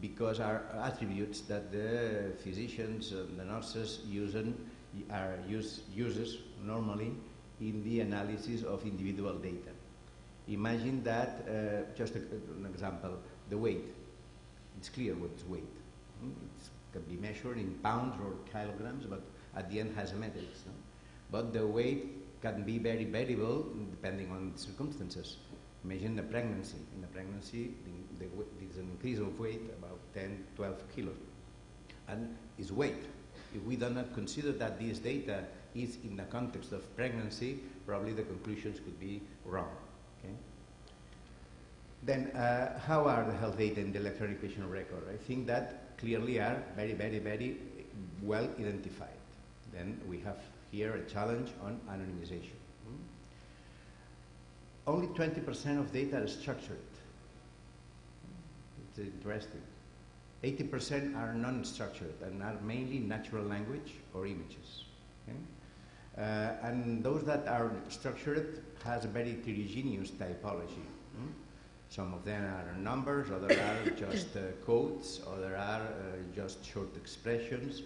because are attributes that the physicians and the nurses use are uses normally in the analysis of individual data. Imagine that, just an example, the weight. It's clear what is weight. It can be measured in pounds or kilograms, but at the end has a metrics. No? But the weight can be very variable depending on the circumstances. Imagine a pregnancy. In a pregnancy, there's an increase of weight about 10, 12 kilos. And is weight. If we do not consider that this data is in the context of pregnancy, probably the conclusions could be wrong. Okay? Then, how are the health data in the electronic patient record? I think that clearly are very, very, very well identified. Then we have here a challenge on anonymization. Only 20% of data are structured. It's interesting. 80% are non-structured and are mainly natural language or images. Okay? And those that are structured has a very heterogeneous typology. Some of them are numbers, others are just codes, others are just short expressions.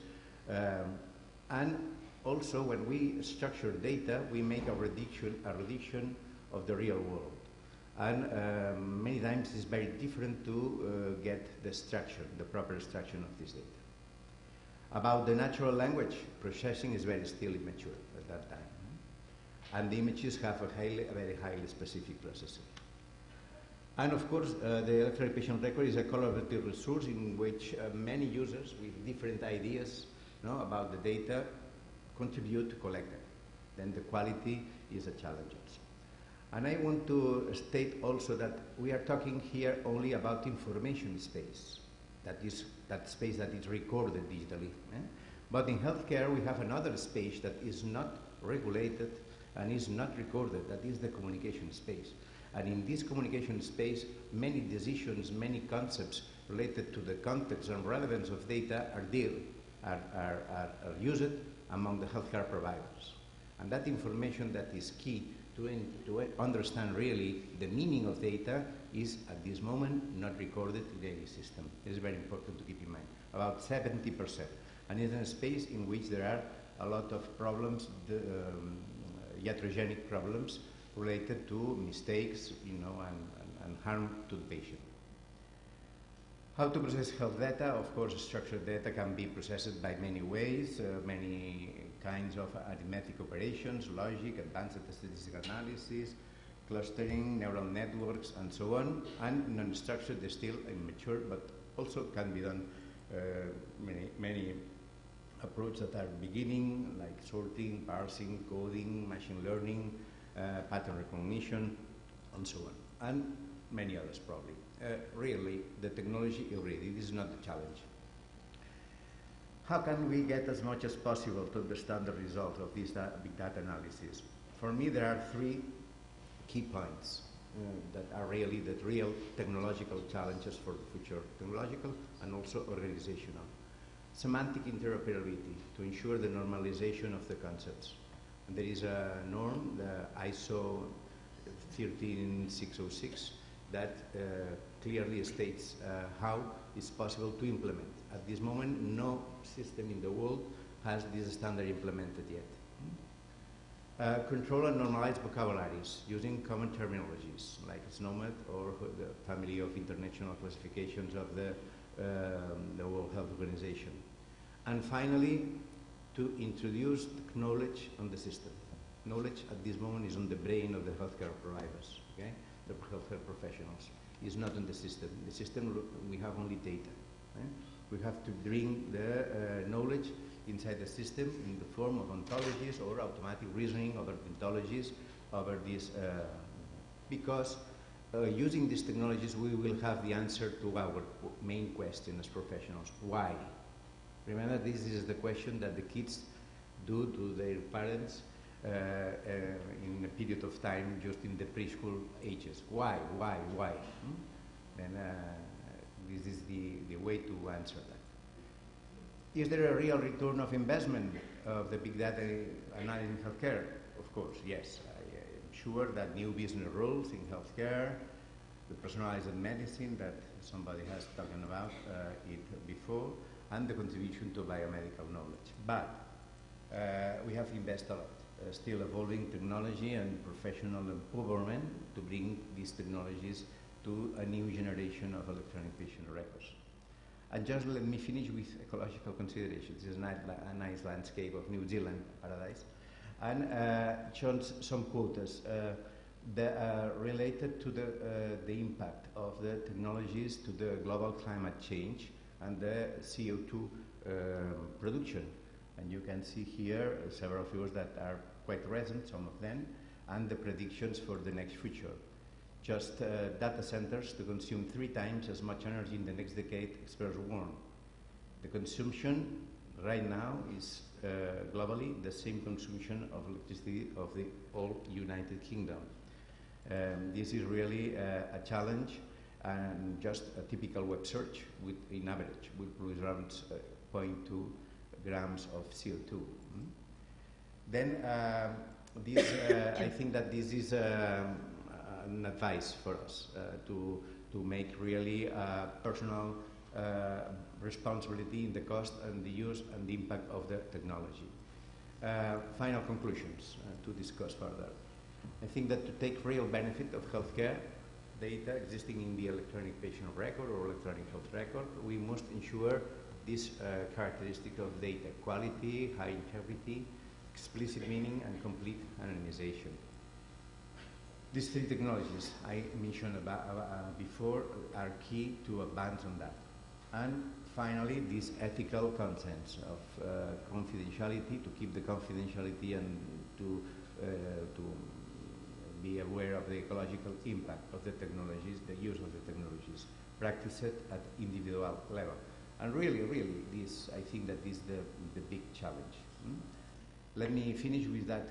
And also, when we structure data, we make a reduction of the real world. And many times it's very different to get the structure, the proper structure of this data. About the natural language, processing is very still immature at that time. And the images have a very highly specific processing. And of course, the electronic patient record is a collaborative resource in which many users with different ideas about the data contribute to collect them. Then the quality is a challenge also. And I want to state also that we are talking here only about information space. That is that space that is recorded digitally. But in healthcare, we have another space that is not regulated and is not recorded. That is the communication space. And in this communication space, many decisions, many concepts related to the context and relevance of data are used among the healthcare providers. And that information that is key to understand really the meaning of data is at this moment not recorded in any system. It is very important to keep in mind. About 70%. And it's a space in which there are a lot of problems, iatrogenic problems related to mistakes, and harm to the patient. How to process health data? Of course, structured data can be processed by many ways, many kinds of arithmetic operations, logic, advanced statistical analysis, clustering, neural networks, and so on. And non-structured is still immature, but also can be done many approaches that are beginning, like sorting, parsing, coding, machine learning, pattern recognition, and so on, and many others probably. Really, the technology is ready. This is not the challenge. How can we get as much as possible to understand the result of this big data analysis? For me, there are three key points that are really the real technological challenges for the future, technological and also organizational. Semantic interoperability, to ensure the normalization of the concepts. And there is a norm, the ISO 13606, that clearly states how it's possible to implement. At this moment, no system in the world has this standard implemented yet. Control and normalize vocabularies using common terminologies like SNOMED or the family of international classifications of the World Health Organization. And finally, to introduce knowledge on the system. Knowledge at this moment is on the brain of the healthcare providers, okay? The healthcare professionals. It's not on the system. The system, we have only data. Okay? We have to bring the knowledge inside the system in the form of ontologies or automatic reasoning over ontologies over this, because using these technologies we will have the answer to our main question as professionals. Why? Remember, this is the question that the kids do to their parents in a period of time just in the preschool ages. Why? Then this is the way to answer that. Is there a real return of investment of the big data analysis in healthcare? Of course, yes. I am sure that new business rules in healthcare, the personalized medicine that somebody has talked about it before, and the contribution to biomedical knowledge. But We have invested a lot. Still evolving technology and professional empowerment to bring these technologies to a new generation of electronic patient records. And just let me finish with ecological considerations. This is a nice landscape of New Zealand paradise. And shows some quotas related to the impact of the technologies to the global climate change and the CO2 production. And you can see here several figures that are quite recent, some of them, and the predictions for the next future. Just data centers to consume 3 times as much energy in the next decade, experts warn. The consumption right now is globally the same consumption of electricity of the whole United Kingdom. This is really a challenge, and just a typical web search in average will produce around 0.2 grams of CO2. Then I think that this is an advice for us to make really personal responsibility in the cost and the use and the impact of the technology. Final conclusions to discuss further. I think that to take real benefit of healthcare data existing in the electronic patient record or electronic health record, we must ensure this characteristic of data: quality, high integrity, explicit meaning, and complete anonymization. These 3 technologies I mentioned before are key to advance on that. And finally, this ethical consent of confidentiality, to keep the confidentiality and to be aware of the ecological impact of the technologies, the use of the technologies, practice it at individual level. And really, this, I think that is the big challenge. Let me finish with that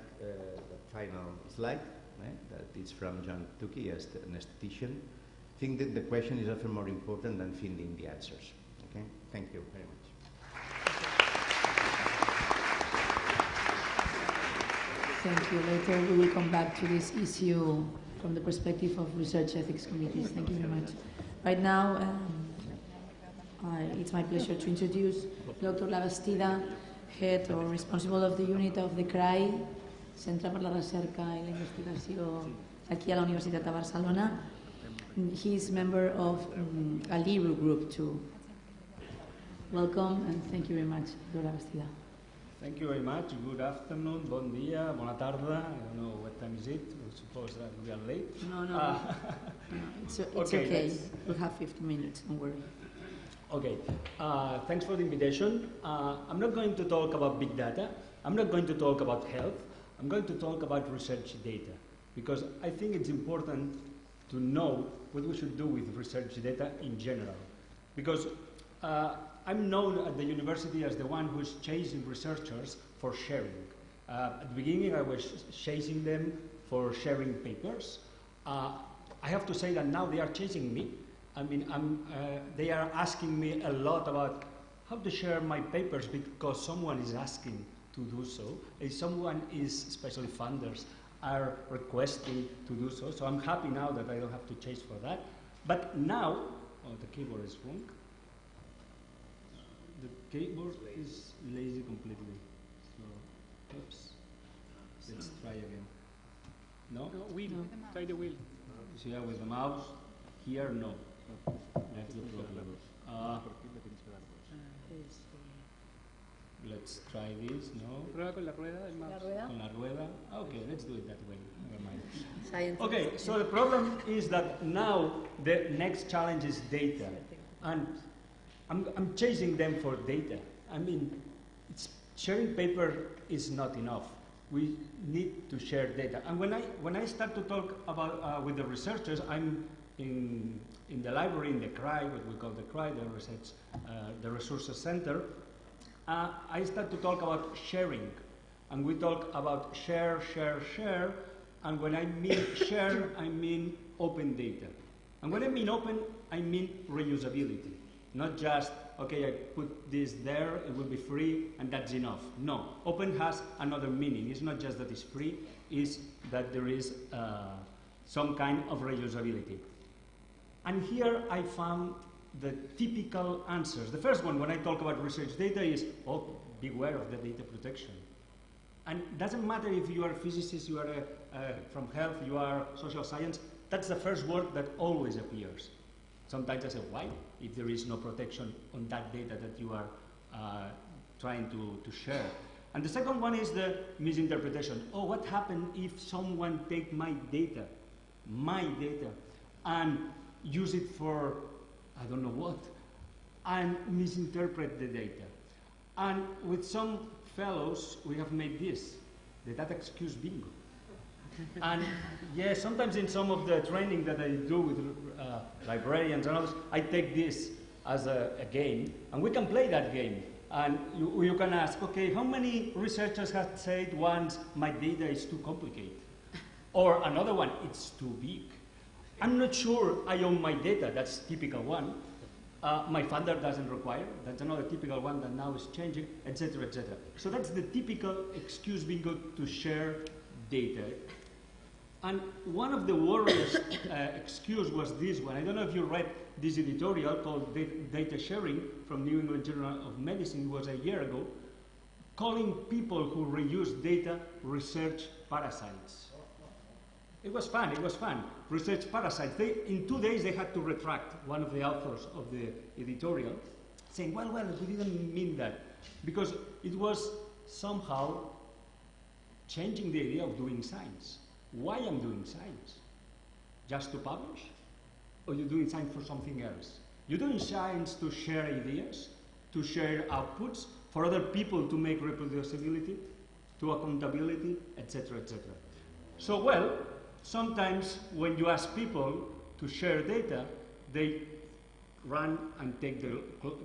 final slide. That is from John Tukey, as an esthetician. I think that the question is often more important than finding the answers. Okay? Thank you very much. Thank you. Later we will come back to this issue from the perspective of research ethics committees. Thank you very much. Right now, it's my pleasure to introduce Dr. Labastida, head or responsible of the unit of the CRAI, Centre per la Recerca i la Investigació, aquí a la Universitat de Barcelona. He is member of a LERU group too. Welcome and thank you very much, Dr. Labastida. Thank you very much. Good afternoon, bon dia, bona tarda. I don't know what time is it. I suppose that we are late. No. It's okay. We'll have 15 minutes, don't worry. Okay. Thanks for the invitation. I'm not going to talk about big data. I'm not going to talk about health. I'm going to talk about research data, because I think it's important to know what we should do with research data in general. Because I'm known at the university as the one who's chasing researchers for sharing. At the beginning, I was chasing them for sharing papers. I have to say that now they are chasing me. I mean, they are asking me a lot about how to share my papers because someone is asking to do so. If someone is, especially funders, are requesting to do so. So I'm happy now that I don't have to chase for that. But now, the keyboard is wrong. The keyboard is lazy completely. So, oops. Let's try again. No? No, wheel. No. Try the wheel. So yeah, with the mouse. Here, no. That's the problem. Let's try this, no? Prueba con la rueda del mouse. Con la rueda? Okay, let's do it that way. Never mind. Okay, so the problem is that now the next challenge is data. And I'm chasing them for data. I mean, sharing paper is not enough. We need to share data. And when I start to talk about with the researchers, I'm in the library, in the CRAI, what we call the CRAI, the Resources Center. I start to talk about sharing, and we talk about share, and when I mean share, I mean open data. And when I mean open, I mean reusability. Not just, okay, I put this there, it will be free, and that's enough. No, open has another meaning. It's not just that it's free, it's that there is some kind of reusability. And here I found the typical answers. The first one, when I talk about research data, is, oh, beware of the data protection. And it doesn't matter if you are a physicist, you are from health, you are social science, that's the first word that always appears. Sometimes I say, why? If there is no protection on that data that you are trying to share. And the second one is the misinterpretation. Oh, what happened if someone take my data, and use it for I don't know what, and misinterpret the data. And with some fellows, we have made this, the data excuse bingo. And yeah, sometimes in some of the training that I do with librarians and others, I take this as a game, and we can play that game. And you can ask, okay, how many researchers have said once, my data is too complicated? Or another one, it's too big. I'm not sure I own my data, that's typical one. My funder doesn't require, that's another typical one that now is changing, etc., etc. So that's the typical excuse bingo to share data. And one of the worriest excuse was this one. I don't know if you read this editorial called Data Sharing from New England Journal of Medicine. It was a year ago, calling people who reuse data research parasites. It was fun, research parasites. In 2 days they had to retract, one of the authors of the editorial, saying, well, we didn't mean that, because it was somehow changing the idea of doing science. Why I'm doing science? Just to publish? Or you're doing science for something else? You're doing science to share ideas, to share outputs, for other people to make reproducibility, to accountability, etc., etc. So, well, sometimes when you ask people to share data, they run and take the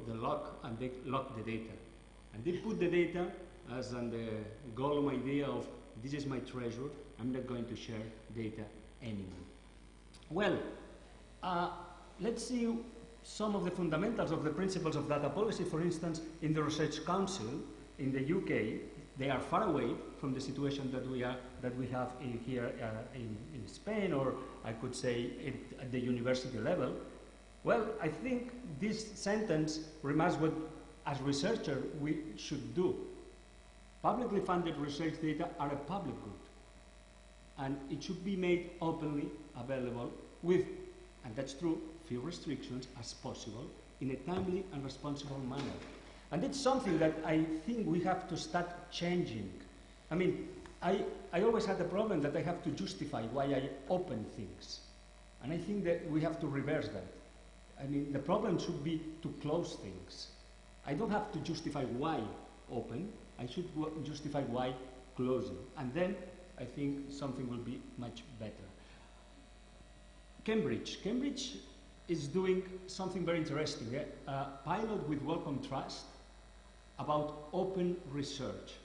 lock, and they lock the data. And they put the data as an the golem idea of, this is my treasure, I'm not going to share data anymore. Well, let's see some of the fundamentals of the principles of data policy. For instance, in the Research Council in the UK, they are far away from the situation that we have here in Spain, or I could say at the university level. Well, I think this sentence remarks what, as researchers, we should do. Publicly funded research data are a public good, and it should be made openly available with, and that's true, few restrictions as possible in a timely and responsible manner. And it's something that I think we have to start changing. I mean, I always had the problem that I have to justify why I open things. And I think that we have to reverse that. I mean, the problem should be to close things. I don't have to justify why open, I should justify why closing. And then I think something will be much better. Cambridge is doing something very interesting. A pilot with Wellcome Trust about open research.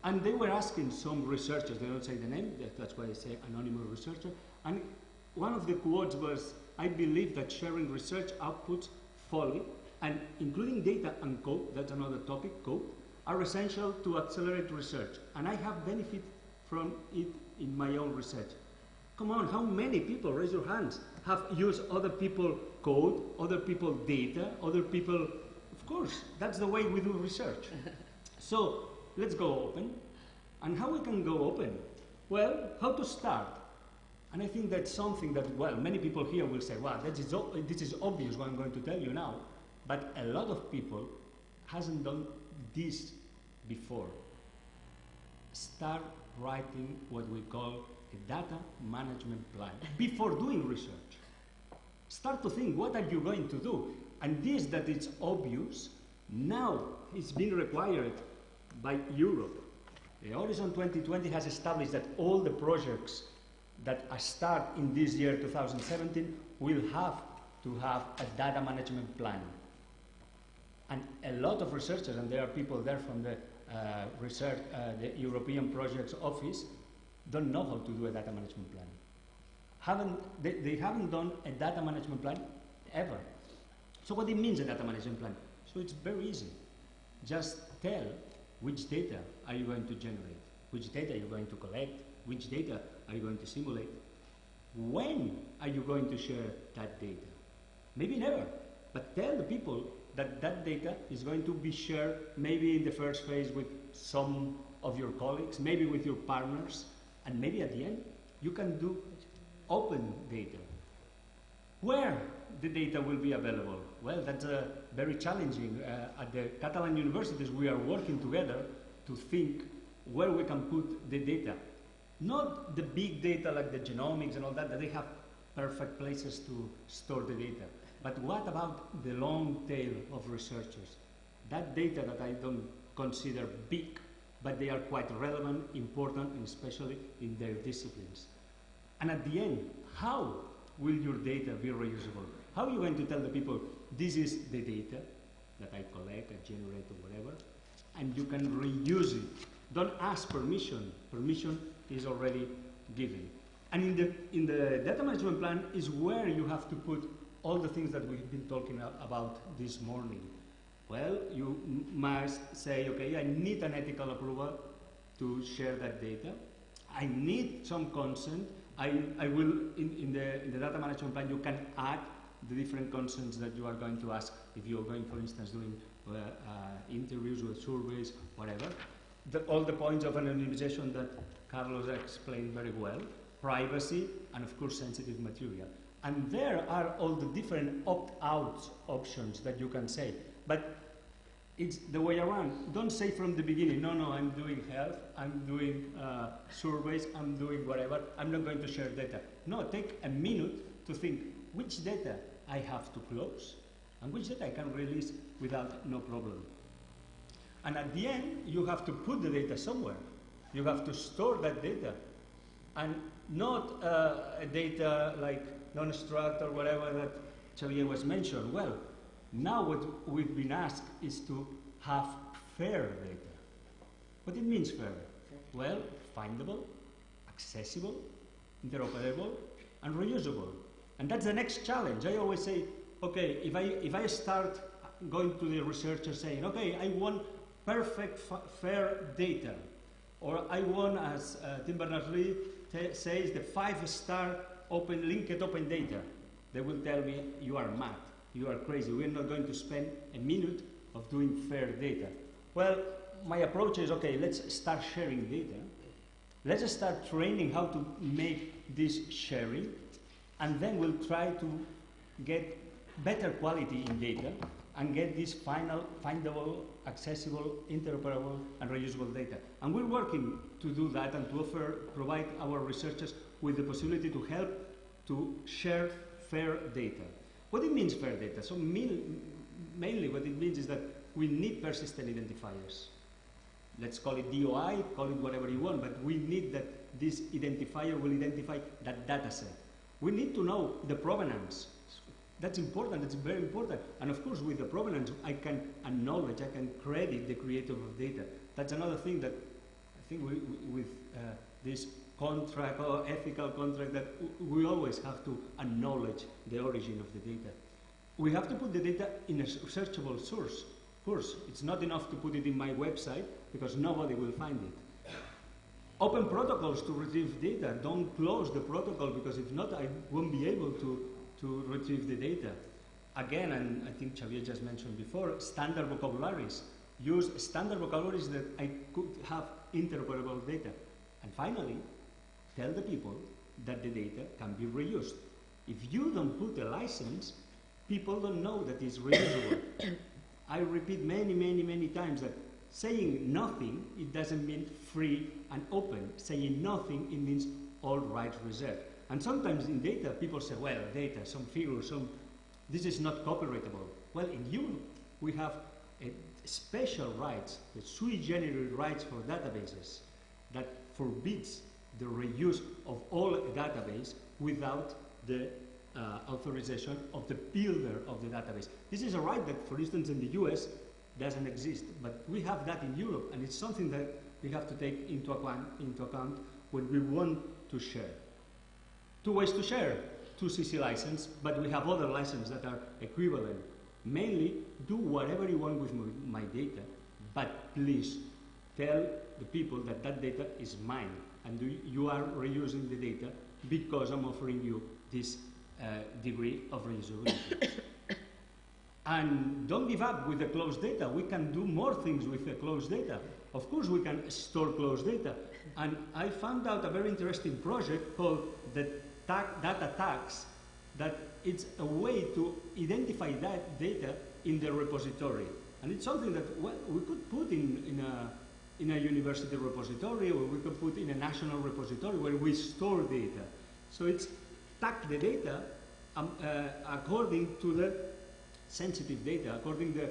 And they were asking some researchers, they don't say the name, that's why I say anonymous researcher, and one of the quotes was, I believe that sharing research outputs fully, and including data and code, that's another topic, code, are essential to accelerate research, and I have benefit from it in my own research. Come on, how many people, raise your hands, have used other people's code, other people's data, other people, of course, that's the way we do research. So, let's go open. And how we can go open? Well, how to start? And I think that's something that, well, many people here will say, wow, this is obvious what I'm going to tell you now. But a lot of people hasn't done this before. Start writing what we call a data management plan before doing research. Start to think, what are you going to do? And this that it's obvious, now it's being required by Europe. The Horizon 2020 has established that all the projects that start in this year, 2017, will have to have a data management plan. And a lot of researchers, and there are people there from the the European Projects Office, don't know how to do a data management plan. They haven't done a data management plan ever. So what it means, a data management plan? So it's very easy. Just tell which data are you going to generate, which data are you going to collect, which data are you going to simulate, when are you going to share that data? Maybe never, but tell the people that that data is going to be shared maybe in the first phase with some of your colleagues, maybe with your partners, and maybe at the end you can do open data. Where the data will be available? Well, that's very challenging. At the Catalan universities, we are working together to think where we can put the data. Not the big data like the genomics and all that they have perfect places to store the data. But what about the long tail of researchers? That data that I don't consider big, but they are quite relevant, important, and especially in their disciplines. And at the end, how will your data be reusable? How are you going to tell the people, this is the data that I collect, I generate, or whatever, and you can reuse it? Don't ask permission. Permission is already given. And in the data management plan is where you have to put all the things that we've been talking about this morning. Well, you must say, okay, I need an ethical approval to share that data. I need some consent. I will, in the data management plan, you can add the different consents that you are going to ask if you're going, for instance, doing interviews with surveys, whatever. All the points of anonymization that Carlos explained very well, privacy, and of course sensitive material. And there are all the different opt-out options that you can say. But it's the way around. Don't say from the beginning, no, I'm doing health, I'm doing surveys, I'm doing whatever, I'm not going to share data. No, take a minute to think which data I have to close and which data I can release without no problem. And at the end, you have to put the data somewhere. You have to store that data. And not a data like non-struct or whatever that Xavier was mentioned. Well, now what we've been asked is to have fair data. What it means fair? Well, findable, accessible, interoperable, and reusable. And that's the next challenge. I always say, okay, if I start going to the researcher saying, okay, I want perfect fair data, or I want, as Tim Berners-Lee says, the 5-star linked open data, they will tell me, you are mad, you are crazy, we're not going to spend a minute of doing fair data. Well, my approach is, okay, let's start sharing data. Let's start training how to make this sharing, and then we'll try to get better quality in data and get this final, findable, accessible, interoperable, and reusable data. And we're working to do that and to provide our researchers with the possibility to help to share fair data. What it means, fair data? So mainly what it means is that we need persistent identifiers. Let's call it DOI, call it whatever you want, but we need that this identifier will identify that data set. We need to know the provenance. That's important, that's very important. And of course, with the provenance, I can acknowledge, I can credit the creator of data. That's another thing that I think with this contract or ethical contract that we always have to acknowledge the origin of the data. We have to put the data in a searchable source. Of course, it's not enough to put it in my website because nobody will find it. Open protocols to retrieve data. Don't close the protocol because if not, I won't be able to retrieve the data. Again, and I think Xavier just mentioned before, standard vocabularies. Use standard vocabularies that I could have interoperable data. And finally, tell the people that the data can be reused. If you don't put a license, people don't know that it's reusable. I repeat many times that saying nothing, it doesn't mean free and open. Saying nothing, it means all rights reserved. And sometimes in data, people say, well, data, some figures, this is not copyrightable. Well, in Europe, we have special rights, the sui generis rights for databases that forbids the reuse of all database without the authorization of the builder of the database. This is a right that, for instance, in the US doesn't exist, but we have that in Europe, and it's something that we have to take into account when we want to share. Two ways to share, 2CC license, but we have other licenses that are equivalent. Mainly, do whatever you want with my data, but please tell the people that that data is mine, and you are reusing the data because I'm offering you this degree of reusability. And don't give up with the closed data. We can do more things with the closed data. Of course, we can store closed data. And I found out a very interesting project called the data tags, that it's a way to identify that data in the repository. And it's something that we could put in a university repository, or we could put in a national repository where we store data. So it's tag the data according to the sensitive data, according to the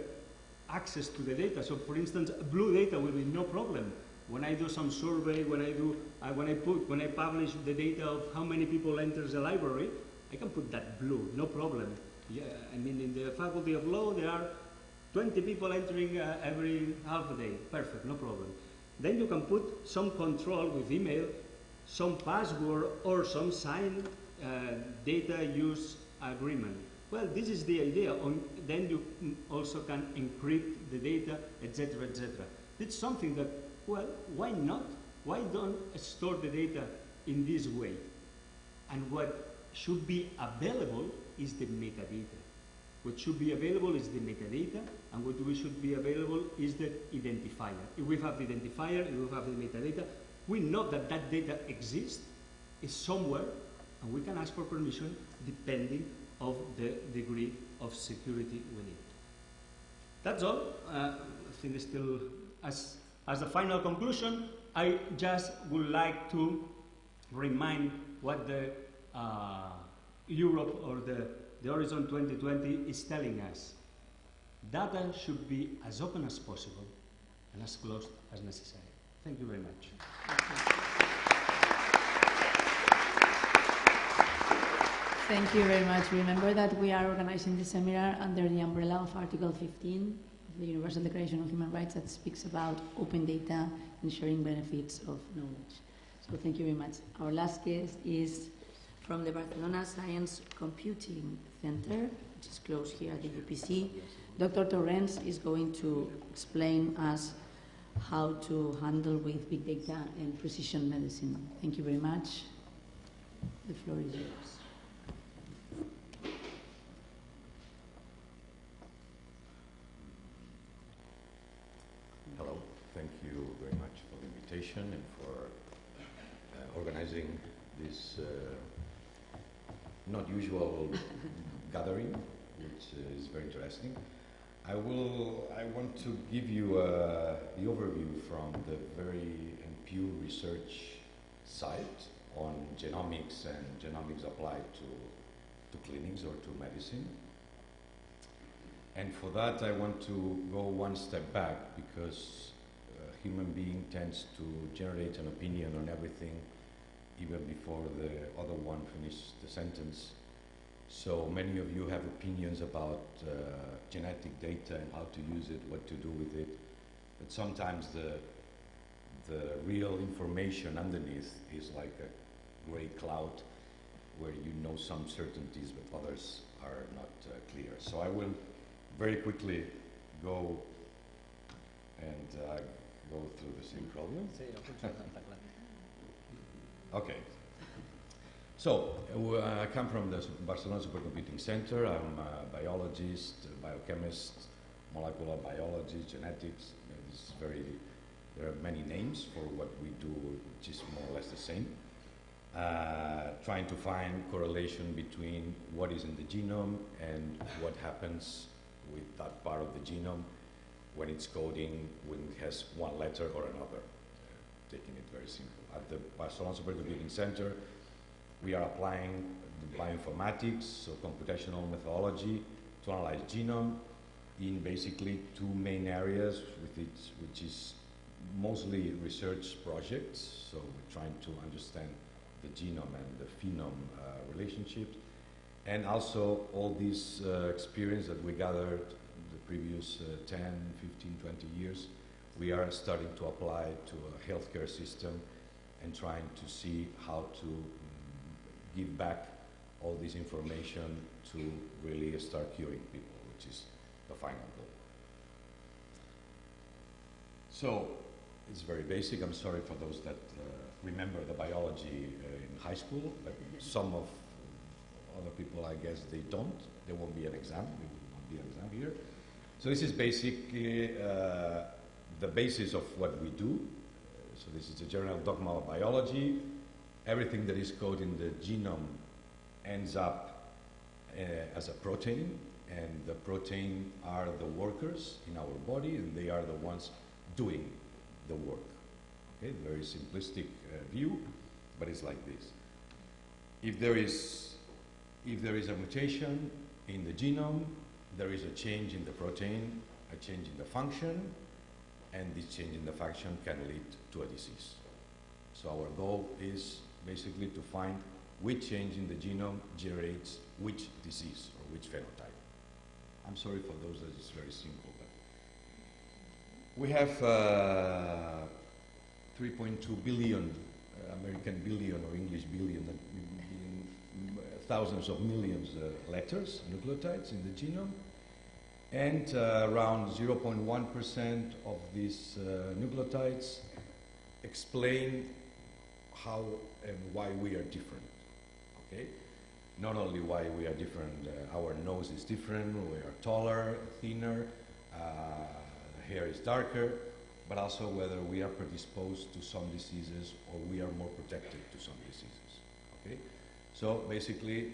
access to the data. So for instance, blue data will be no problem. When I do some survey, when I publish the data of how many people enters the library, I can put that blue, no problem. Yeah, I mean, in the Faculty of Law, there are 20 people entering every half a day. Perfect, no problem. Then you can put some control with email, some password, or some signed data use agreement. Well, this is the idea. Then you also can encrypt the data, etc., etc. It's something that, well, why not? Why don't store the data in this way? And what should be available is the metadata. What should be available is the metadata, and what we should be available is the identifier. If we have the identifier, if we have the metadata, we know that that data exists, is somewhere, and we can ask for permission depending of the degree of security we need. That's all. I think it's still, as a final conclusion, I just would like to remind what the Europe or the Horizon 2020 is telling us. Data should be as open as possible and as closed as necessary. Thank you very much. Thank you very much. Remember that we are organizing this seminar under the umbrella of Article 15 of the Universal Declaration of Human Rights that speaks about open data and sharing benefits of knowledge. So thank you very much. Our last guest is from the Barcelona Science Computing Center, which is close here at the UPC. Dr. Torrents is going to explain us how to handle with big data and precision medicine. Thank you very much. The floor is yours. Hello, thank you very much for the invitation and for organizing this not usual gathering, which is very interesting. I want to give you the overview from the very Pew research site on genomics and genomics applied to clinics or to medicine. And for that, I want to go one step back, because a human being tends to generate an opinion on everything even before the other one finishes the sentence. So many of you have opinions about genetic data and how to use it, what to do with it. But sometimes the real information underneath is like a gray cloud where you know some certainties, but others are not clear. So I will very quickly go and go through the same problem. Okay. So, I come from the Barcelona Supercomputing Center. I'm a biologist, a biochemist, molecular biology, genetics. There are many names for what we do, which is more or less the same. Trying to find correlation between what is in the genome and what happens with that part of the genome when it's coding, when it has one letter or another, taking it very simple. At the Barcelona Supercomputing Center, we are applying the bioinformatics, so computational methodology, to analyze genome in basically two main areas, which is mostly research projects. So we're trying to understand the genome and the phenome relationships, and also all this experience that we gathered the previous 10, 15, 20 years, we are starting to apply to a healthcare system and trying to see how to give back all this information to really start curing people, which is the final goal. So it's very basic. I'm sorry for those that remember the biology in high school, but some of other people, I guess, they don't. There won't be an exam. It won't be an exam here. So this is basically the basis of what we do. So this is a general dogma of biology. Everything that is coded in the genome ends up as a protein, and the protein are the workers in our body, and they are the ones doing the work. Okay, very simplistic view, but it's like this. If there is a mutation in the genome, there is a change in the protein, a change in the function, and this change in the function can lead to a disease. So our goal is basically to find which change in the genome generates which disease or which phenotype. I'm sorry for those that it's very simple, but we have 3.2 billion American billion or English billion, thousands of millions letters, nucleotides in the genome, and around 0.1% of these nucleotides explain how and why we are different. Okay, not only why we are different, our nose is different, we are taller, thinner, hair is darker, but also whether we are predisposed to some diseases or we are more protected to some diseases. Okay, so basically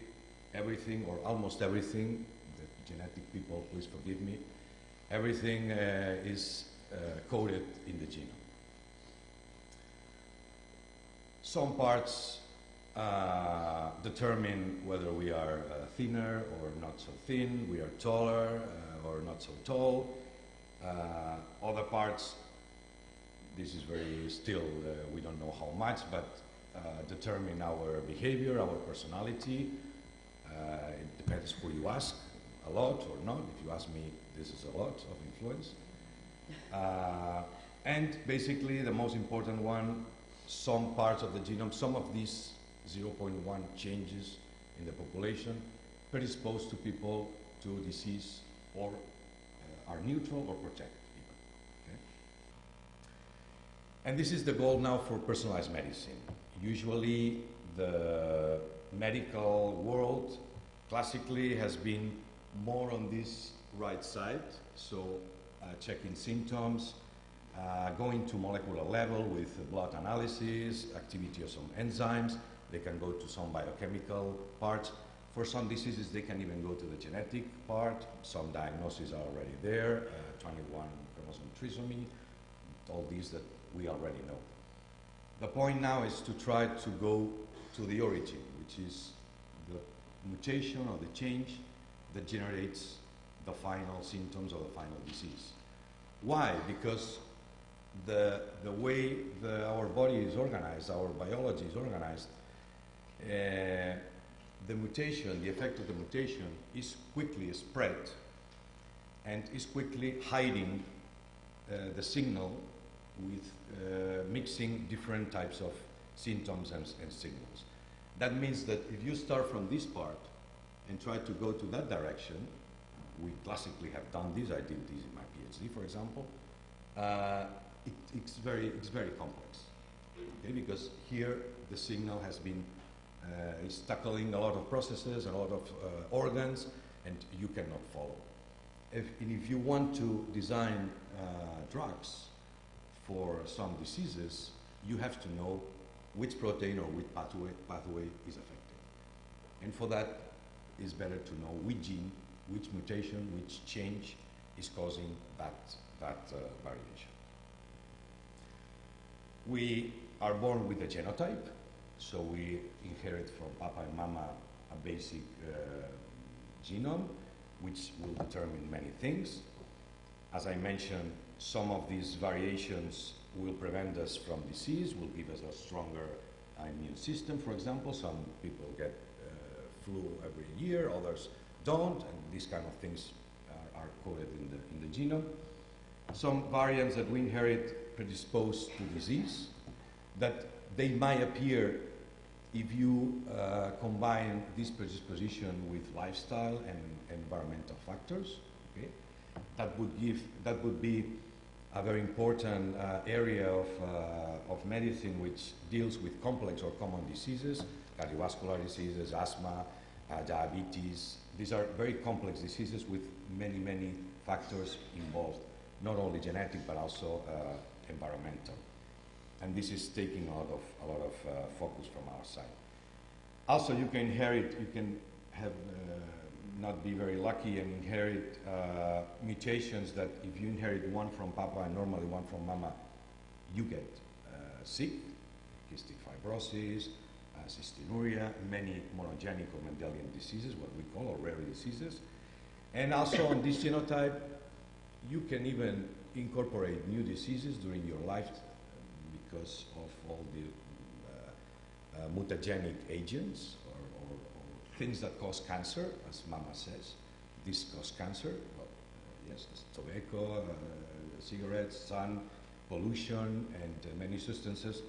everything or almost everything, the genetic people, please forgive me, everything is coded in the genome. Some parts determine whether we are thinner or not so thin, we are taller or not so tall. Other parts, this is very still, we don't know how much, but determine our behavior, our personality. It depends who you ask, a lot or not. If you ask me, this is a lot of influence. And basically the most important one, some parts of the genome, some of these 0.1 changes in the population predispose to people to disease or are neutral or protect people. Okay? And this is the goal now for personalized medicine. Usually the medical world classically has been more on this right side, so checking symptoms, going to molecular level with blood analysis, activity of some enzymes. They can go to some biochemical parts. For some diseases, they can even go to the genetic part. Some diagnoses are already there, 21 chromosome trisomy, all these that we already know. The point now is to try to go to the origin, which is the mutation or the change that generates the final symptoms or the final disease. Why? Because the way our body is organized, our biology is organized, the mutation, the effect of the mutation is quickly spread and is quickly hiding the signal with mixing different types of symptoms and signals. That means that if you start from this part and try to go to that direction, we classically have done this, I did this in my PhD, for example, it's very complex, okay? Because here the signal has been is tackling a lot of processes, a lot of organs, and you cannot follow. If you want to design drugs for some diseases, you have to know which protein or which pathway is affected. And for that, it's better to know which gene, which mutation, which change is causing that variation. We are born with a genotype, so we inherit from Papa and Mama a basic genome, which will determine many things. As I mentioned, some of these variations will prevent us from disease, will give us a stronger immune system, for example. Some people get flu every year, others don't, and these kind of things are coded in the genome. Some variants that we inherit predispose to disease, that they might appear if you combine this predisposition with lifestyle and environmental factors. Okay? That would be a very important area of medicine which deals with complex or common diseases, cardiovascular diseases, asthma, diabetes. These are very complex diseases with many, many factors involved, not only genetic but also environmental. And this is taking a lot of focus from our side. Also, you can inherit, you can have not be very lucky and inherit mutations that if you inherit one from Papa and normally one from Mama, you get sick, cystic fibrosis, cystinuria, many monogenic or Mendelian diseases, what we call, or rare diseases. And also on this genotype, you can even incorporate new diseases during your life because of all the mutagenic agents or things that cause cancer, as Mama says. This cause cancer, well, yes, tobacco, cigarettes, sun, pollution, and many substances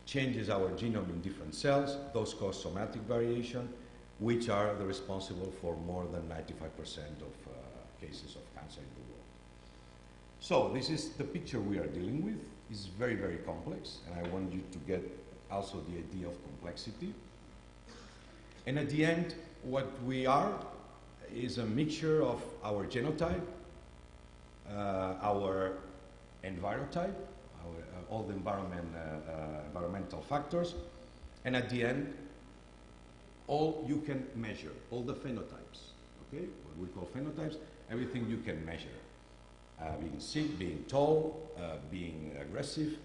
changes our genome in different cells. Those cause somatic variation, which are the responsible for more than 95% of cases of cancer in the world. So this is the picture we are dealing with. It's very, very complex, and I want you to get also the idea of complexity. And at the end, what we are is a mixture of our genotype, our envirotype, all the environmental factors, and at the end, all you can measure, all the phenotypes, okay? What we call phenotypes, everything you can measure. Being sick, being tall, being aggressive,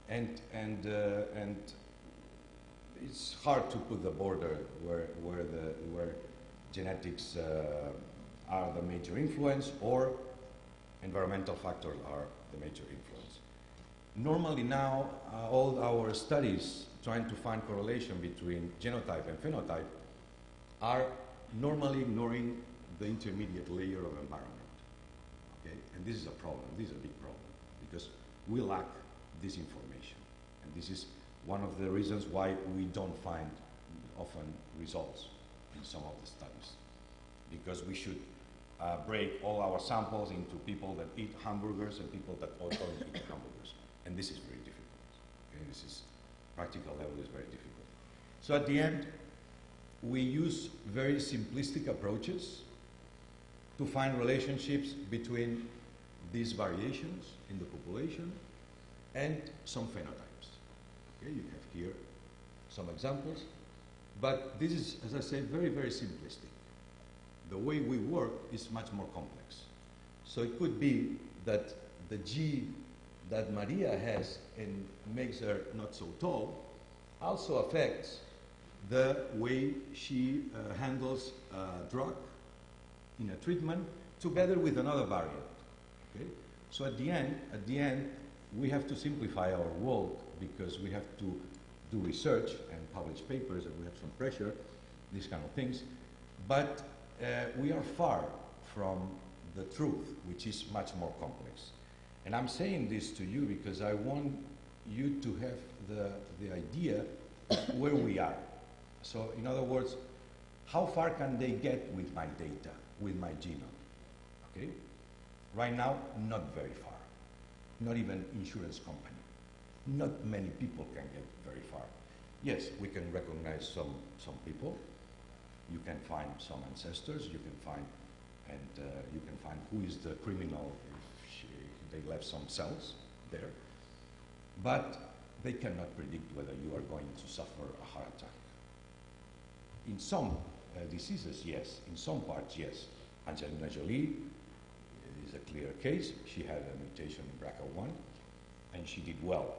and it's hard to put the border where genetics are the major influence or environmental factors are the major influence. Normally now, all our studies trying to find correlation between genotype and phenotype are normally ignoring the intermediate layer of environment. Okay? And this is a problem, this is a big problem, because we lack this information. And this is one of the reasons why we don't find often results in some of the studies. Because we should break all our samples into people that eat hamburgers and people that don't eat hamburgers. And this is very difficult. Okay? This is, practical level is very difficult. So at the end, we use very simplistic approaches to find relationships between these variations in the population and some phenotypes. Okay, you have here some examples, but this is, as I said, very, very simplistic. The way we work is much more complex. So it could be that the G that Maria has and makes her not so tall also affects the way she handles a drug in a treatment together with another variant. Okay? So at the end, we have to simplify our world because we have to do research and publish papers and we have some pressure, these kind of things. But we are far from the truth, which is much more complex. And I'm saying this to you because I want you to have the idea where we are. So in other words, how far can they get with my data, with my genome? Okay? Right now, not very far. Not even insurance company. Not many people can get very far. Yes, we can recognize some people. You can find some ancestors. You can find, you can find who is the criminal if they left some cells there. But they cannot predict whether you are going to suffer a heart attack. In some diseases, yes. In some parts, yes. Angelina Jolie is a clear case. She had a mutation in BRCA1, and she did well.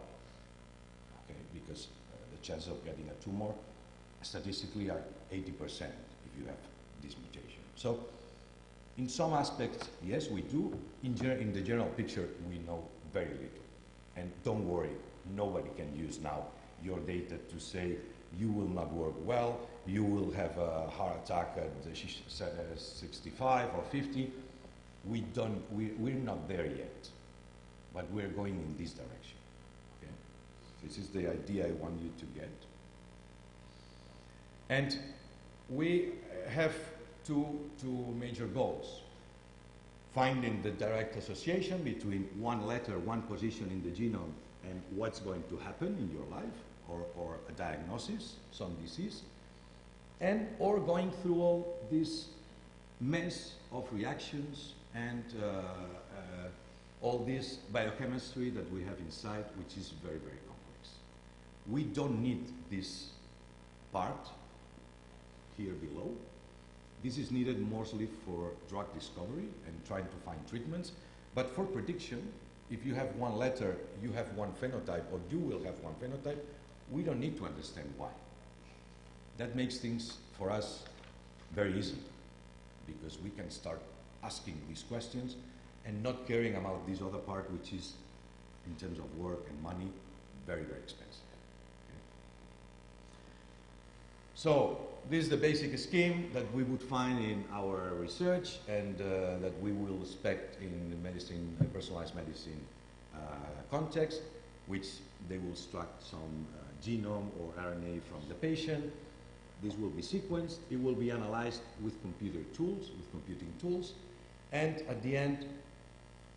Okay, because the chance of getting a tumor statistically are 80% if you have this mutation. So, in some aspects, yes, we do. In the general picture, we know very little. And don't worry, nobody can use now your data to say you will not work well, you will have a heart attack at 65 or 50. We're not there yet, but we're going in this direction. Okay? This is the idea I want you to get. And we have two major goals. Finding the direct association between one letter, one position in the genome and what's going to happen in your life, or a diagnosis, some disease, and or going through all this mess of reactions and all this biochemistry that we have inside, which is very, very complex. We don't need this part here below. This is needed mostly for drug discovery and trying to find treatments. But for prediction, if you have one letter, you have one phenotype, or you will have one phenotype, we don't need to understand why. That makes things for us very easy, because we can start asking these questions and not caring about this other part, which is, in terms of work and money, very, very expensive. Okay. So this is the basic scheme that we would find in our research and that we will expect in the medicine, personalized medicine context, which they will extract some genome or RNA from the patient. This will be sequenced. It will be analyzed with computing tools. And at the end,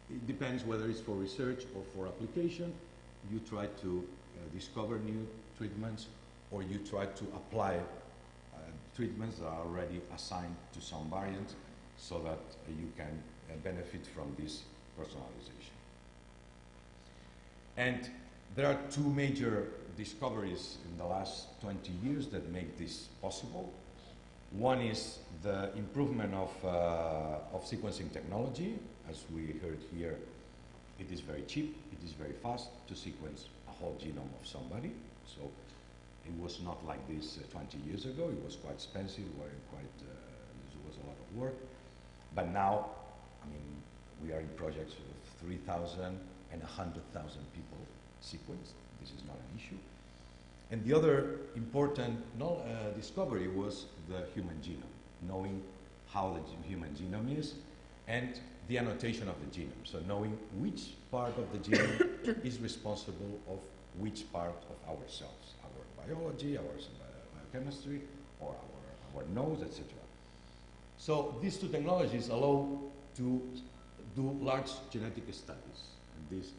it depends whether it's for research or for application. You try to discover new treatments, or you try to apply treatments that are already assigned to some variants so that you can benefit from this personalization. And there are two major discoveries in the last 20 years that make this possible. One is the improvement of sequencing technology. As we heard here, it is very cheap, it is very fast to sequence a whole genome of somebody. So it was not like this 20 years ago. It was quite expensive, it was a lot of work. But now, I mean, we are in projects of 3,000 and 100,000 people sequenced. This is not an issue. And the other important discovery was the human genome, knowing how the human genome is and the annotation of the genome. So knowing which part of the genome is responsible of which part of ourselves, our biology, our biochemistry, or our nose, etc. So these two technologies allow to do large genetic studies. And these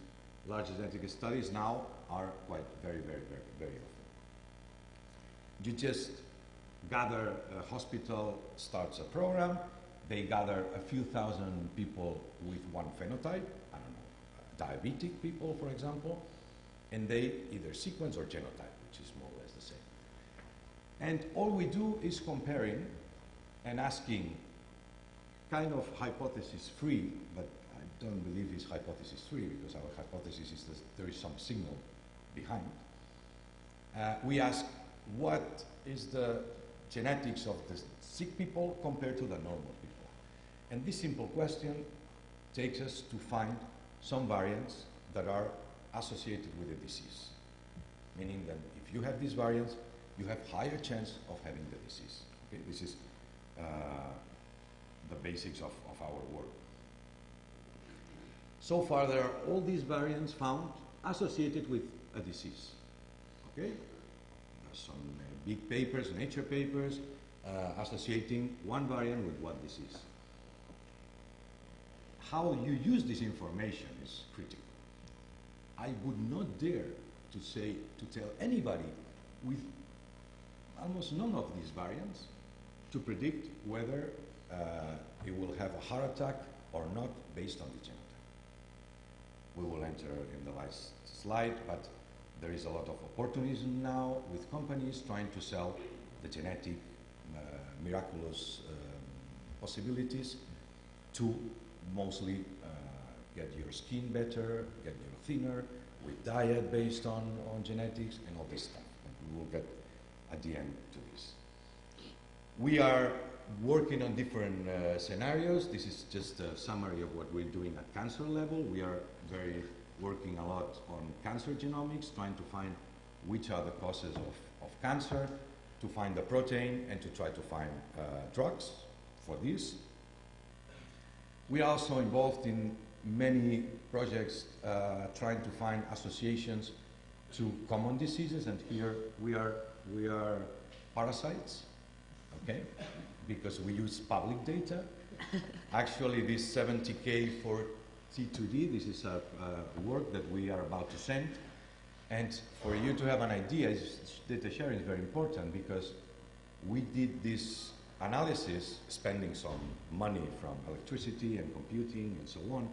large genetic studies now are quite very often. You just gather, a hospital starts a program, they gather a few thousand people with one phenotype, I don't know, diabetic people, for example, and they either sequence or genotype, which is more or less the same. And all we do is comparing and asking, kind of hypothesis-free, but I don't believe it's hypothesis-free, because our hypothesis is that there is some signal behind. We ask, what is the genetics of the sick people compared to the normal people? And this simple question takes us to find some variants that are associated with the disease. Meaning that if you have these variants, you have higher chance of having the disease. Okay? This is the basics of our work. So far, there are all these variants found associated with a disease. Okay? There's some big papers, nature papers, associating one variant with one disease. How you use this information is critical. I would not dare to tell anybody with almost none of these variants to predict whether it will have a heart attack or not based on the genotype. We will enter in the last slide, but there is a lot of opportunism now with companies trying to sell the genetic miraculous possibilities to mostly get your skin better, get you thinner, with diet based on genetics and all this stuff. And we will get at the end to this. We are working on different scenarios. This is just a summary of what we're doing at cancer level. We are working a lot on cancer genomics, trying to find which are the causes of cancer, to find the protein, and to try to find drugs for this. We are also involved in many projects trying to find associations to common diseases, and here we are parasites, okay? Because we use public data. Actually, this 70K for T2D, this is a work that we are about to send. And for you to have an idea, data sharing is very important, because we did this analysis, spending some money from electricity and computing and so on,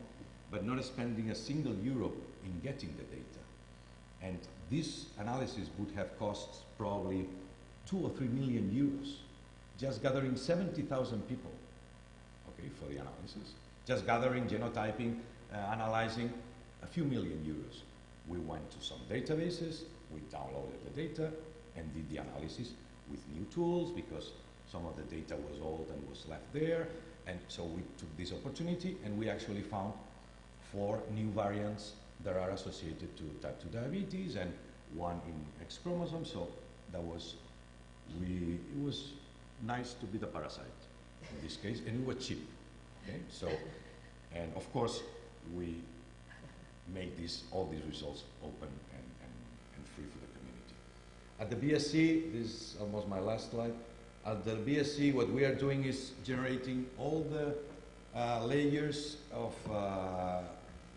but not spending a single euro in getting the data. And this analysis would have cost probably 2 or 3 million euros, just gathering 70,000 people, okay, for the analysis. Just gathering, genotyping, analyzing, a few million euros. We went to some databases, we downloaded the data, and did the analysis with new tools, because some of the data was old and was left there. And so we took this opportunity, and we actually found 4 new variants that are associated to type 2 diabetes, and 1 in X chromosome. So that was, it was nice to be the parasite in this case, and it was cheap. Okay? So, and of course, we make all these results open and free for the community. At the BSc, this is almost my last slide. At the BSc, what we are doing is generating all the layers of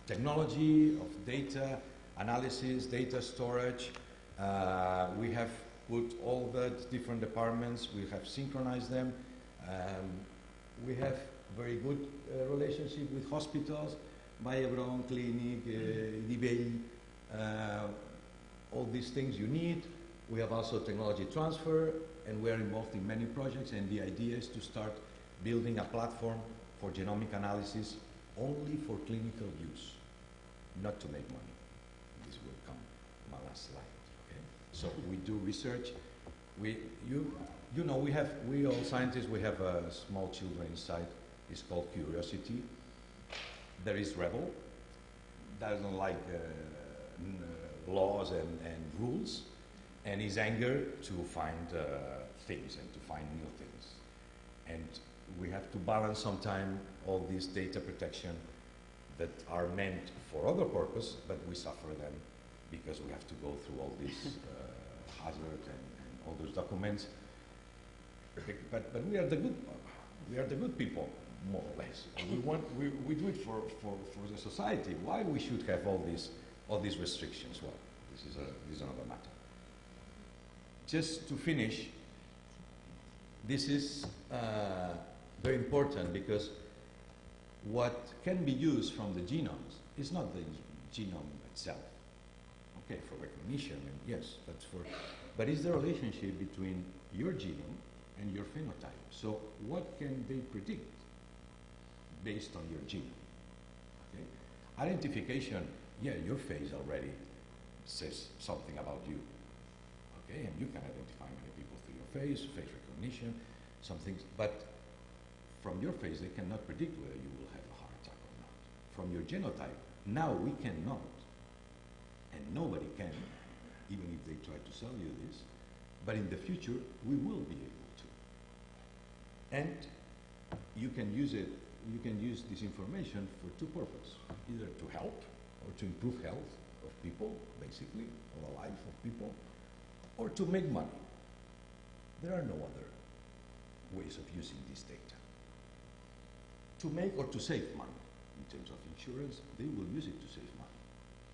technology, of data analysis, data storage. We have put all the different departments, we have synchronized them. We have very good relationship with hospitals, Vallebron, Clinic, Dibell, all these things you need. We have also technology transfer, and we are involved in many projects, and the idea is to start building a platform for genomic analysis only for clinical use, not to make money. This will come my last slide. Okay? So we do research. You know, we all scientists, we have small children inside. It's called curiosity. There is rebel, doesn't like laws and rules, and is anger to find things and to find new things. And we have to balance sometime all these data protection that are meant for other purpose, but we suffer them because we have to go through all this hazard and all those documents. But we are the good people, more or less. We do it for the society. Why we should have all these restrictions? Well, this is another matter. Just to finish, this is very important, because what can be used from the genomes is not the genome itself. Okay, for recognition, and yes, that's for, but it's the relationship between your genome and your phenotype. So what can they predict based on your genome? Okay? Identification, yeah, your face already says something about you. Okay, and you can identify many people through your face recognition, some things, but from your face they cannot predict whether you will have a heart attack or not. From your genotype, now we cannot, and nobody can, even if they try to sell you this, but in the future we will be able to. And you can use it, you can use this information for 2 purposes, either to help or to improve health of people, basically, or the life of people, or to make money. There are no other ways of using this data. To make or to save money. In terms of insurance, they will use it to save money.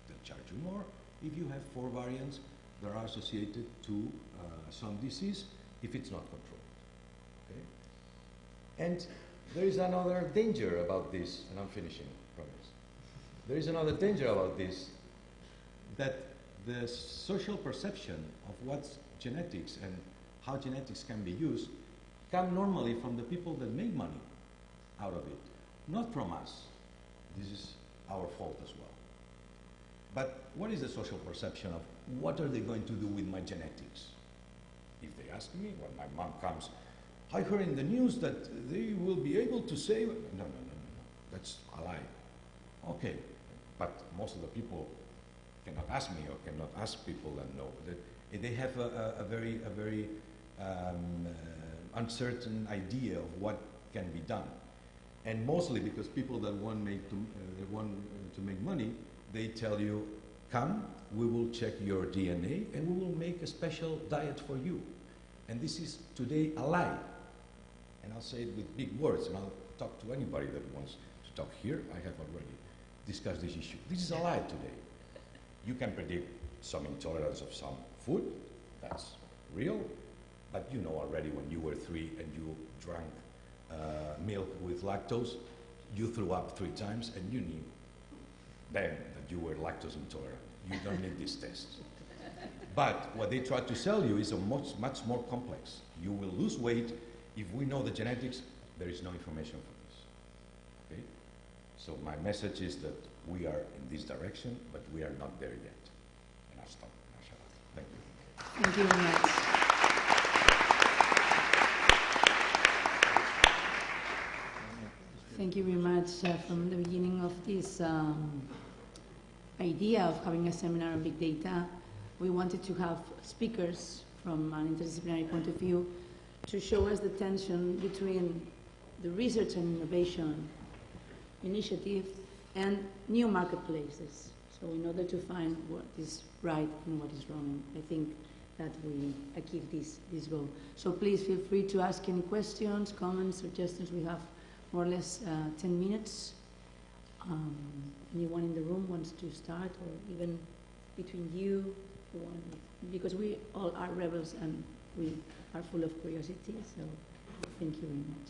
They'll charge you more if you have 4 variants that are associated to some disease if it's not controlled. Okay? And there is another danger about this, and I'm finishing, promise. There is another danger about this, that the social perception of what's genetics and how genetics can be used come normally from the people that make money out of it, not from us. This is our fault as well. But what is the social perception of what are they going to do with my genetics? If they ask me, when my mom comes, I heard in the news that they will be able to say, no, that's a lie. Okay, but most of the people cannot ask me or cannot ask people that know. They have a very uncertain idea of what can be done. And mostly because people that want to make money, they tell you, come, we will check your DNA and we will make a special diet for you. And this is today a lie. And I'll say it with big words, and I'll talk to anybody that wants to talk here. I have already discussed this issue. This is a lie today. You can predict some intolerance of some food, that's real, But you know already when you were 3 and you drank milk with lactose, you threw up 3 times and you knew then that you were lactose intolerant. You don't need this test. But what they try to sell you is a much more complex. You will lose weight. If we know the genetics, there is no information for this. Okay? So my message is that we are in this direction, but we are not there yet. And I'll stop. I'll shut up. Thank you. Thank you very much. Thank you very much. From the beginning of this idea of having a seminar on big data, we wanted to have speakers from an interdisciplinary point of view to show us the tension between the research and innovation initiative and new marketplaces. So in order to find what is right and what is wrong, I think that we achieve this goal. So please feel free to ask any questions, comments, suggestions. We have more or less 10 minutes. Anyone in the room wants to start, or even between you, because we all are rebels and we are full of curiosity, so thank you very much.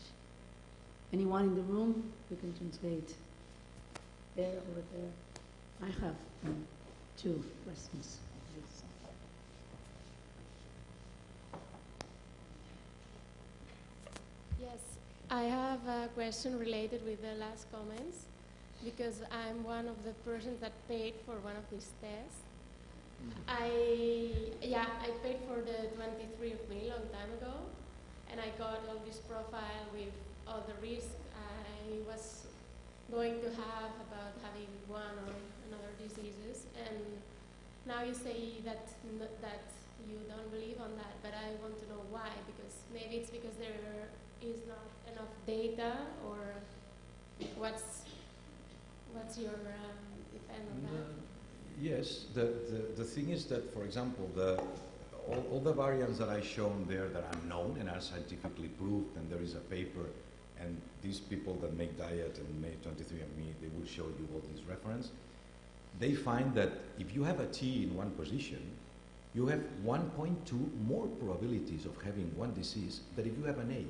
Anyone in the room? We can translate there or there. I have 2 questions. Yes, I have a question related with the last comments, because I'm one of the persons that paid for one of these tests. I paid for the 23 of me a long time ago, and I got all this profile with all the risks I was going to have about having one or another diseases. And now you say that you don't believe on that, but I want to know why, because maybe it's because there is not enough data, or what's your defense on that? Yes, the thing is that, for example, all the variants that I shown there that are known and are scientifically proved, and there is a paper, and these people that make diet and make 23andMe, they will show you all these reference. They find that if you have a T in one position, you have 1.2 more probabilities of having one disease than if you have an A.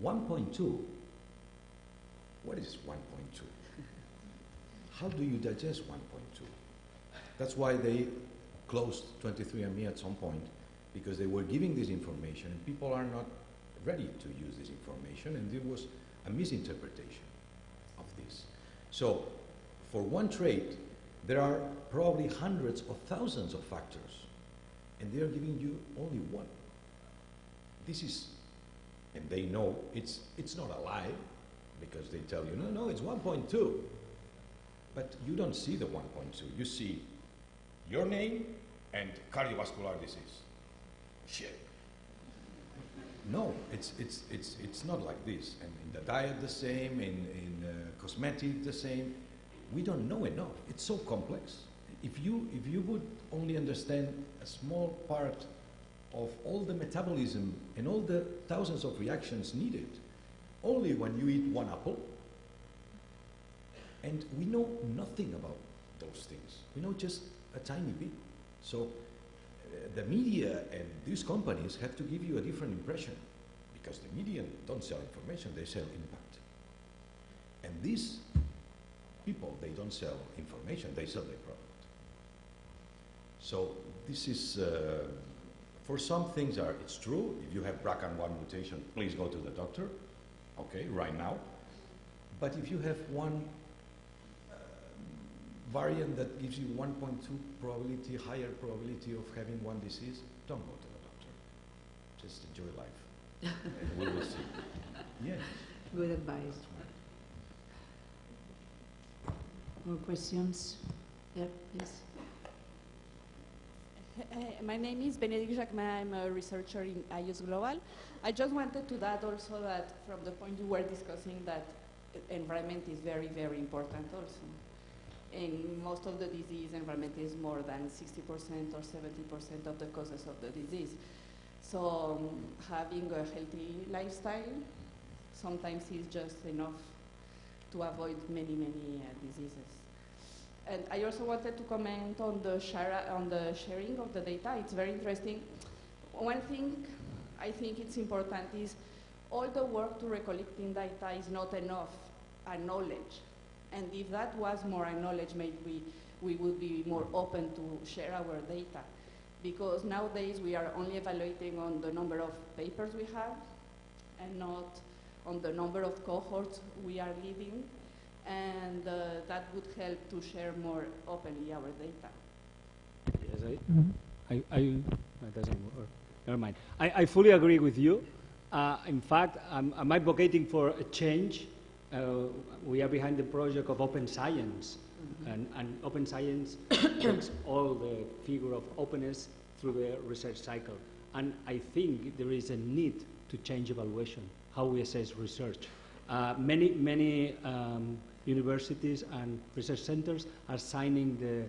1.2. What is 1.2? How do you digest 1.2? That's why they closed 23andMe at some point, because they were giving this information and people are not ready to use this information, and there was a misinterpretation of this. So for one trait, there are probably hundreds of thousands of factors, and they are giving you only one. This is, and they know it's not a lie, because they tell you, no, it's 1.2. But you don't see the 1.2. You see your name and cardiovascular disease. Shit. No, it's not like this. And in the diet the same, in cosmetic the same. We don't know enough. It's so complex. If you would only understand a small part of all the metabolism and all the thousands of reactions needed, only when you eat one apple, and we know nothing about those things. We know just a tiny bit. So the media and these companies have to give you a different impression, because the media don't sell information, they sell impact. And these people, they don't sell information, they sell their product. So this is, for some things it's true. If you have BRCA1 mutation, please go to the doctor, okay, right now. But if you have one variant that gives you 1.2 probability, higher probability of having one disease, don't go to the doctor. Just enjoy life. And we will see. Yes. Good advice. More questions? Yeah, please. My name is Benedict Jacquemin. I'm a researcher in IOS Global. I just wanted to add also that from the point you were discussing, that environment is very, very important also. In most of the disease, environment is more than 60% or 70% of the causes of the disease. So having a healthy lifestyle sometimes is just enough to avoid many, many diseases. And I also wanted to comment on the sharing of the data. It's very interesting. One thing I think it's important is all the work to recollecting data is not enough knowledge. And if that was more knowledge, maybe we would be more open to share our data. Because nowadays we are only evaluating on the number of papers we have and not on the number of cohorts we are leading. And that would help to share more openly our data. Yes, that doesn't work. Never mind. I fully agree with you. In fact, I'm advocating for a change. We are behind the project of open science. And open science takes all the figure of openness through the research cycle. And I think there is a need to change evaluation, how we assess research. Many universities and research centers are signing the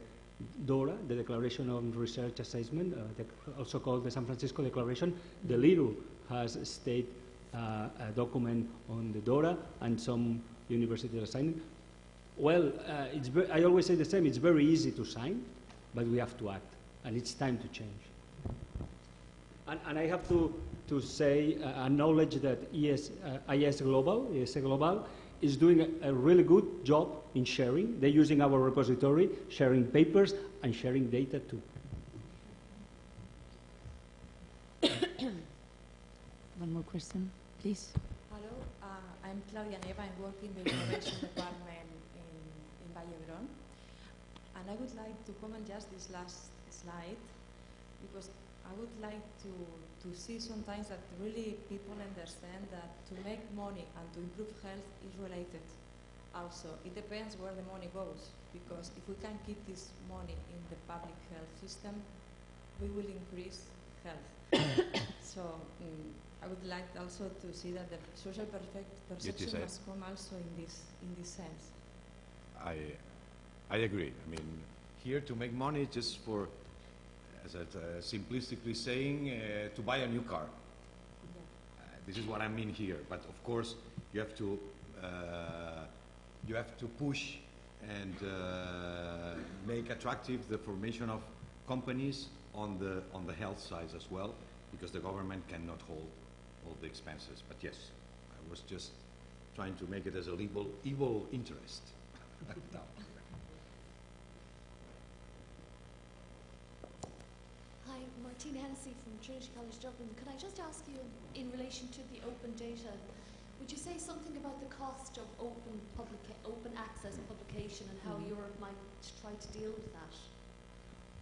DORA, the Declaration on Research Assessment, also called the San Francisco Declaration. The LERU has a state document on the DORA, and some universities are signing. Well, I always say the same, it's very easy to sign, but we have to act, and it's time to change. And I have to say, acknowledge that ESA Global is doing a really good job in sharing. They're using our repository, sharing papers, and sharing data too. One more question, please. Hello, I'm Claudia Neva. I work in the Innovation Department in Vallebrón. And I would like to comment just this last slide, because I would like to see sometimes that really people understand that to make money and to improve health is related. Also, it depends where the money goes, because if we can keep this money in the public health system, we will increase health. So I would like also to see that the social perception must come also in this sense. I agree. I mean, here to make money just for, as simplistically saying, to buy a new car. This is what I mean here. But of course, you have to push and make attractive the formation of companies on the health side as well, because the government cannot hold all the expenses. But yes, I was just trying to make it as a evil interest. No. Hi, Martine Hennessy from Trinity College Dublin. Could I just ask you, in relation to the open data, would you say something about the cost of open access publication and how Europe might try to deal with that?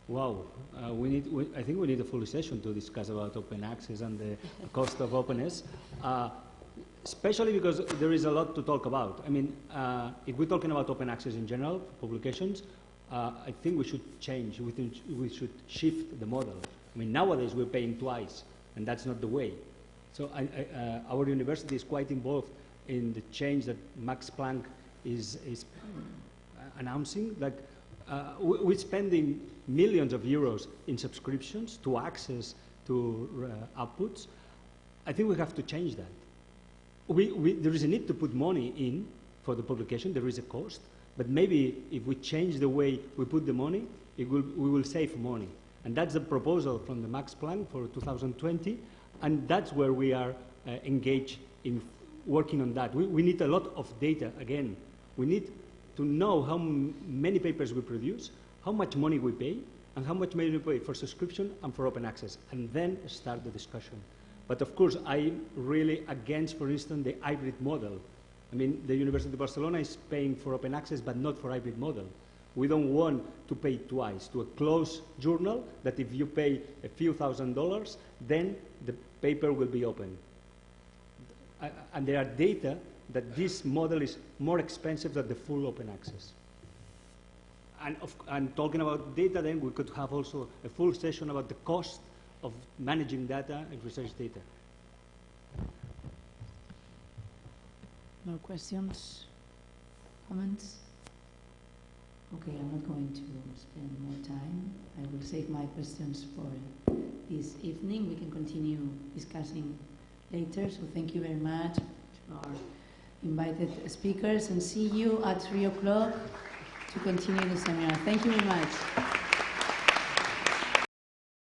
Wow, I think we need a full session to discuss about open access and the cost of openness, especially because there is a lot to talk about. I mean, if we're talking about open access in general, for publications, I think we should change, we should shift the model. I mean, nowadays we're paying twice, and that's not the way. So our university is quite involved in the change that Max Planck is announcing. Like, we're spending millions of euros in subscriptions to access to outputs. I think we have to change that. There is a need to put money in for the publication. There is a cost. But maybe if we change the way we put the money, we will save money. And that's the proposal from the Max Planck for 2020. And that's where we are engaged in working on that. We need a lot of data, again. We need to know how many papers we produce, how much money we pay, and how much money we pay for subscription and for open access, and then start the discussion. But of course, I'm really against, for instance, the hybrid model. I mean, the University of Barcelona is paying for open access, but not for hybrid model. We don't want to pay twice to a closed journal that if you pay a few $1,000s, then the paper will be open. And there are data that this model is more expensive than the full open access. And talking about data, then we could have also a full session about the cost of managing data and research data. More questions? Comments? Okay, I'm not going to spend more time. I will save my questions for this evening. We can continue discussing later. So thank you very much to our invited speakers, and see you at 3 o'clock to continue the seminar. Thank you very much.